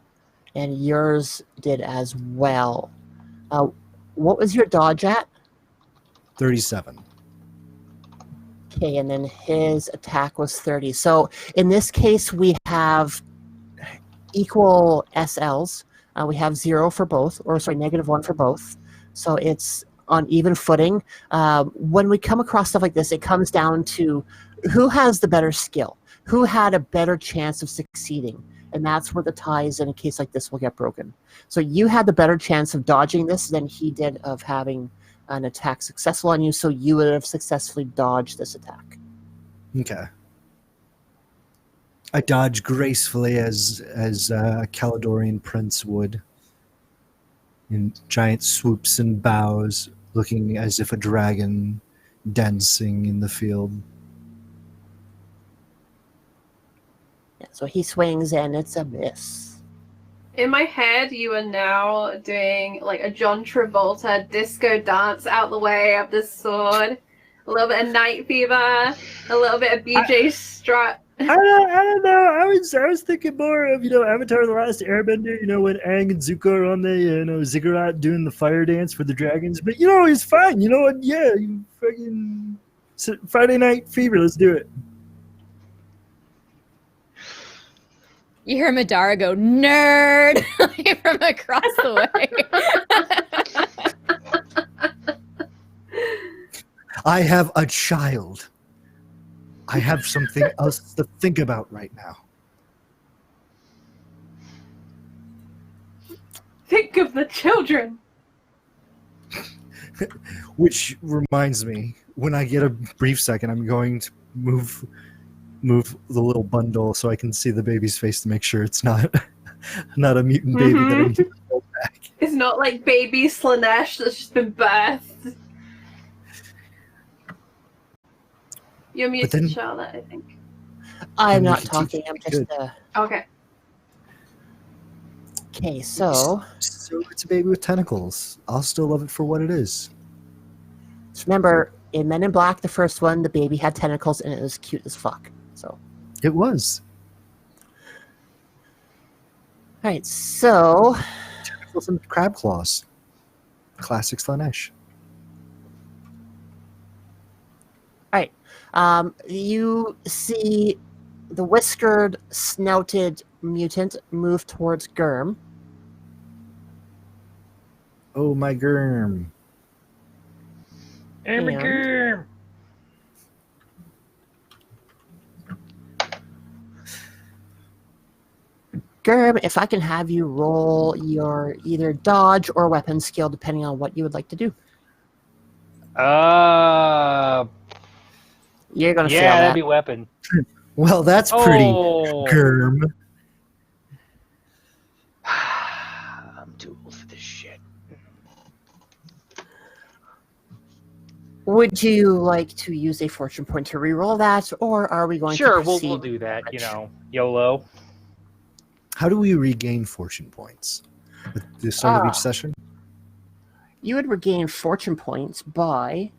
and yours did as well. What was your dodge at? 37. Okay, and then his attack was 30. So in this case, we have equal SLs. We have 0 for both, or sorry, -1 for both. So it's on even footing. When we come across stuff like this, it comes down to who has the better skill, who had a better chance of succeeding. And that's where the ties in a case like this will get broken. So you had the better chance of dodging this than he did of having an attack successful on you, so you would have successfully dodged this attack. Okay. I dodge gracefully as a Caledonian prince would, in giant swoops and bows, looking as if a dragon dancing in the field. Yeah, so he swings and it's a miss. In my head, you are now doing like a John Travolta disco dance out the way of the sword. A little bit of Night Fever, a little bit of BJ Strut. I don't know. I was thinking more of, Avatar: The Last Airbender, when Aang and Zuko are on the, ziggurat doing the fire dance for the dragons. But, it's fine. You know what? Yeah, you fucking Friday Night Fever. Let's do it. You hear Madara go, nerd, from across the way. I have a child. I have something else to think about right now. Think of the children. Which reminds me, when I get a brief second, I'm going to move the little bundle so I can see the baby's face to make sure it's not a mutant baby that I need to hold back. It's not like baby Slanesh that's just been birthed. You're muted, Charlotte, I think. I'm not talking. I'm just Okay. Okay, so it's a baby with tentacles. I'll still love it for what it is. Just remember, in Men in Black, the first one, the baby had tentacles and it was cute as fuck. So it was. All right, so Some crab claws. Classic Slanesh. All right. You see the whiskered, snouted mutant move towards Germ. Oh, my Germ. Germ. Germ, if I can have you roll your either dodge or weapon skill, depending on what you would like to do. You're going to fail that'd that. be weapon. Well, that's pretty Oh. Germ. I'm too old for this shit. Would you like to use a fortune point to reroll that, or are we going to Sure, proceed? we'll do that. YOLO. How do we regain fortune points at the start of each session? You would regain fortune points by...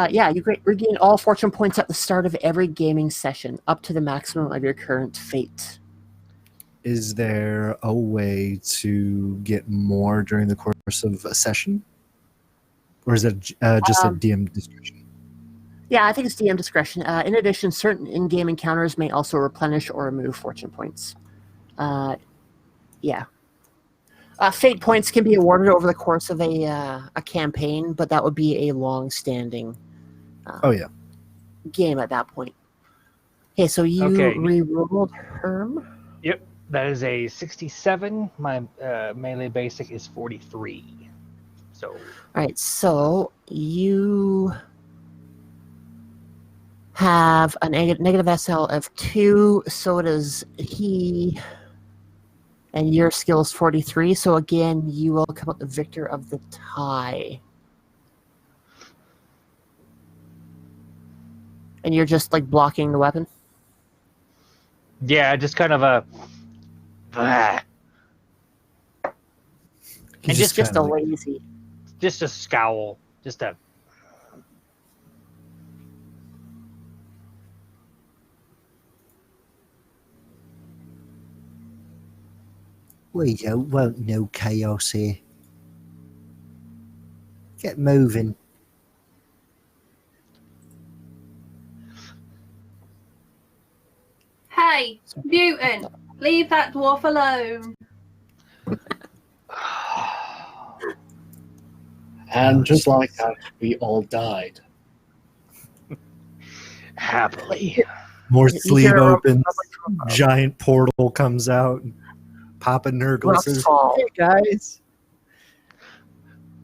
you regain all fortune points at the start of every gaming session, up to the maximum of your current fate. Is there a way to get more during the course of a session? Or is it just a DM discretion? Yeah, I think it's DM discretion. In addition, certain in-game encounters may also replenish or remove fortune points. Fate points can be awarded over the course of a campaign, but that would be a long-standing game at that point. Okay, so you re-rolled Herm. Yep, that is a 67. My melee basic is 43. So. All right, so you have a negative SL of 2, so does he, and your skill is 43, so again, you will come out the victor of the tie. And you're just, like, blocking the weapon? Yeah, just kind of a... and just a lazy... Just a scowl. Just a... We don't want no chaos here. Get moving. Hey, mutant, leave that dwarf alone. And just like that, we all died. Happily. More sleeve opens, giant portal comes out, and Papa Nurgle says, "Hey guys."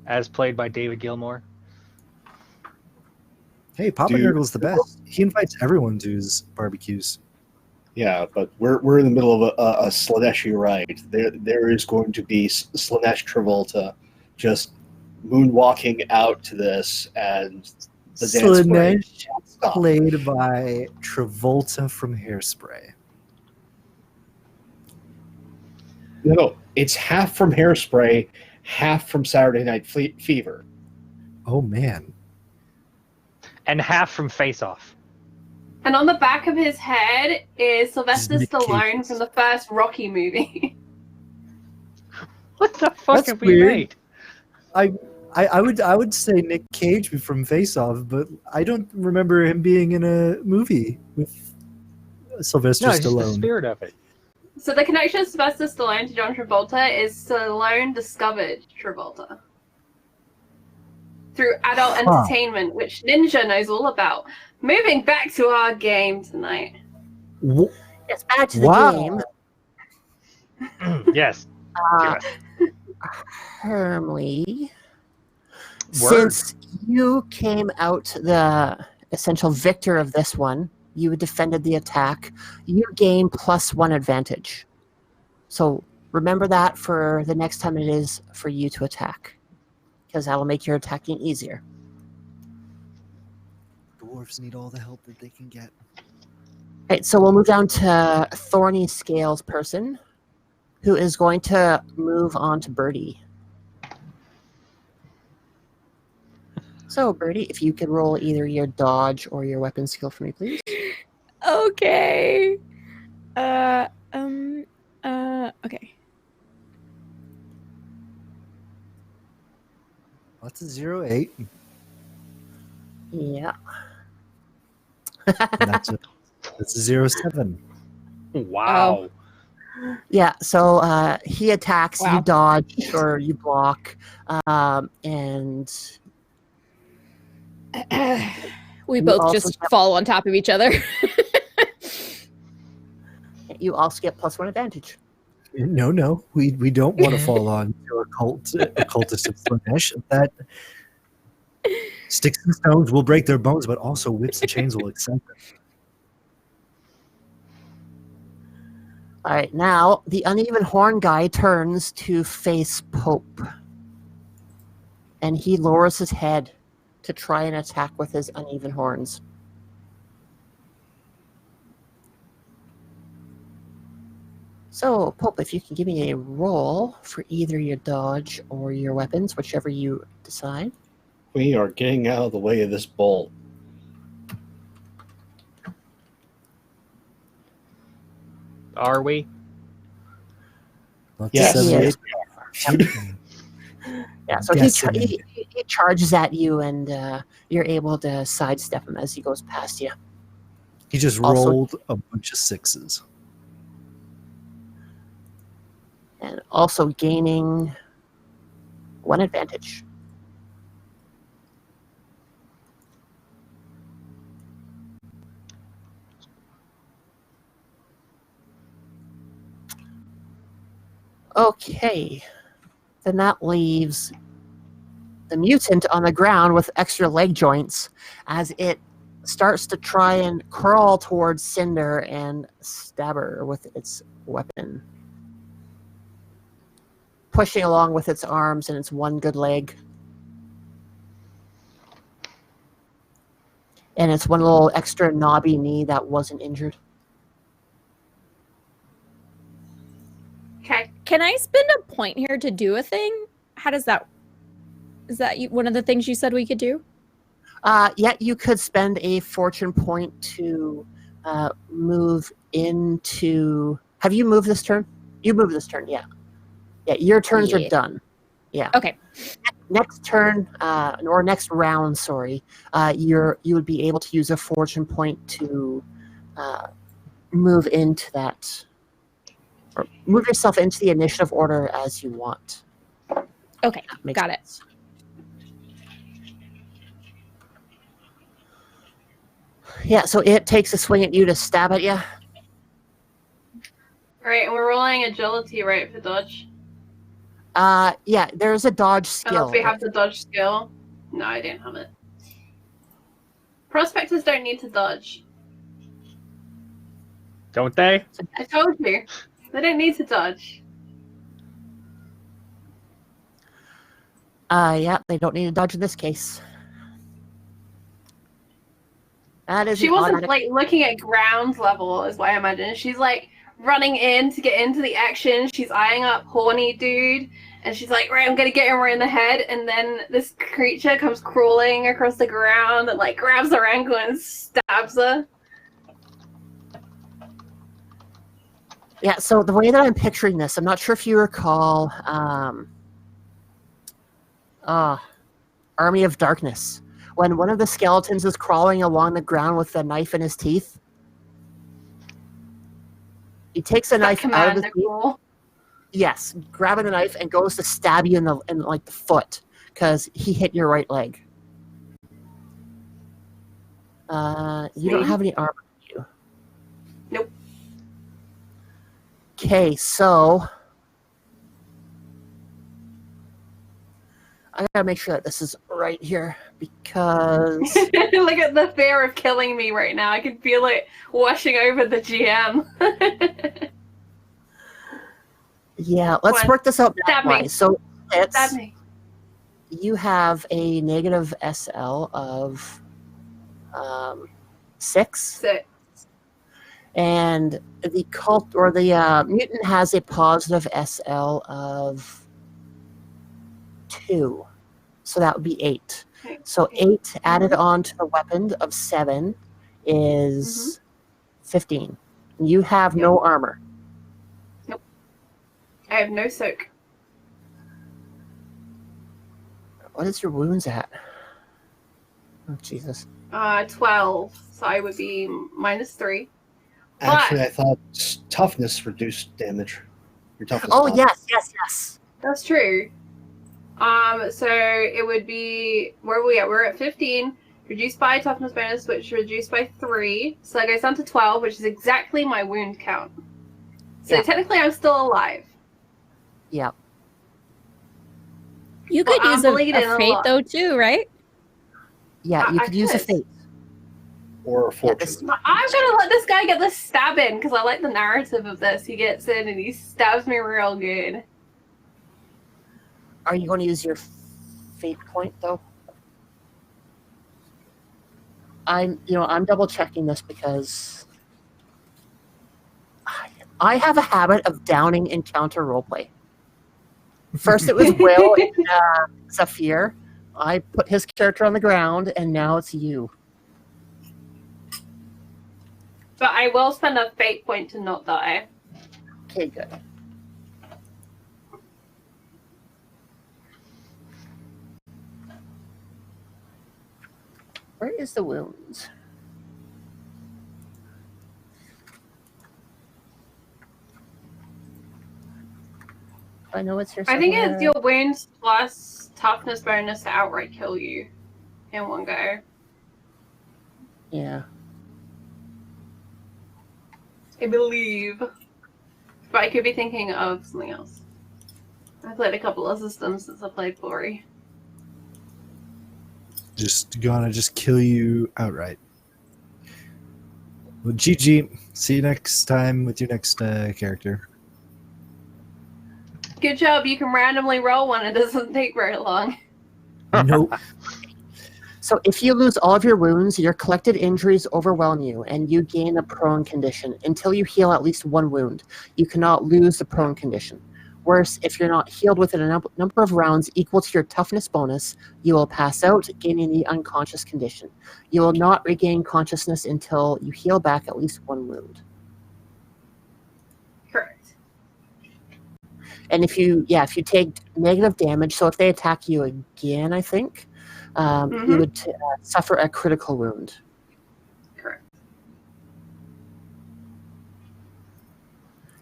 As played by David Gilmour. Hey, Papa Nurgle's the best. He invites everyone to his barbecues. Yeah, but we're in the middle of a Slaneshi ride. There is going to be Slanesh Travolta just moonwalking out to this, and the Slanesh played by Travolta from Hairspray. No, it's half from Hairspray, half from Saturday Night Fever. Oh man! And half from Face Off. And on the back of his head is Sylvester Stallone from the first Rocky movie. What the fuck have we made? I would say Nick Cage from Face Off, but I don't remember him being in a movie with Sylvester Stallone. Just the spirit of it. So the connection of Sylvester Stallone to John Travolta is Stallone discovered Travolta through adult entertainment, which Ninja knows all about. Moving back to our game tonight. Yes, back to the game. Yes. Hermley, since you came out the essential victor of this one, you defended the attack, you gain +1 advantage. So remember that for the next time it is for you to attack, because that'll make your attacking easier. Dwarves need all the help that they can get. Right, so we'll move down to Thorny Scales person, who is going to move on to Birdie. So, Birdie, if you could roll either your dodge or your weapon skill for me, please. Okay. Okay. That's a 0-8. Yeah. And that's a 0-7. Wow. Yeah, so he attacks, you Wow. dodge or you block, and We You both also just get- fall on top of each other. you also get +1 advantage. No. We don't want to fall on to a cultist of Slanesh. That sticks and stones will break their bones, but also whips and chains will excite them. All right, now the uneven horn guy turns to face Pope, and he lowers his head to try and attack with his uneven horns. So, Pope, if you can give me a roll for either your dodge or your weapons, whichever you decide. We are getting out of the way of this bull. Are we? Let's Yes. Yes. say- Yeah, so Guessing. he charges at you, and you're able to sidestep him as he goes past you. He just Also- rolled a bunch of 6s. And also gaining 1 advantage. Okay. Then that leaves the mutant on the ground with extra leg joints as it starts to try and crawl towards Cinder and stab her with its weapon. Pushing along with its arms and its one good leg. And its one little extra knobby knee that wasn't injured. Okay. Can I spend a point here to do a thing? How does that? Is that one of the things you said we could do? Yeah, you could spend a fortune point to move into... Have you moved this turn? You moved this turn, yeah. Yeah, your turns are Yeah. done. Yeah. Okay. Next turn, or next round, sorry, you would be able to use a fortune point to move into that, or move yourself into the initiative order as you want. Okay. That makes Got it. sense. Yeah, so it takes a swing at you to stab at you. Alright, and we're rolling agility, right, for dodge? Yeah, there's a dodge skill. Unless we have the dodge skill. No, I don't have it. Prospectors don't need to dodge. Don't they? I told you. They don't need to dodge. Yeah, they don't need to dodge in this case. That is She an wasn't automatic- like looking at ground level, is what I imagine. She's like running in to get into the action. She's eyeing up horny dude, and she's like, right, I'm gonna get him right in the head. And then this creature comes crawling across the ground and like grabs her ankle and stabs her. Yeah, so the way that I'm picturing this, I'm not sure if you recall Army of Darkness, when one of the skeletons is crawling along the ground with a knife in his teeth. He takes a knife out of his teeth. Yes, grabbing the knife and goes to stab you in the foot because he hit your right leg. You don't have any armor on you. Nope. Okay, so I gotta make sure that this is right here because Look at the fear of killing me right now. I can feel it washing over the GM. yeah, let's What? work this out Stab me. math-wise. So Stab me. you have a negative SL of 6. 6. And the cult or the mutant has a positive SL of 2, so that would be 8. Okay. So 8 added on to the weapon of 7 is 15. You have no armor. I have no soak. What is your wounds at? Oh, Jesus. 12. So I would be -3. Actually, I thought toughness reduced damage. Your toughness. Oh, bonus. yes. That's true. So it would be, where are we at? We're at 15. Reduced by toughness bonus, which reduced by 3. So that goes down to 12, which is exactly my wound count. So Yeah. technically I'm still alive. Yep. You could Well, use I'm a bleeding a fate lot. though too, right? Yeah, you I could use a could. fate. Or a fortune. this- I'm gonna let this guy get this stab in, because I like the narrative of this. He gets in and he stabs me real good. Are you going to use your fate point though? I'm double checking this because I have a habit of downing encounter roleplay. First it was Will and Zafir. I put his character on the ground, and now it's you. But I will spend a fate point to not die. Okay, good. Where is the wounds? I know it's here I think somewhere. it's your wounds plus toughness bonus to outright kill you in one go. Yeah. I believe. But I could be thinking of something else. I played a couple of systems since I played Glory. Just gonna kill you outright. Well, GG. See you next time with your next character. Good job, you can randomly roll one, it doesn't take very long. Nope. So if you lose all of your wounds, your collected injuries overwhelm you, and you gain a prone condition. Until you heal at least one wound, you cannot lose the prone condition. Worse, if you're not healed within a number of rounds equal to your toughness bonus, you will pass out, gaining the unconscious condition. You will not regain consciousness until you heal back at least one wound. Correct. And if you take negative damage, so if they attack you again, I think, you would suffer a critical wound. Correct.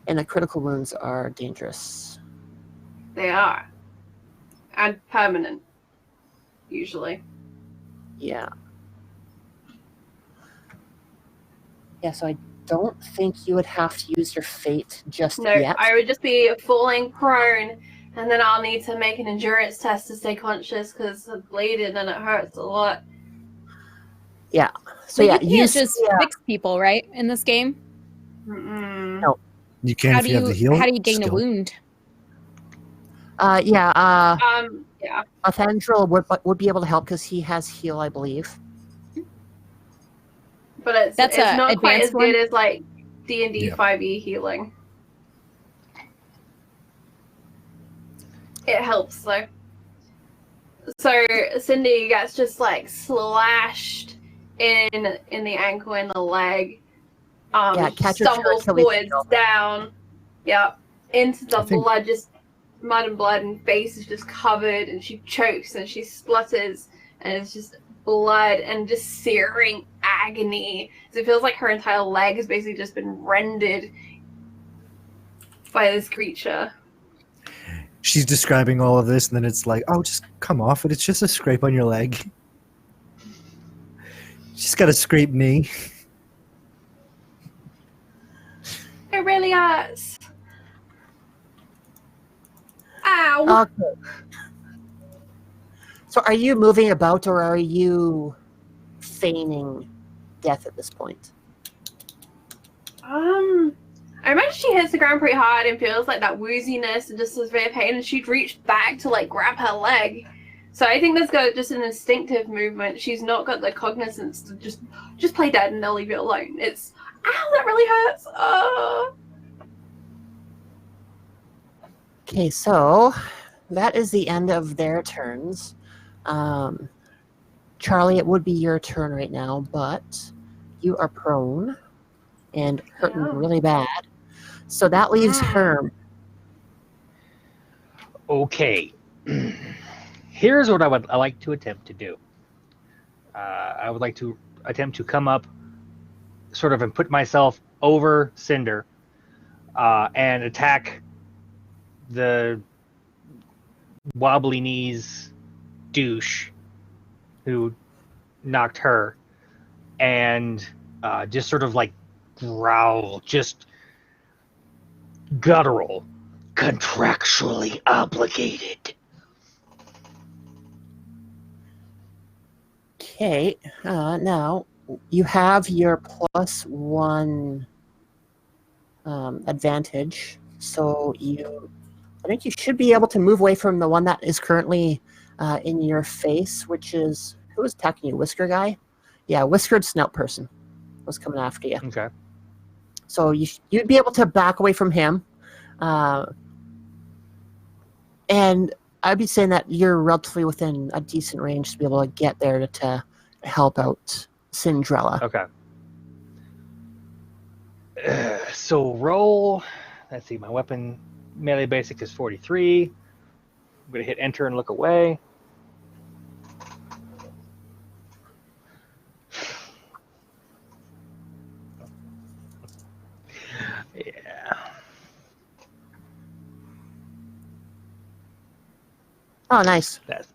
And the critical wounds are dangerous. They are. And permanent, usually. Yeah. Yeah, so I don't think you would have to use your fate just No, yet. I would just be falling prone, and then I'll need to make an endurance test to stay conscious because I'm bleeding and it hurts a lot. Yeah. So But yeah, you can't just fix people, right? In this game, Mm-mm. No. You can how if do you have the heal. how do you gain a skill. wound? Yeah. Athendril would be able to help because he has heal, I believe. But it's That's it's a not quite as advanced one? good as like D&D Yeah. 5e healing. It helps though. So Cindy gets just like slashed in the ankle and the leg. Yeah, catch your Stumbles Achilles forwards heel. down. Yep. Into the I think- blood, just mud and blood, and face is just covered, and she chokes and she splutters, and it's just blood and just searing agony. So it feels like her entire leg has basically just been rendered by this creature. She's describing all of this, and then it's like, oh, just come off it. It's just a scrape on your leg. She's got a scraped knee. It really hurts. Ow! Okay. So are you moving about, or are you feigning death at this point? I imagine she hits the ground pretty hard and feels like that wooziness and just severe pain, and she'd reached back to like grab her leg. So I think there's got just an instinctive movement. She's not got the cognizance to just play dead and they'll leave you alone. It's, ow, that really hurts. Okay, so that is the end of their turns. Charlie, it would be your turn right now, but you are prone and hurting Yeah. really bad. So that leaves Herm. Okay. Here's what I would like to attempt to do. I would like to attempt to come up sort of and put myself over Cinder and attack the wobbly knees douche who knocked her, and just sort of like growl, just guttural, contractually obligated. Okay, now you have your +1 advantage, so I think you should be able to move away from the one that is currently in your face, which is, who was attacking you? Whisker guy? Yeah, whiskered snout person was coming after you. Okay. So you'd be able to back away from him, and I'd be saying that you're relatively within a decent range to be able to get there to help out Cinderella. Okay. So roll. Let's see. My weapon melee basic is 43. I'm gonna hit enter and look away. Yeah. Oh, nice. That's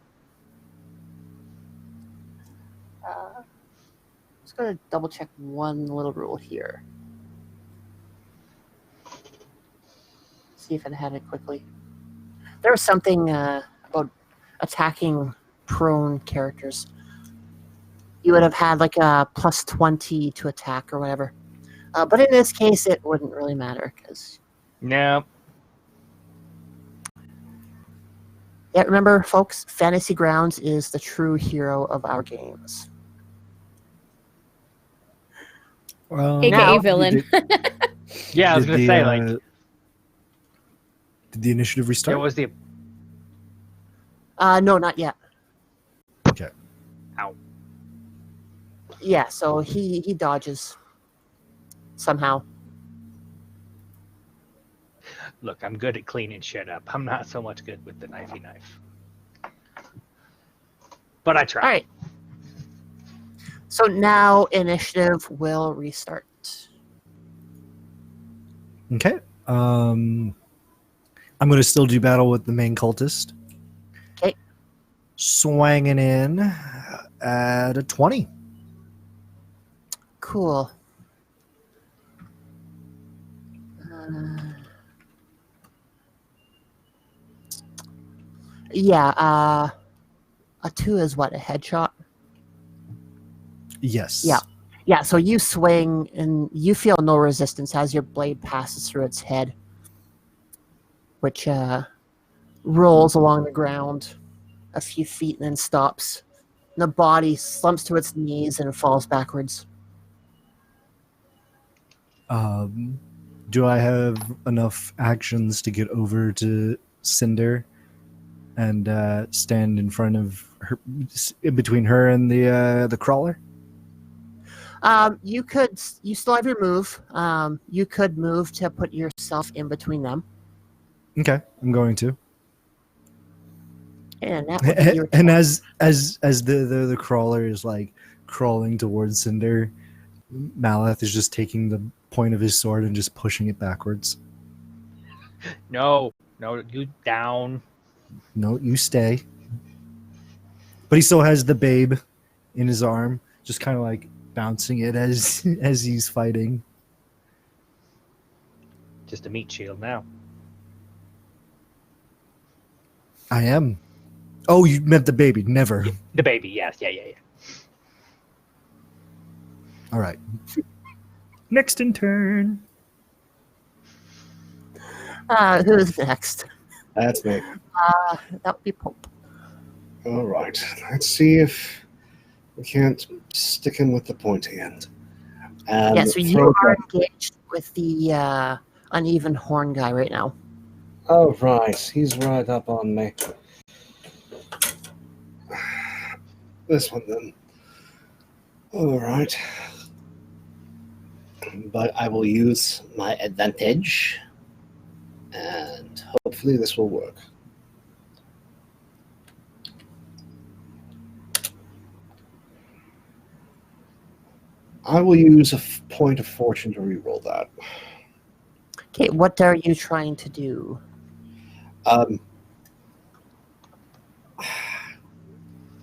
Just going to double check one little rule here. See if I had it quickly. There was something about attacking prone characters. You would have had like a +20 to attack or whatever. But in this case, it wouldn't really matter because. no. Yeah, remember, folks, Fantasy Grounds is the true hero of our games. AKA Now- villain. Yeah, I was gonna say like did the initiative restart? it was the No, not yet. Okay. ow. Yeah, so he dodges somehow. Look, I'm good at cleaning shit up. I'm not so much good with the knifey knife. But I try. All right. So now initiative will restart. Okay. I'm going to still do battle with the main cultist. Okay. Swanging in at a 20. Cool. Yeah, a 2 is what, a headshot? Yes. Yeah. Yeah, so you swing and you feel no resistance as your blade passes through its head, which rolls along the ground a few feet and then stops. The body slumps to its knees and falls backwards. Do I have enough actions to get over to Cinder and stand in front of her, in between her and the crawler? You still have your move. You could move to put yourself in between them. Okay, I'm going to. And that would be your And as the crawler is like crawling towards Cinder, Maleth is just taking the point of his sword and just pushing it backwards. No, you down. No, you stay. But he still has the babe in his arm, just kind of like bouncing it as he's fighting. Just a meat shield now. I am. Oh, you meant the baby. Never. The baby, yes, yeah. All right. Next in turn. Who's next? That's me. That would be Pope. All right. Let's see if we can't stick him with the pointy end. And Yeah, so you throw are back- engaged with the uneven horn guy right now. Oh, right. He's right up on me. This one, then. All right. But I will use my advantage, and hopefully this will work. I will use a point of fortune to reroll that. Okay, what are you trying to do?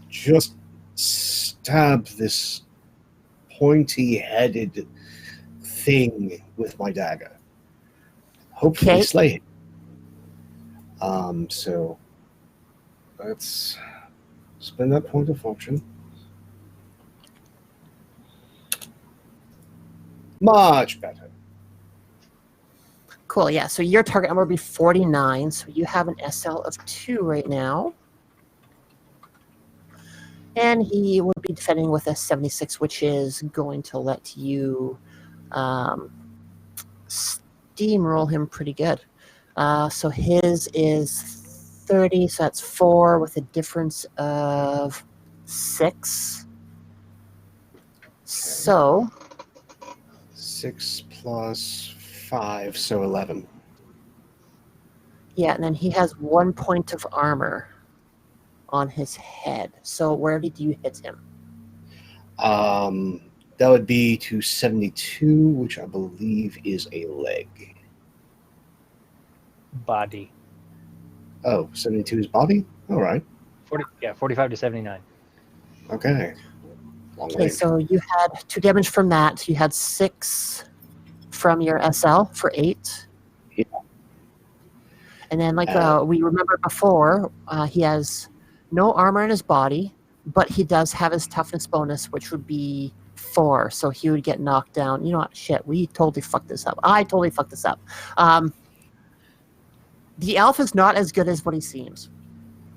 Just stab this pointy-headed thing with my dagger. Hopefully Okay. slay it. So let's spend that point of fortune. Much better. Cool, yeah. So your target number will be 49. So you have an SL of 2 right now. And he would be defending with a 76, which is going to let you steamroll him pretty good. So his is 30, so that's 4 with a difference of 6. So 6 plus 5, so 11. yeah, and then he has 1 point of armor on his head. So where did you hit him? That would be to 72, which I believe is a leg. Body. Oh, 72 is body? All right. 45 to 79. Okay. Long Okay, range. so you had 2 damage from that. You had 6 from your SL for 8. Yeah. And then, like we remembered before, he has no armor in his body, but he does have his toughness bonus, which would be 4. So he would get knocked down. You know what? Shit, we totally fucked this up. I totally fucked this up. The elf is not as good as what he seems.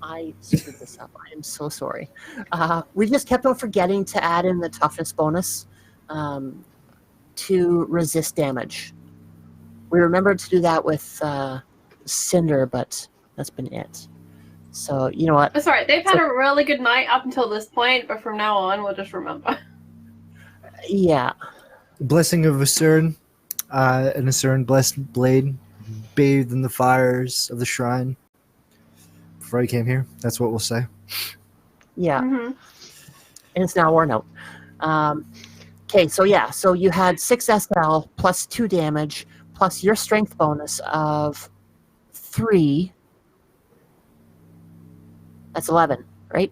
I screwed this up. I am so sorry. We just kept on forgetting to add in the toughness bonus to resist damage. We remembered to do that with Cinder, but that's been it. So, you know what? That's alright. They've had a really good night up until this point, but from now on, we'll just remember. Yeah. Blessing of Asern, an Asern blessed blade, bathed in the fires of the shrine. Before I came here, that's what we'll say. Yeah. Mm-hmm. And it's now worn out. Okay, so yeah, so you had 6 SL plus 2 damage plus your strength bonus of 3. That's 11, right?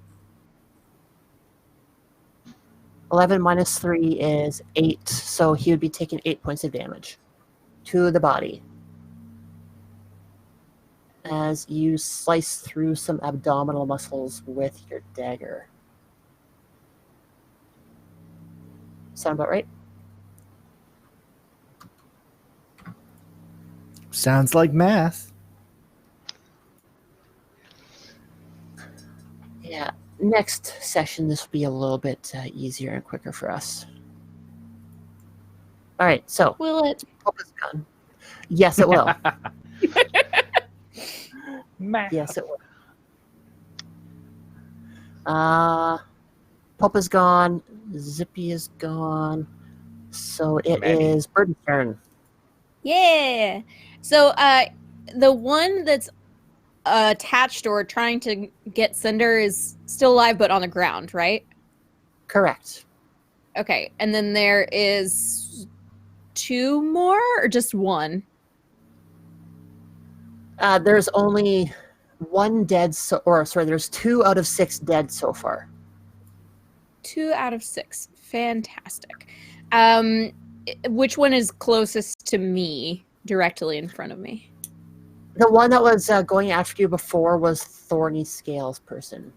11 minus 3 is 8, so he would be taking 8 points of damage to the body as you slice through some abdominal muscles with your dagger. Sound about right? Sounds like math. Yeah. Next session, this will be a little bit easier and quicker for us. All right, so Will it? Pope is gone. Yes, it will. Math. Yes, it will. Pope is gone. Zippy is gone. So it Maddie. is Birdie's turn. Yeah. So the one that's attached or trying to get Cinder is still alive but on the ground, right? Correct. Okay. And then there is 2 more or just 1? There's only 1 dead, there's 2 out of 6 dead so far. 2 out of 6. Fantastic. Which one is closest to me, directly in front of me? The one that was going after you before was Thorny Scales person.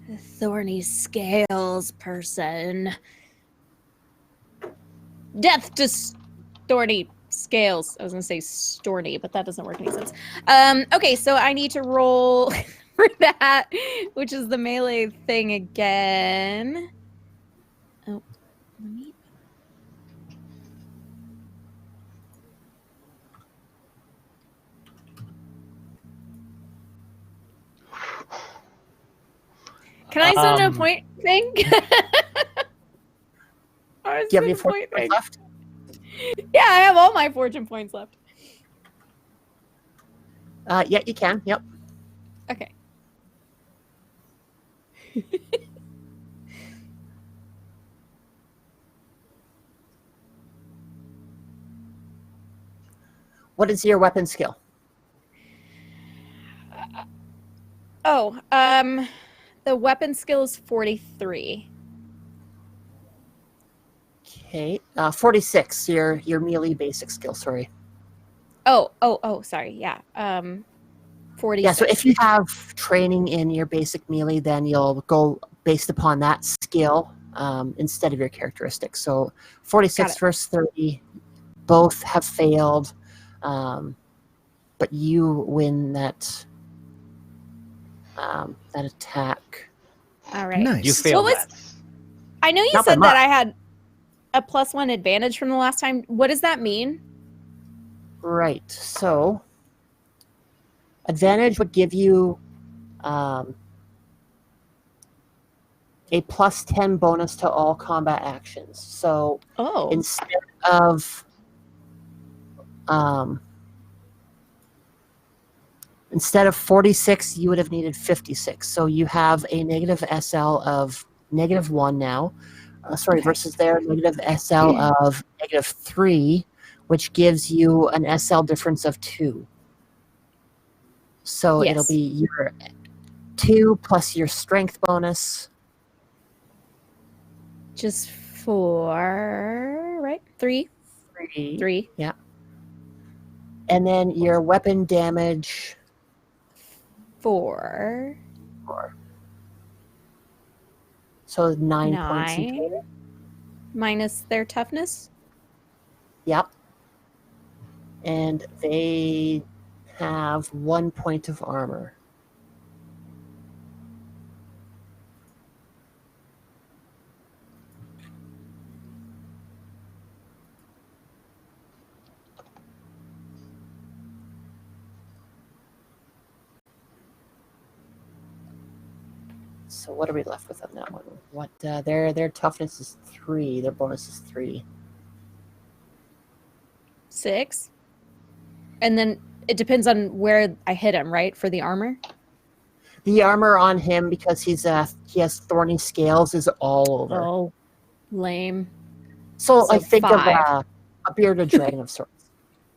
The Thorny Scales person. Death to Thorny Scales. I was going to say Storny, but that doesn't work any sense. Okay, so I need to roll for that, which is the melee thing again. Oh, let me... Can I send a point thing? Do you have any fortune points left? Yeah, I have all my fortune points left. Yeah, you can. Yep. Okay. What is your weapon skill? The weapon skill is 43. Okay, 46. Your melee basic skill. Sorry. Sorry. Yeah. 46. Yeah. So if you have training in your basic melee, then you'll go based upon that skill instead of your characteristics. So 46 versus 30, both have failed, but you win that attack. All right. Nice. You failed that. I know you Not by said much. that I had a +1 advantage from the last time. What does that mean? Right. So advantage would give you a +10 bonus to all combat actions. So Oh. instead of Instead of 46, you would have needed 56. So you have a negative SL of -1 now. Versus their negative SL of -3, which gives you an SL difference of 2. So it'll be your 2 plus your strength bonus. Just 4, right? 3. 3. Yeah. And then your weapon damage. 4. So 9 points in total. Minus their toughness? Yep. And they have 1 point of armor. So what are we left with on that one? What their toughness is 3. Their bonus is 3. 6. And then it depends on where I hit him, right? For the armor? The armor on him, because he has thorny scales, is all over. Oh, lame. So I think 5. of a bearded dragon of sorts.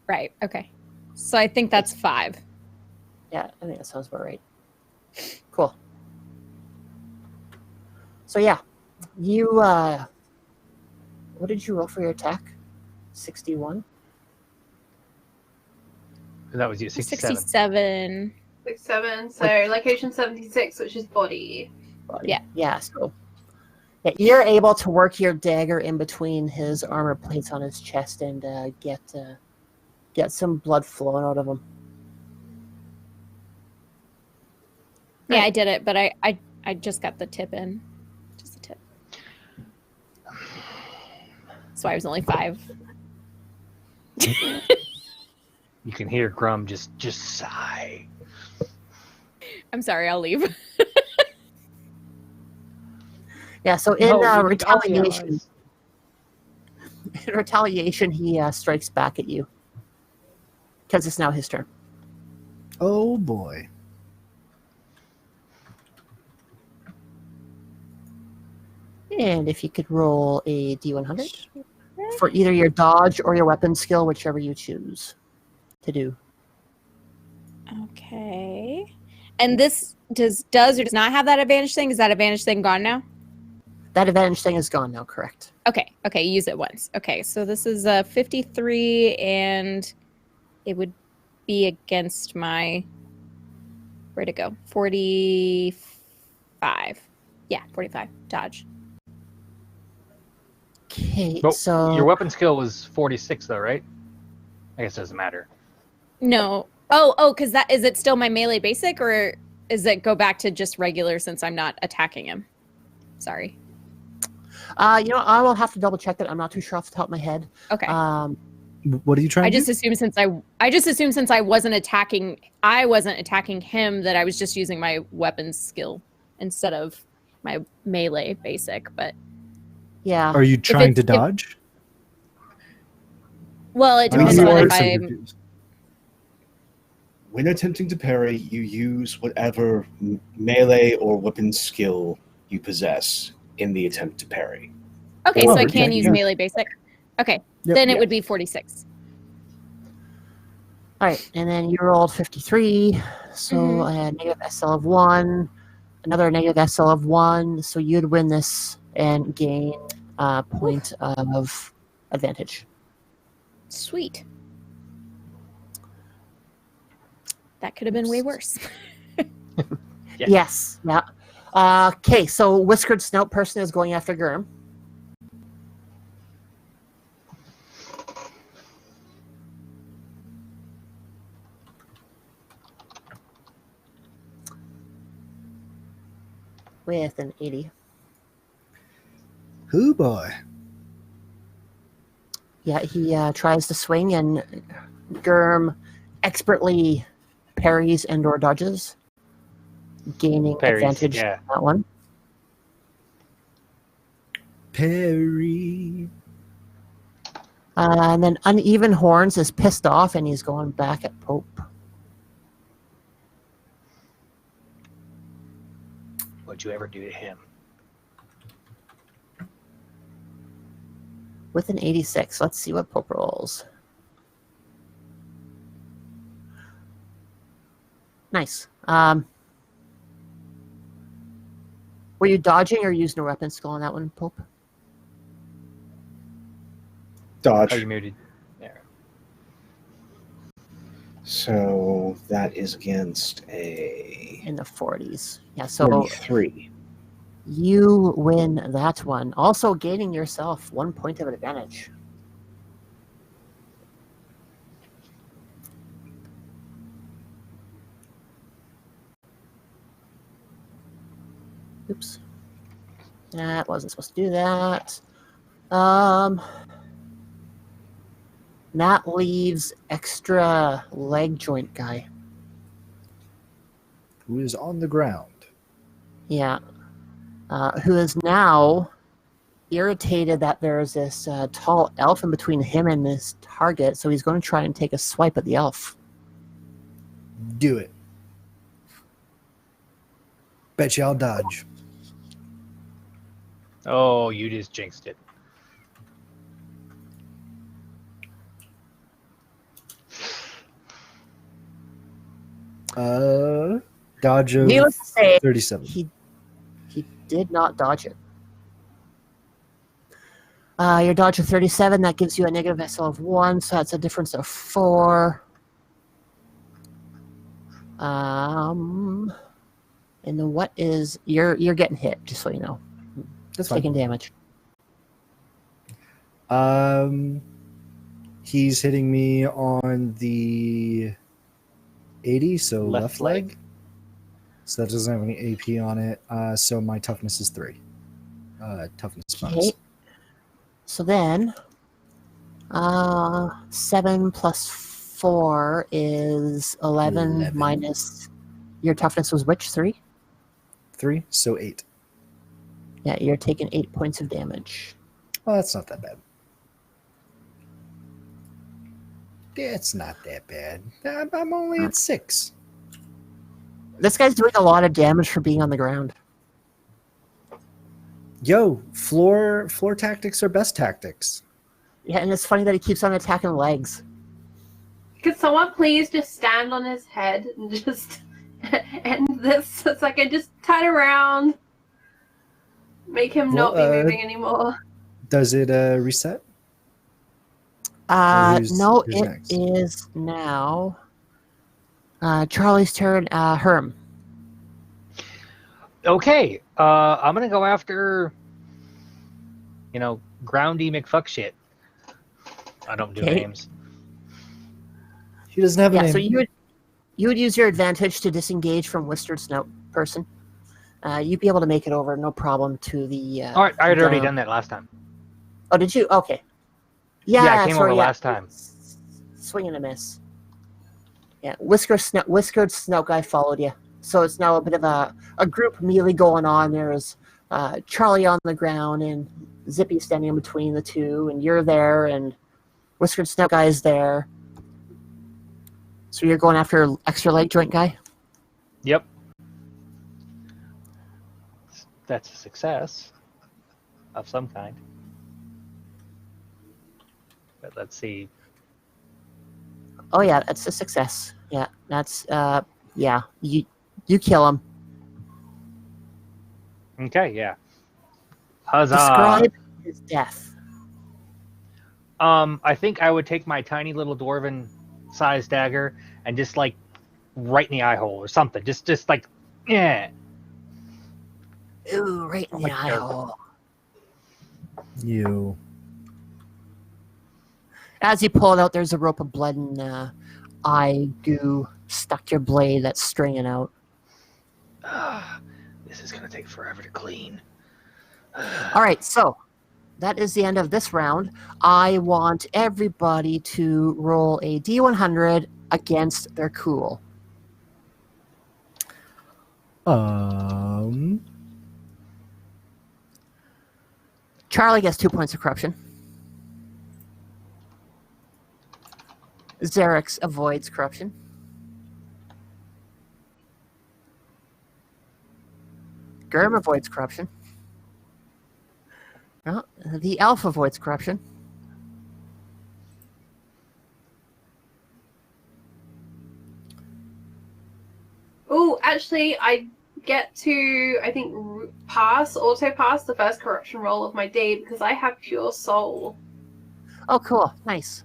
Right. Okay. So I think that's 5. Yeah, I think that sounds about right. Cool. So yeah, you what did you roll for your attack? 61? That was you, 67. 67. 67. So location 76, which is body. Yeah. Yeah, so you're able to work your dagger in between his armor plates on his chest and get some blood flowing out of him. Yeah, I did it, but I just got the tip in. Just the tip. That's why I was only 5. You can hear Grum just sigh. I'm sorry, I'll leave. Yeah, so in No, we retaliation, he strikes back at you because it's now his turn. Oh boy. And if you could roll a D100 for either your dodge or your weapon skill, whichever you choose to do. Okay. And this does or does not have that advantage thing? Is that advantage thing gone now? That advantage thing is gone now, correct? Okay. Use it once. Okay, so this is 53, and it would be against my, where'd it go? 45. Yeah, 45 dodge. Okay, But so your weapon skill was 46, though, right? I guess it doesn't matter. No. Oh, because that is it still my melee basic, or is it go back to just regular since I'm not attacking him? Sorry. I will have to double check that. I'm not too sure off the top of my head. Okay. What are you trying I to just do? assumed since I wasn't attacking him, that I was just using my weapons skill instead of my melee basic. But Yeah. Are you trying to dodge? well, it I mean, depends you on are if I. confused. When attempting to parry, you use whatever melee or weapon skill you possess in the attempt to parry. Okay, Oh, so I okay, can use yeah. melee basic. Okay, Yep. then it Yeah. would be 46. All right, and then you rolled 53, so a negative SL of 1, another negative SL of 1, so you'd win this and gain a point of advantage. Sweet. That could have been way worse. Yes, yeah. Okay, so Whiskered Snout person is going after Gurm. With an 80. Hoo boy. Yeah, he tries to swing, and Gurm expertly parries and or dodges, gaining advantage on that one. Parry. And then Uneven Horns is pissed off, and he's going back at Pope. What'd you ever do to him? With an 86. Let's see what Pope rolls. Nice. Were you dodging or using a weapon skill on that one, Pope? Dodge. Oh, you muted. There. So that is against a In the 40s. Yeah, so 43. you win that one. Also gaining yourself 1 point of advantage. Oops. That wasn't supposed to do that. That leaves extra leg joint guy. Who is on the ground. Yeah. Who is now irritated that there's this tall elf in between him and this target, so he's going to try and take a swipe at the elf. Do it. Bet you I'll dodge. Oh, you just jinxed it. Dodge of Needless to say, 37. he did not dodge it. Your dodge of 37, that gives you a negative SL of 1, so that's a difference of 4. And then what is... You're getting hit, just so you know. That's Taking fine. damage. He's hitting me on the 80, so left leg. So that doesn't have any AP on it. So my toughness is 3. Toughness bonus. Okay. So then, 7 plus 4 is 11 minus... Your toughness was which? 3? 3, so 8. Yeah, you're taking 8 points of damage. Well, that's not that bad. It's not that bad. I'm only at 6. This guy's doing a lot of damage for being on the ground. Yo, floor tactics are best tactics. Yeah, and it's funny that he keeps on attacking legs. Could someone please just stand on his head and just end this so I can just turn around, make him not be moving anymore? Does it reset? No, who's it next? is now Charlie's turn. Herm. Okay, I'm gonna go after, Groundy McFuck shit. I don't do names. He doesn't have a name. So you would use your advantage to disengage from Whiskered Snout person. You'd be able to make it over, no problem, to the... All right, I had already done that last time. Oh, did you? Okay. Yeah, I came over last time. Swing and a miss. Yeah, Whiskered Snout guy followed you. So it's now a bit of a group melee going on. There's Charlie on the ground and Zippy standing in between the two, and you're there, and Whiskered Snout guy is there. So you're going after extra leg joint guy? Yep. That's a success of some kind. But let's see. Oh yeah, that's a success. Yeah, that's yeah. You kill him. Okay, yeah. Huzzah! Describe his death. I think I would take my tiny little dwarven-sized dagger and just like right in the eye hole or something. Just like, yeah. Ooh, right in the eye hole. You. As you pull it out, there's a rope of blood and eye goo stuck to your blade that's stringing out. This is gonna take forever to clean. All right, so that is the end of this round. I want everybody to roll a D100 against their cool. Charlie gets 2 points of corruption. Xerix avoids corruption. Gurm avoids corruption. Well, the elf avoids corruption. Oh, actually, I get to, I think, auto pass the first corruption roll of my day because I have pure soul. Oh, cool. Nice.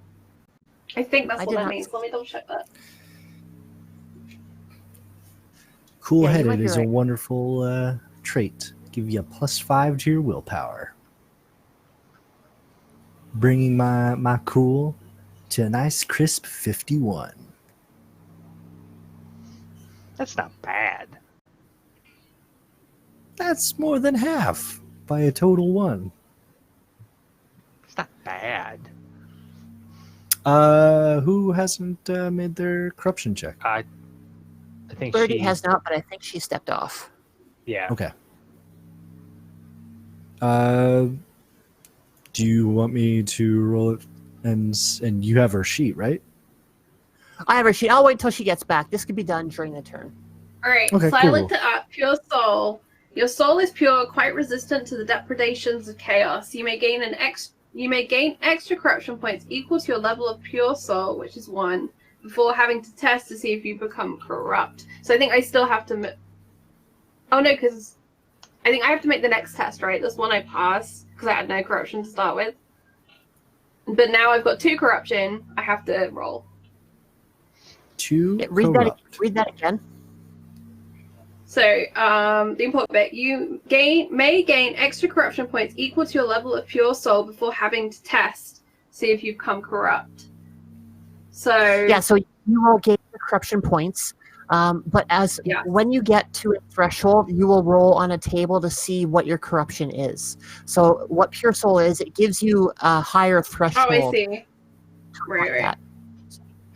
I think that's I what did that not- means. Let me double check that. Cool-headed might be is a right. wonderful trait. Give you a +5 to your willpower. Bringing my cool to a nice crisp 51. That's not bad. That's more than half by a total 1. It's not bad. Who hasn't made their corruption check? I think Birdie she has not, but I think she stepped off. Yeah. Okay. Do you want me to roll it? And you have her sheet, right? I have her sheet. I'll wait until she gets back. This could be done during the turn. Alright, Okay, so I cool. looked it up. Pure soul. Your soul is pure, quite resistant to the depredations of chaos. You may gain extra corruption points equal to your level of pure soul, which is 1, before having to test to see if you become corrupt. So I think I still have to. Oh no, because I think I have to make the next test, right? This one I passed because I had no corruption to start with. But now I've got 2 corruption. I have to roll. 2 Read corrupt. that again. So, the important bit, you may gain extra corruption points equal to your level of pure soul before having to test, see if you become corrupt. So Yeah, so you will gain the corruption points, but when you get to a threshold, you will roll on a table to see what your corruption is. So what pure soul is, it gives you a higher threshold. Oh, I see. Right. That.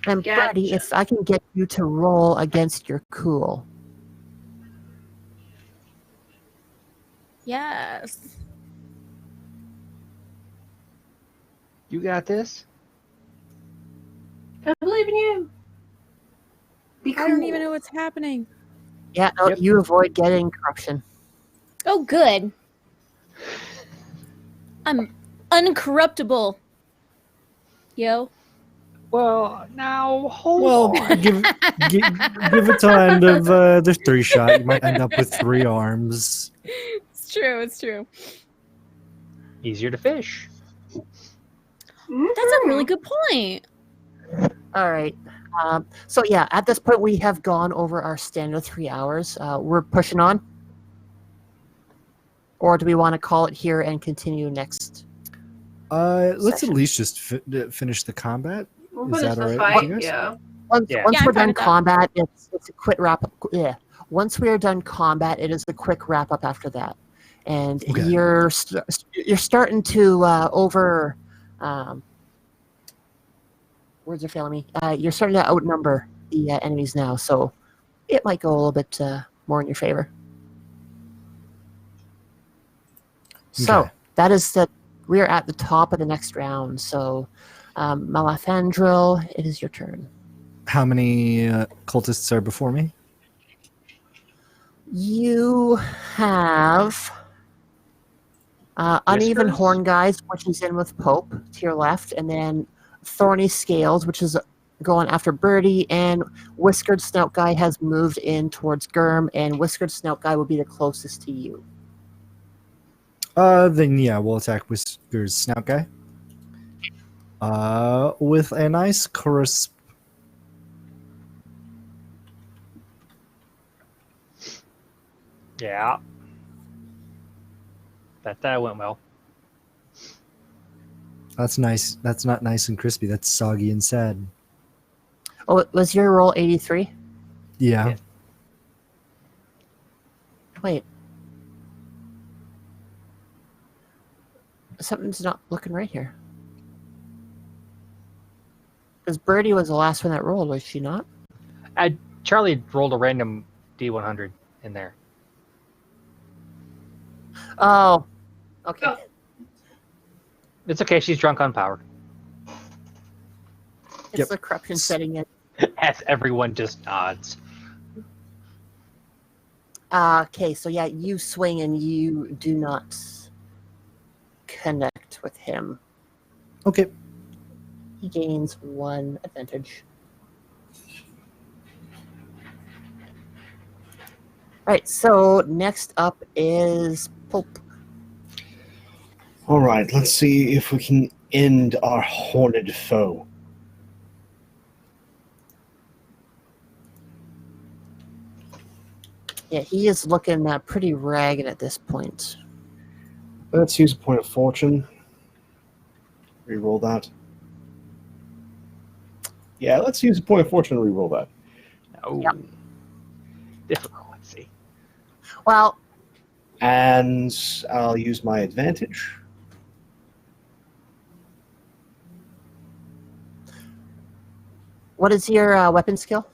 And Gotcha. Brady, if I can get you to roll against your cool. Yes. You got this? I believe in you. Be cool. I don't even know what's happening. Yeah, no, Yep. you avoid getting corruption. Oh, good. I'm uncorruptible. Yo. Well, now hold Well, on. give it till end of the 3 shot. You might end up with 3 arms. It's true. It's true. Easier to fish. That's a really good point. All right. So yeah, at this point we have gone over our standard 3 hours. We're pushing on, or do we want to call it here and continue next? Let's Session. at least just finish the combat. We'll Is finish that the all right fight, with you guys? yeah. Once Yeah. Yeah, I'm we're fine done with that. combat, it's a quick wrap up. Yeah. Once we are done combat, it is a quick wrap up after that, and Okay. you're starting to over. Words are failing me. You're starting to outnumber the enemies now, so it might go a little bit more in your favor. So Okay. that is that. We are at the top of the next round. So, Malathandril, it is your turn. How many cultists are before me? You have Uneven Whiskers? Horn Guys, which is in with Pope to your left, and then Thorny Scales, which is going after Birdie, and Whiskered Snout Guy has moved in towards Gurm, and Whiskered Snout Guy will be the closest to you. Then yeah, we'll attack Whisker's Snout Guy. With a nice crisp. Yeah. That went well. That's nice. That's not nice and crispy. That's soggy and sad. Oh, was your roll 83? Yeah. Yeah. Wait. Something's not looking right here. Because Birdie was the last one that rolled, was she not? Charlie rolled a random D100 in there. Oh. Okay. Oh. It's okay. She's drunk on power. It's Yep. the corruption setting in. As everyone just nods. Okay, so yeah, you swing and you do not connect with him. Okay. He gains 1 advantage. Alright, so next up is Pope. All right, let's see if we can end our horned foe. Yeah, he is looking pretty ragged at this point. Let's use a point of fortune. Reroll that. Yeah, let's use a point of fortune to reroll that. Oh. Yep. Difficulty. Well, And I'll use my advantage. what is your weapon skill?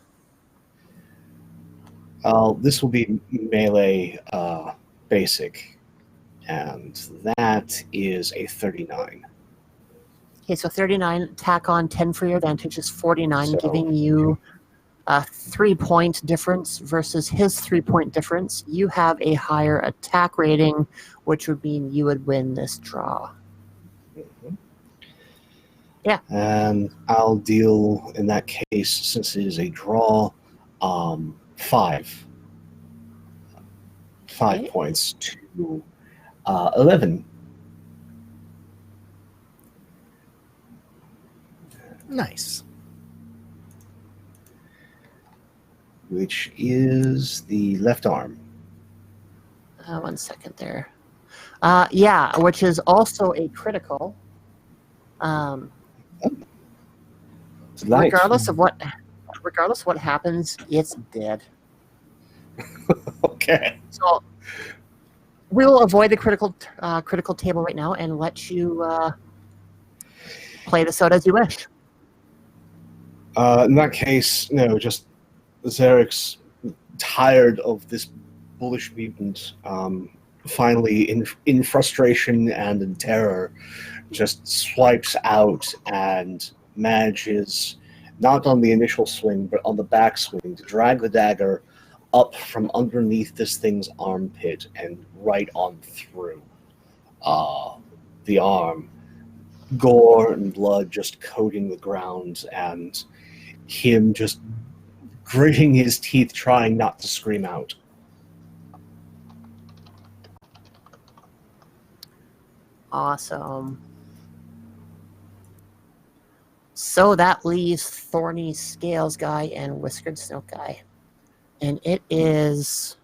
This will be melee basic. And that is a 39. Okay, so 39, tack on 10 for your advantage is 49, So- giving you a 3-point difference versus his 3-point difference. You have a higher attack rating, which would mean you would win this draw. Yeah. And I'll deal, in that case, since it is a draw, 5. 5 Okay. points to 11. Nice. Which is the left arm. 1 second there. Yeah, which is also a critical. Nice. Regardless of what happens, it's dead. Okay. So we will avoid the critical table right now and let you play this out as you wish. In that case, no, just Zarek's tired of this bullish mutant. Finally, in frustration and in terror, just swipes out and manages, not on the initial swing, but on the back swing, to drag the dagger up from underneath this thing's armpit and right on through the arm. Gore and blood just coating the ground, and him just gritting his teeth, trying not to scream out. Awesome. So that leaves Thorny Scales Guy and Whiskered Snow Guy. And it is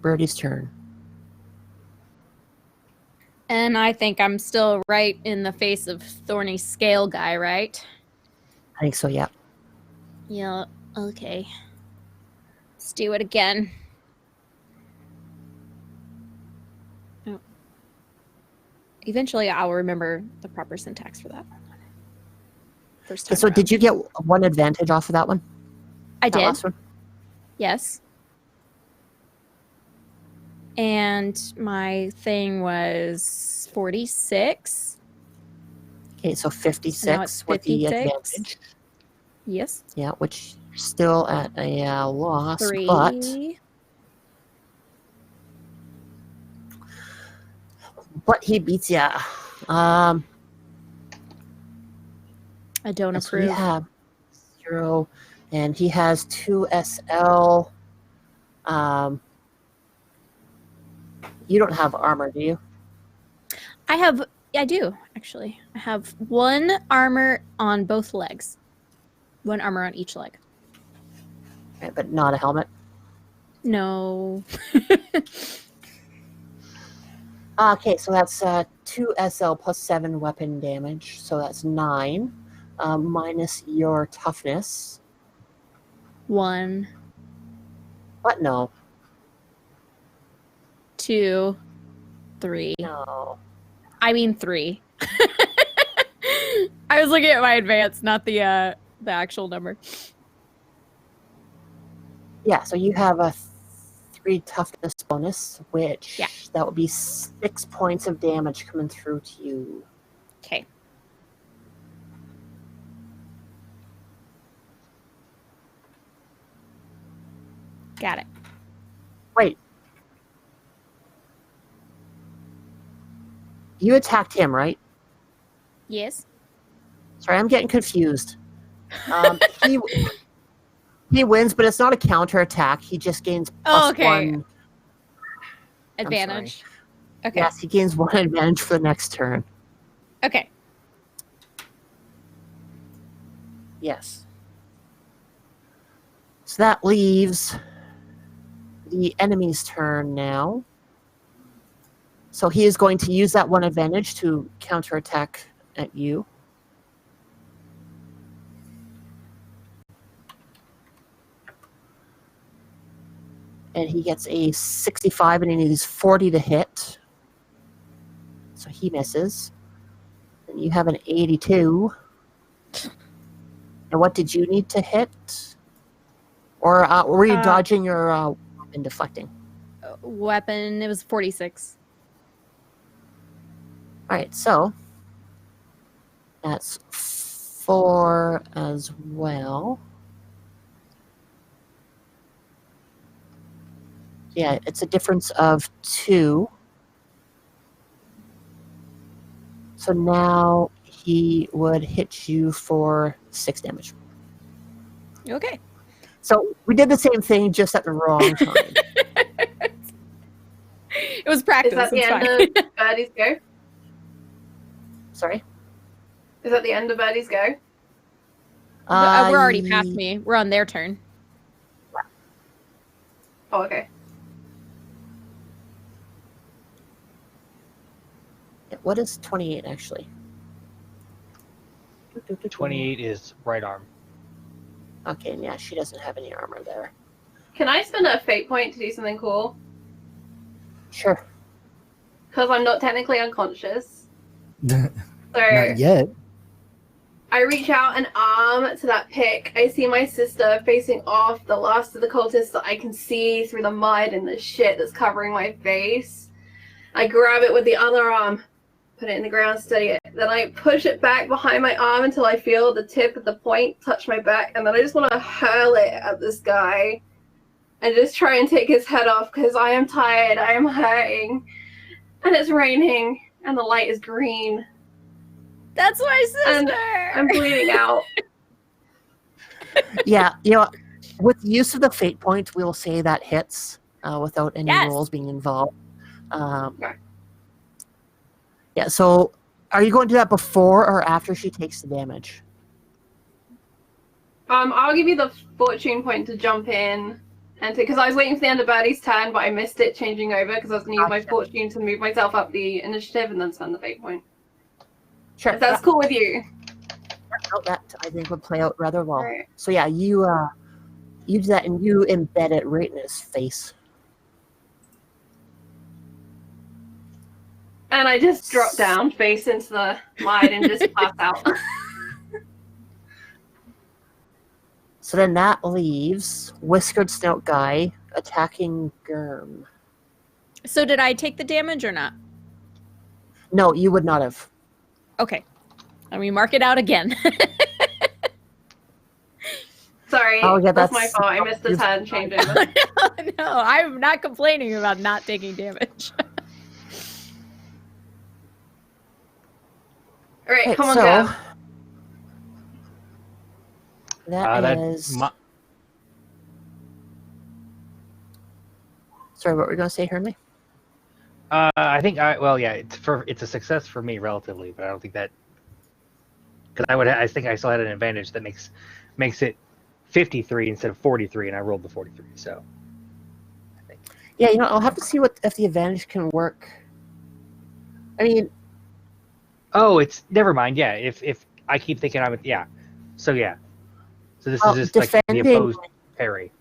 Birdie's turn. And I think I'm still right in the face of Thorny Scale Guy, right? I think so, yeah. Yeah, okay. Let's do it again. Oh. Eventually, I'll remember the proper syntax for that. First time So around. did you get 1 advantage off of that one? I That did, last one? yes. And my thing was 46. Okay, so Now it's 56 with the 56. advantage. Yes. Yeah, which you're still at a loss, 3. but he beats ya. I don't So we approve. have through, and he has 2 SL. You don't have armor, do you? I do, actually. I have 1 armor on both legs. 1 armor on each leg. Right, but not a helmet. No. Okay, so that's 2 SL plus 7 weapon damage, so that's 9, minus your toughness. 1, What? No. 2, 3. No. I mean 3. I was looking at my advance, not the actual number. Yeah, so you have a 3 toughness bonus, which that would be 6 points of damage coming through to you. Okay. Got it. Wait. You attacked him, right? Yes. Sorry, I'm getting confused. He wins, but it's not a counterattack. He just gains plus 1 advantage. Okay. Yes, he gains 1 advantage for the next turn. Okay. Yes. So that leaves the enemy's turn now. So he is going to use that 1 advantage to counterattack at you. And he gets a 65 and he needs 40 to hit. So he misses. And you have an 82. And what did you need to hit? Or were you dodging your weapon deflecting? Weapon, it was 46. All right, so that's 4 as well. Yeah, it's a difference of 2. So now he would hit you for 6 damage. Okay. So we did the same thing, just at the wrong time. It was practice. Is that the end of Birdie's go? Sorry? Is that the end of Birdie's go? We're already past me. We're on their turn. Oh, okay. What is 28 actually? 28 is right arm. Okay, yeah, she doesn't have any armor there. Can I spend a fate point to do something cool? Sure. Because I'm not technically unconscious. Not So yet. I reach out an arm to that pick. I see my sister facing off the last of the cultists that I can see through the mud and the shit that's covering my face. I grab it with the other arm, put it in the ground, steady it. Then I push it back behind my arm until I feel the tip of the point touch my back, and then I just want to hurl it at this guy and just try and take his head off because I am tired, I am hurting, and it's raining, and the light is green. That's my sister! And I'm bleeding out. Yeah, you know, with use of the fate point, we'll say that hits without any rolls being involved. Yeah, so are you going to do that before or after she takes the damage? I'll give you the fortune point to jump in, and because I was waiting for the end of Birdie's turn, but I missed it changing over because I was going to use my fortune to move myself up the initiative and then spend the fate point. Sure. If that's cool with you. No, that I think would play out rather well. Right. So yeah, you do that and you embed it right in his face. And I just drop down, face into the mud, and just pass out. So then that leaves Whiskered Snout Guy attacking Germ. So did I take the damage or not? No, you would not have. Okay. Let me mark it out again. Sorry, Oh, yeah, that's my fault. I missed the turn change over. No, I'm not complaining about not taking damage. All right, Okay, come on, so go. That is. Sorry, what were you going to say, Hernley? I think it's a success for me relatively, but I don't think that because I think I still had an advantage that makes it 53 instead of 43, and I rolled the 43. So I think. Yeah, I'll have to see if the advantage can work. I mean. Oh, it's never mind. Yeah, if I keep thinking so yeah, so this is just like the opposed parry.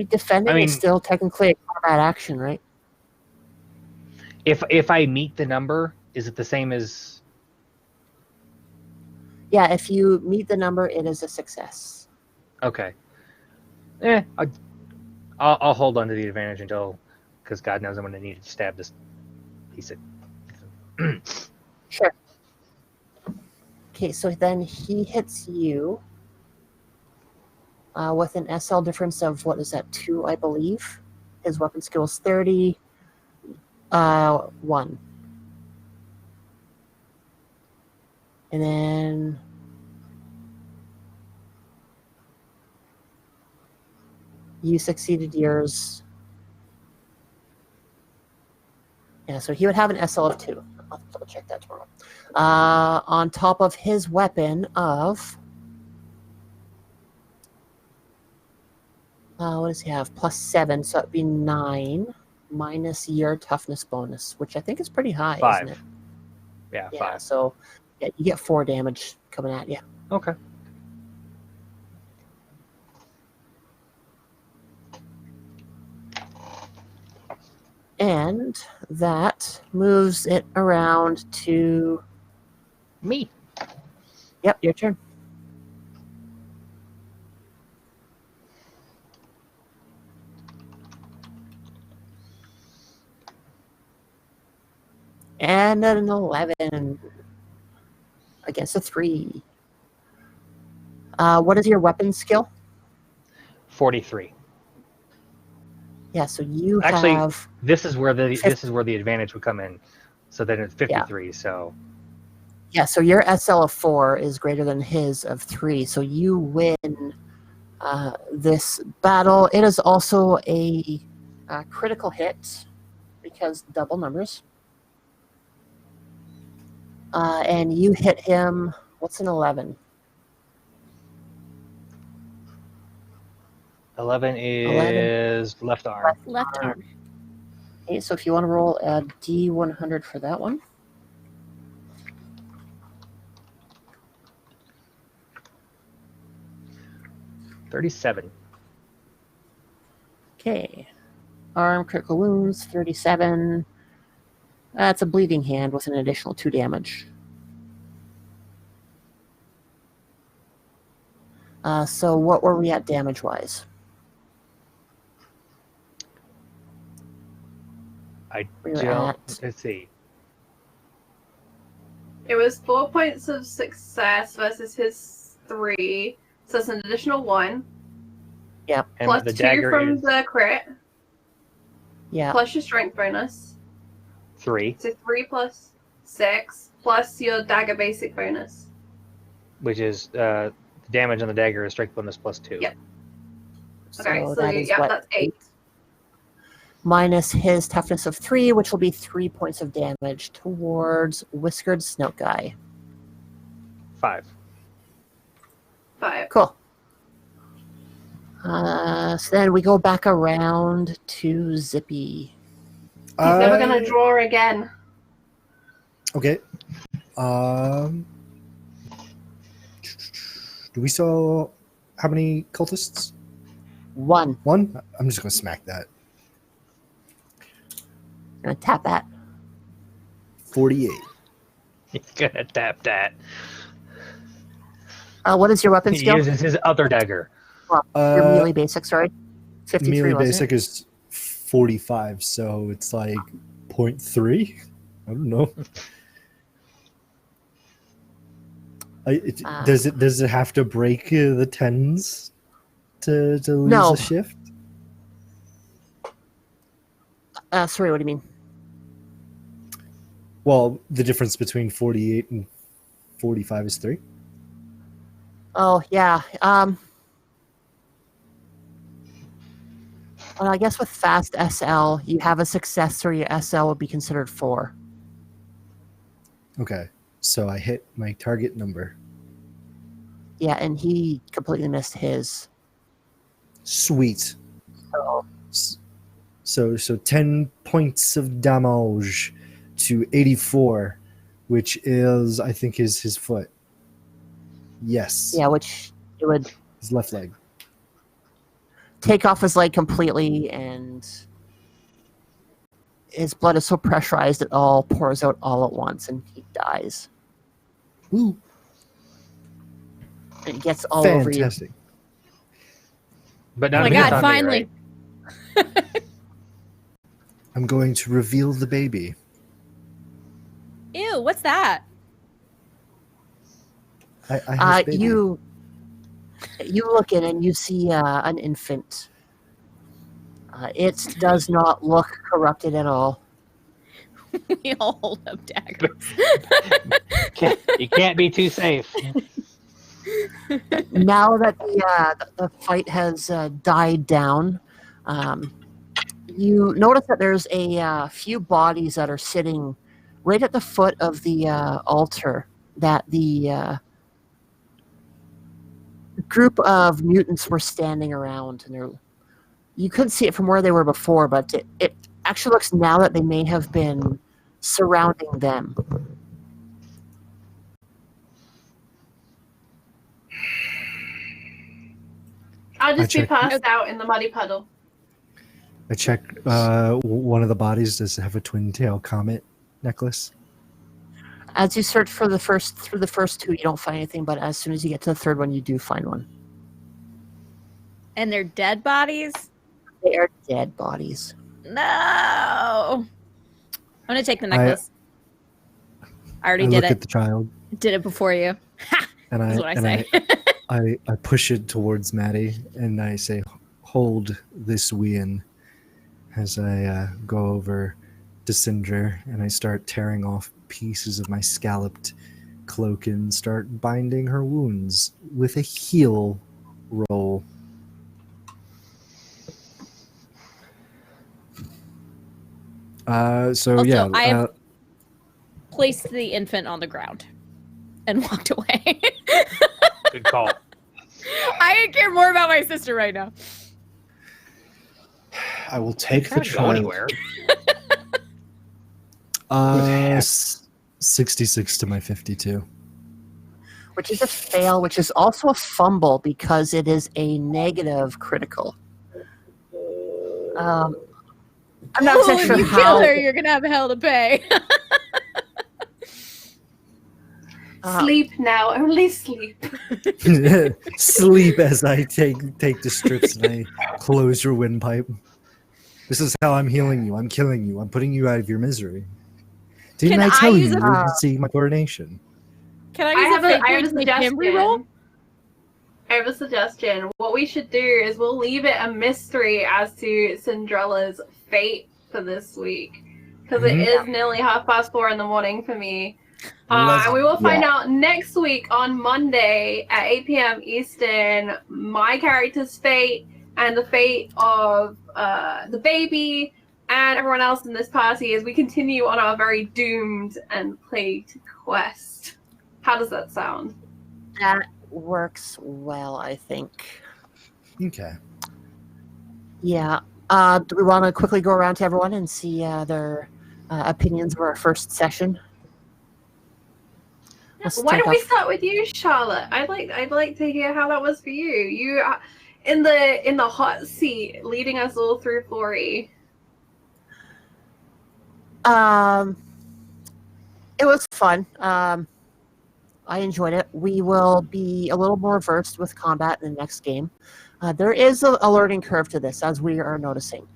Defending is still technically a combat action, right? If I meet the number, is it the same as? Yeah, if you meet the number, it is a success. Okay. I'll hold on to the advantage until, because God knows I'm going to need to stab this piece of. Sure. Okay, so then he hits you with an SL difference of, what is that, 2, I believe? His weapon skill is 30, 1. And then you succeeded yours. Yeah, so he would have an SL of 2. I'll double check that tomorrow. On top of his weapon of... what does he have? +7, so it'd be 9 minus your toughness bonus, which I think is pretty high, 5. isn't it? Yeah, 5. So you get 4 damage coming at you. Okay. And that moves it around to... Me. Yep, your turn. And an 11 against a 3. What is your weapon skill? 43. Yeah, so you Actually, have... this is where the advantage would come in. So then it's 53. Yeah. So. Yeah, so your SL of 4 is greater than his of 3. So you win this battle. It is also a critical hit because double numbers. And you hit him. What's an 11? 11 is left arm. Left arm. Okay, so if you want to roll a D100 for that one. $37. Okay. Arm, critical wounds, 37. That's a bleeding hand with an additional 2 damage. So what were we at damage-wise? Let's see. It was 4 points of success versus his 3. So it's an additional 1. Yep. And plus the 2 from the crit. Yeah. Plus your strength bonus. 3. So 3 plus 6 plus your dagger basic bonus. Which is damage on the dagger is strength bonus plus 2. Yep. Okay, so that's 8. Minus his toughness of 3, which will be 3 points of damage towards Whiskered Snout Guy. 5. Cool. So then we go back around to Zippy. He's never going to draw again. Okay. Do we still... How many cultists? 1. 1? I'm just going to smack that. Gonna tap that. 48. He's gonna tap that. What is your weapon skill? He uses his other dagger. Well, your melee basic, sorry. 53, melee basic is 45, so it's like 0.3? I don't know. Does it have to break the 10s to lose a shift? Sorry, what do you mean? Well, the difference between 48 and 45 is 3. Oh yeah. Well, I guess with fast SL, you have a success, so your SL would be considered 4. Okay, so I hit my target number. Yeah, and he completely missed his. Sweet. So, So 10 points of damage to 84, which is, I think, is his foot. Yes. yeah, which it would His left leg. take off his leg completely, and his blood is so pressurized it all pours out all at once, and he dies. Woo. And it gets all over you. Fantastic. But Oh none my of it's god, on me, finally. right? I'm going to reveal the baby. Ew, what's that? I have baby. You look in and you see an infant. It does not look corrupted at all. We all hold up daggers. You can't be too safe. Now that the fight has died down, you notice that there's a few bodies that are sitting right at the foot of the altar that the group of mutants were standing around, and you couldn't see it from where they were before, but it actually looks now that they may have been surrounding them. I'll just I be check- passed out in the muddy puddle. I check one of the bodies. Does it have a twin tail comet necklace? As you search for through the first two, you don't find anything, but as soon as you get to the third one, you do find one. And they're dead bodies? They are dead bodies. No. I'm gonna take the necklace. I already did look it. at the child Did it before you. Ha! and That's what I say. I push it towards Maddie and I say, "Hold this wean," as I go over to Cinder and I start tearing off pieces of my scalloped cloak and start binding her wounds with a heal roll. Also, yeah, I have placed the infant on the ground and walked away. Good call. I care more about my sister right now. I will take the Not go child. anywhere. 66 to my 52. Which is a fail, which is also a fumble because it is a negative critical. I'm not Ooh, exactly if sure you how. kill her, you're gonna have hell to pay. Sleep now, only sleep. Sleep as I take the strips and I close your windpipe. This is how I'm healing you. I'm killing you. I'm putting you out of your misery. Didn't Can I I tell use you a- you would see my coronation? Can I I use have a a fate point to make him reroll? I have a suggestion. What we should do is we'll leave it a mystery as to Cinderella's fate for this week. Because it is nearly 4:30 in the morning for me. And we will find out next week on Monday at 8 p.m. Eastern my character's fate and the fate of the baby and everyone else in this party as we continue on our very doomed and plagued quest. How does that sound? That works well, I think. Okay. Yeah. Do we want to quickly go around to everyone and see their opinions of our first session? Let's Why take don't we off- start with you, Charlotte? I'd like to hear how that was for you. You are in the hot seat, leading us all through 4E. It was fun. I enjoyed it. We will be a little more versed with combat in the next game. There is a learning curve to this, as we are noticing.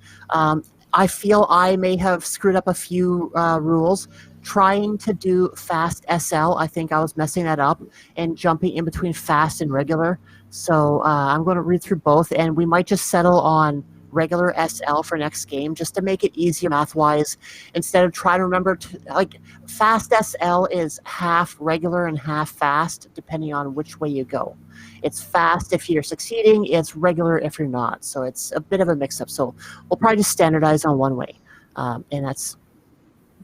I feel I may have screwed up a few rules. Trying to do fast SL, I think I was messing that up, and jumping in between fast and regular. So I'm going to read through both, and we might just settle on regular SL for next game, just to make it easier math-wise, instead of trying to remember fast SL is half regular and half fast, depending on which way you go. It's fast if you're succeeding, it's regular if you're not. So it's a bit of a mix-up. So we'll probably just standardize on one way. And that's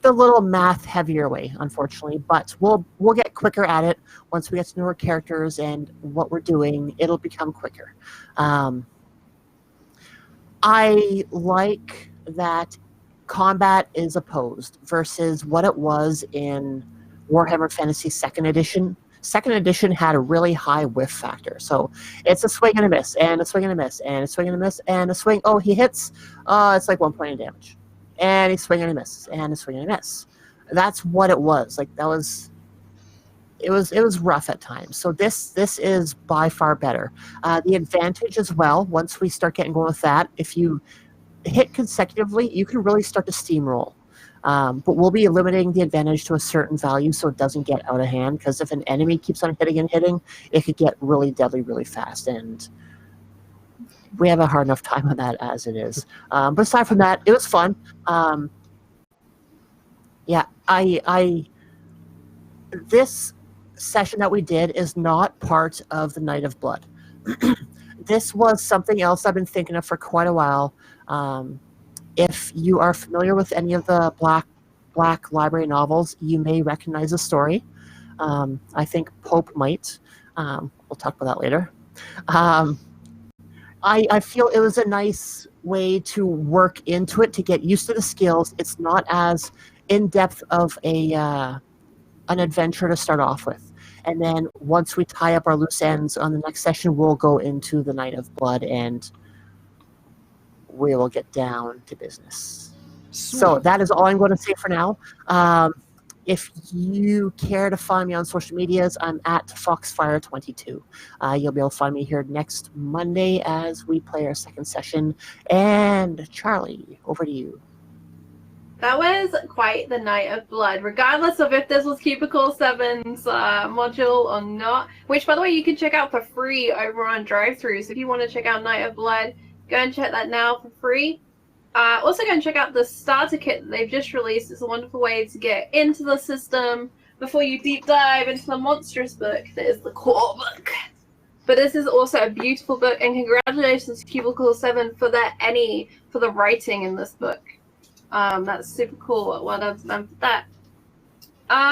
the little math heavier way, unfortunately, but we'll get quicker at it once we get to know our characters and what we're doing. It'll become quicker. I like that combat is opposed versus what it was in Warhammer Fantasy 2nd Edition. 2nd Edition had a really high whiff factor, so it's a swing and a miss, and a swing and a miss, and a swing and a miss, and a swing. Oh, he hits. It's like 1 point of damage. And he swing and he misses, and a swing and a miss. That's what it was. Like that was, it was rough at times. So this is by far better. The advantage as well, once we start getting going with that, if you hit consecutively, you can really start to steamroll. But we'll be limiting the advantage to a certain value so it doesn't get out of hand. Because if an enemy keeps on hitting and hitting, it could get really deadly really fast. And we have a hard enough time on that as it is. But aside from that, it was fun. This session that we did is not part of the Night of Blood. This was something else I've been thinking of for quite a while. If you are familiar with any of the Black Library novels, you may recognize the story. I think Pope might. We'll talk about that later. I feel it was a nice way to work into it to get used to the skills. It's not as in-depth of an adventure to start off with. And then once we tie up our loose ends on the next session, we'll go into the Night of Blood and we will get down to business. Sweet. So that is all I'm going to say for now. If you care to find me on social medias, I'm at Foxfire22. You'll be able to find me here next Monday as we play our second session. And Charlie, over to you. That was quite the Night of Blood, regardless of if this was Cubicle 7's module or not, which, by the way, you can check out for free over on Drive-Thru. So if you want to check out Night of Blood, go and check that now for free. Also go and check out the starter kit that they've just released. It's a wonderful way to get into the system before you deep dive into the monstrous book that is the core book. But this is also a beautiful book, and congratulations to Cubicle 7 for the writing in this book. That's super cool. Well done to them for that.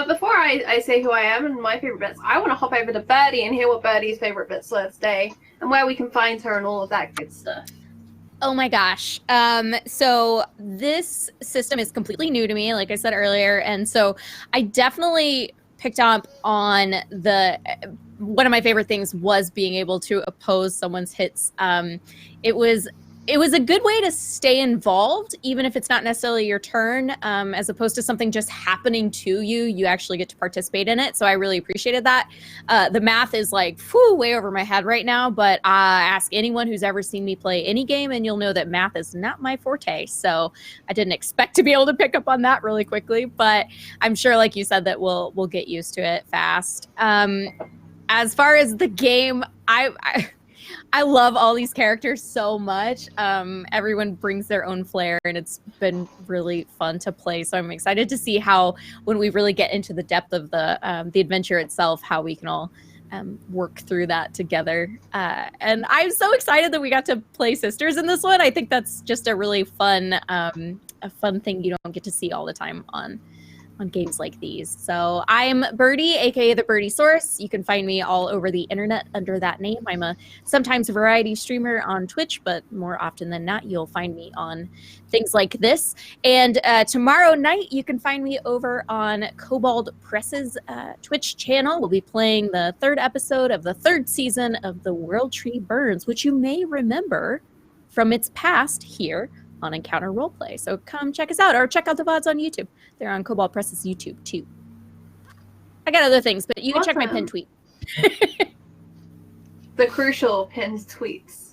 Before I say who I am and my favorite bits, I want to hop over to Birdie and hear what Birdie's favorite bits were today and where we can find her and all of that good stuff. Oh my gosh. So this system is completely new to me, like I said earlier. And so I definitely picked up on one of my favorite things was being able to oppose someone's hits. It was a good way to stay involved, even if it's not necessarily your turn, as opposed to something just happening to you. You actually get to participate in it. So I really appreciated that. The math is like way over my head right now, but ask anyone who's ever seen me play any game and you'll know that math is not my forte. So I didn't expect to be able to pick up on that really quickly, but I'm sure, like you said, that we'll get used to it fast. As far as the game, I love all these characters so much. Everyone brings their own flair, and it's been really fun to play. So I'm excited to see how, when we really get into the depth of the adventure itself, how we can all work through that together. And I'm so excited that we got to play sisters in this one. I think that's just a really fun thing you don't get to see all the time on games like these. So I'm Birdie, aka the Birdie Source. You can find me all over the internet under that name. I'm a sometimes variety streamer on Twitch, but more often than not, you'll find me on things like this. And tomorrow night, you can find me over on Kobold Press's Twitch channel. We'll be playing the 3rd episode of the 3rd season of The World Tree Burns, which you may remember from its past here on Encounter Roleplay. So come check us out, or check out the VODs on YouTube. They're on Cobalt Press's YouTube too. I got other things, but you can check my pinned tweet. The crucial pinned tweets.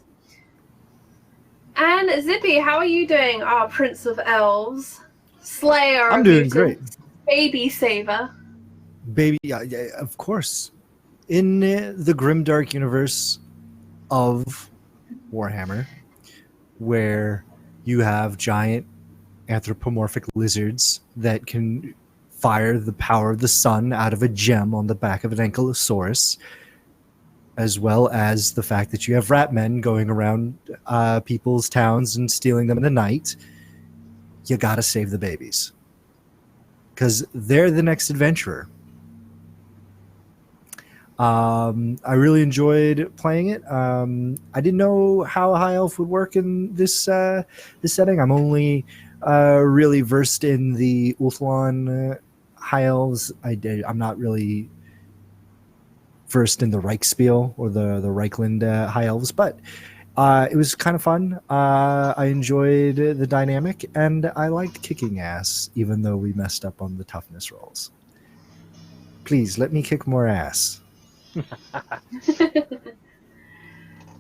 And Zippy, how are you doing, our Prince of Elves, Slayer? I'm doing great. Baby saver. Baby, yeah, of course. In the grimdark universe of Warhammer, where you have giant anthropomorphic lizards that can fire the power of the sun out of a gem on the back of an ankylosaurus, as well as the fact that you have rat men going around people's towns and stealing them in the night. You gotta save the babies, because they're the next adventurer. I really enjoyed playing it. I didn't know how High Elf would work in this setting. I'm only really versed in the Ulthuan High Elves. I'm not really versed in the Reichspiel or the Reichland High Elves, but it was kind of fun. I enjoyed the dynamic, and I liked kicking ass, even though we messed up on the toughness rolls. Please let me kick more ass.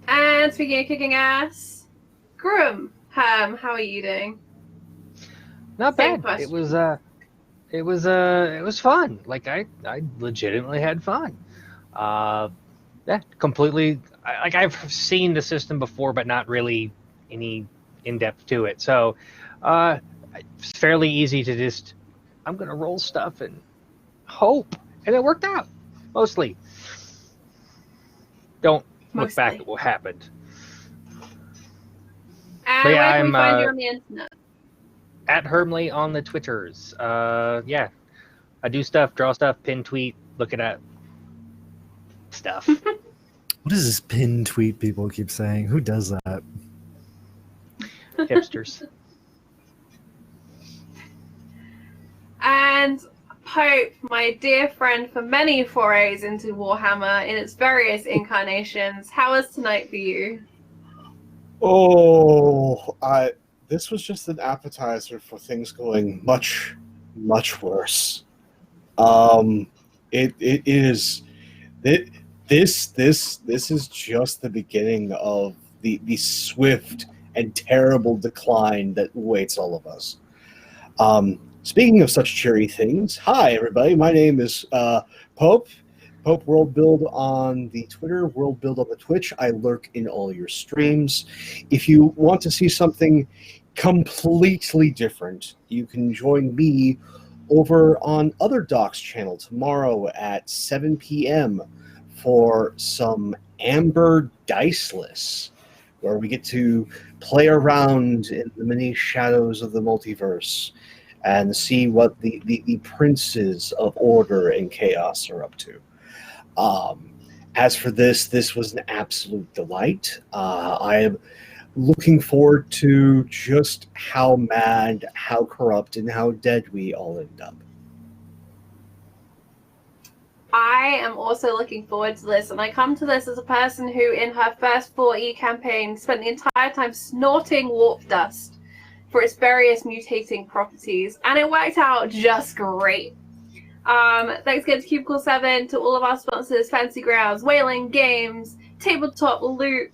And speaking of kicking ass, Grum, how are you doing? Not Same bad. question. It was fun. Like I legitimately had fun. Yeah, completely. I've seen the system before, but not really any in depth to it. So, it's fairly easy to just. I'm gonna roll stuff and hope, and it worked out mostly. Don't look back at what happened. And where can we find you on the internet? At Hermley on the Twitters. Yeah, I do stuff, draw stuff, pin tweet, look at stuff. What is this pin tweet people keep saying? Who does that? Hipsters. And Pope, my dear friend for many forays into Warhammer in its various incarnations, how was tonight for you? Oh, this was just an appetizer for things going much, much worse. It is this is just the beginning of the swift and terrible decline that awaits all of us. Speaking of such cheery things, hi everybody, my name is Pope World Build on the Twitter, World Build on the Twitch. I lurk in all your streams. If you want to see something completely different, you can join me over on Other Doc's channel tomorrow at 7 p.m. for some Amber Diceless, where we get to play around in the many shadows of the multiverse and see what the princes of order and chaos are up to. As for this was an absolute delight. I am looking forward to just how mad, how corrupt, and how dead we all end up. I am also looking forward to this, and I come to this as a person who, in her first 4E campaign, spent the entire time snorting warp dust for its various mutating properties, and it worked out just great. Thanks again to Cubicle 7, to all of our sponsors, Fancy Grounds, Whaling Games, Tabletop Loot.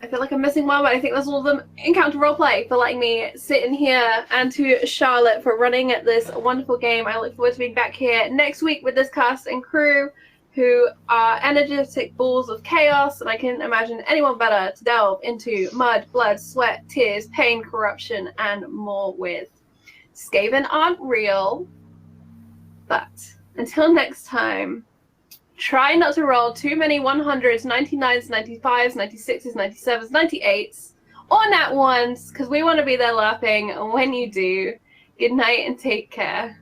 I feel like I'm missing one, but I think that's all of them. Encounter Roleplay for letting me sit in here, and to Charlotte for running this wonderful game. I look forward to being back here next week with this cast and crew who are energetic balls of chaos, and I can't imagine anyone better to delve into mud, blood, sweat, tears, pain, corruption, and more with. Skaven aren't real, but until next time, try not to roll too many 100s, 99s, 95s, 96s, 97s, 98s, or nat 1s, because we want to be there laughing when you do. Good night and take care.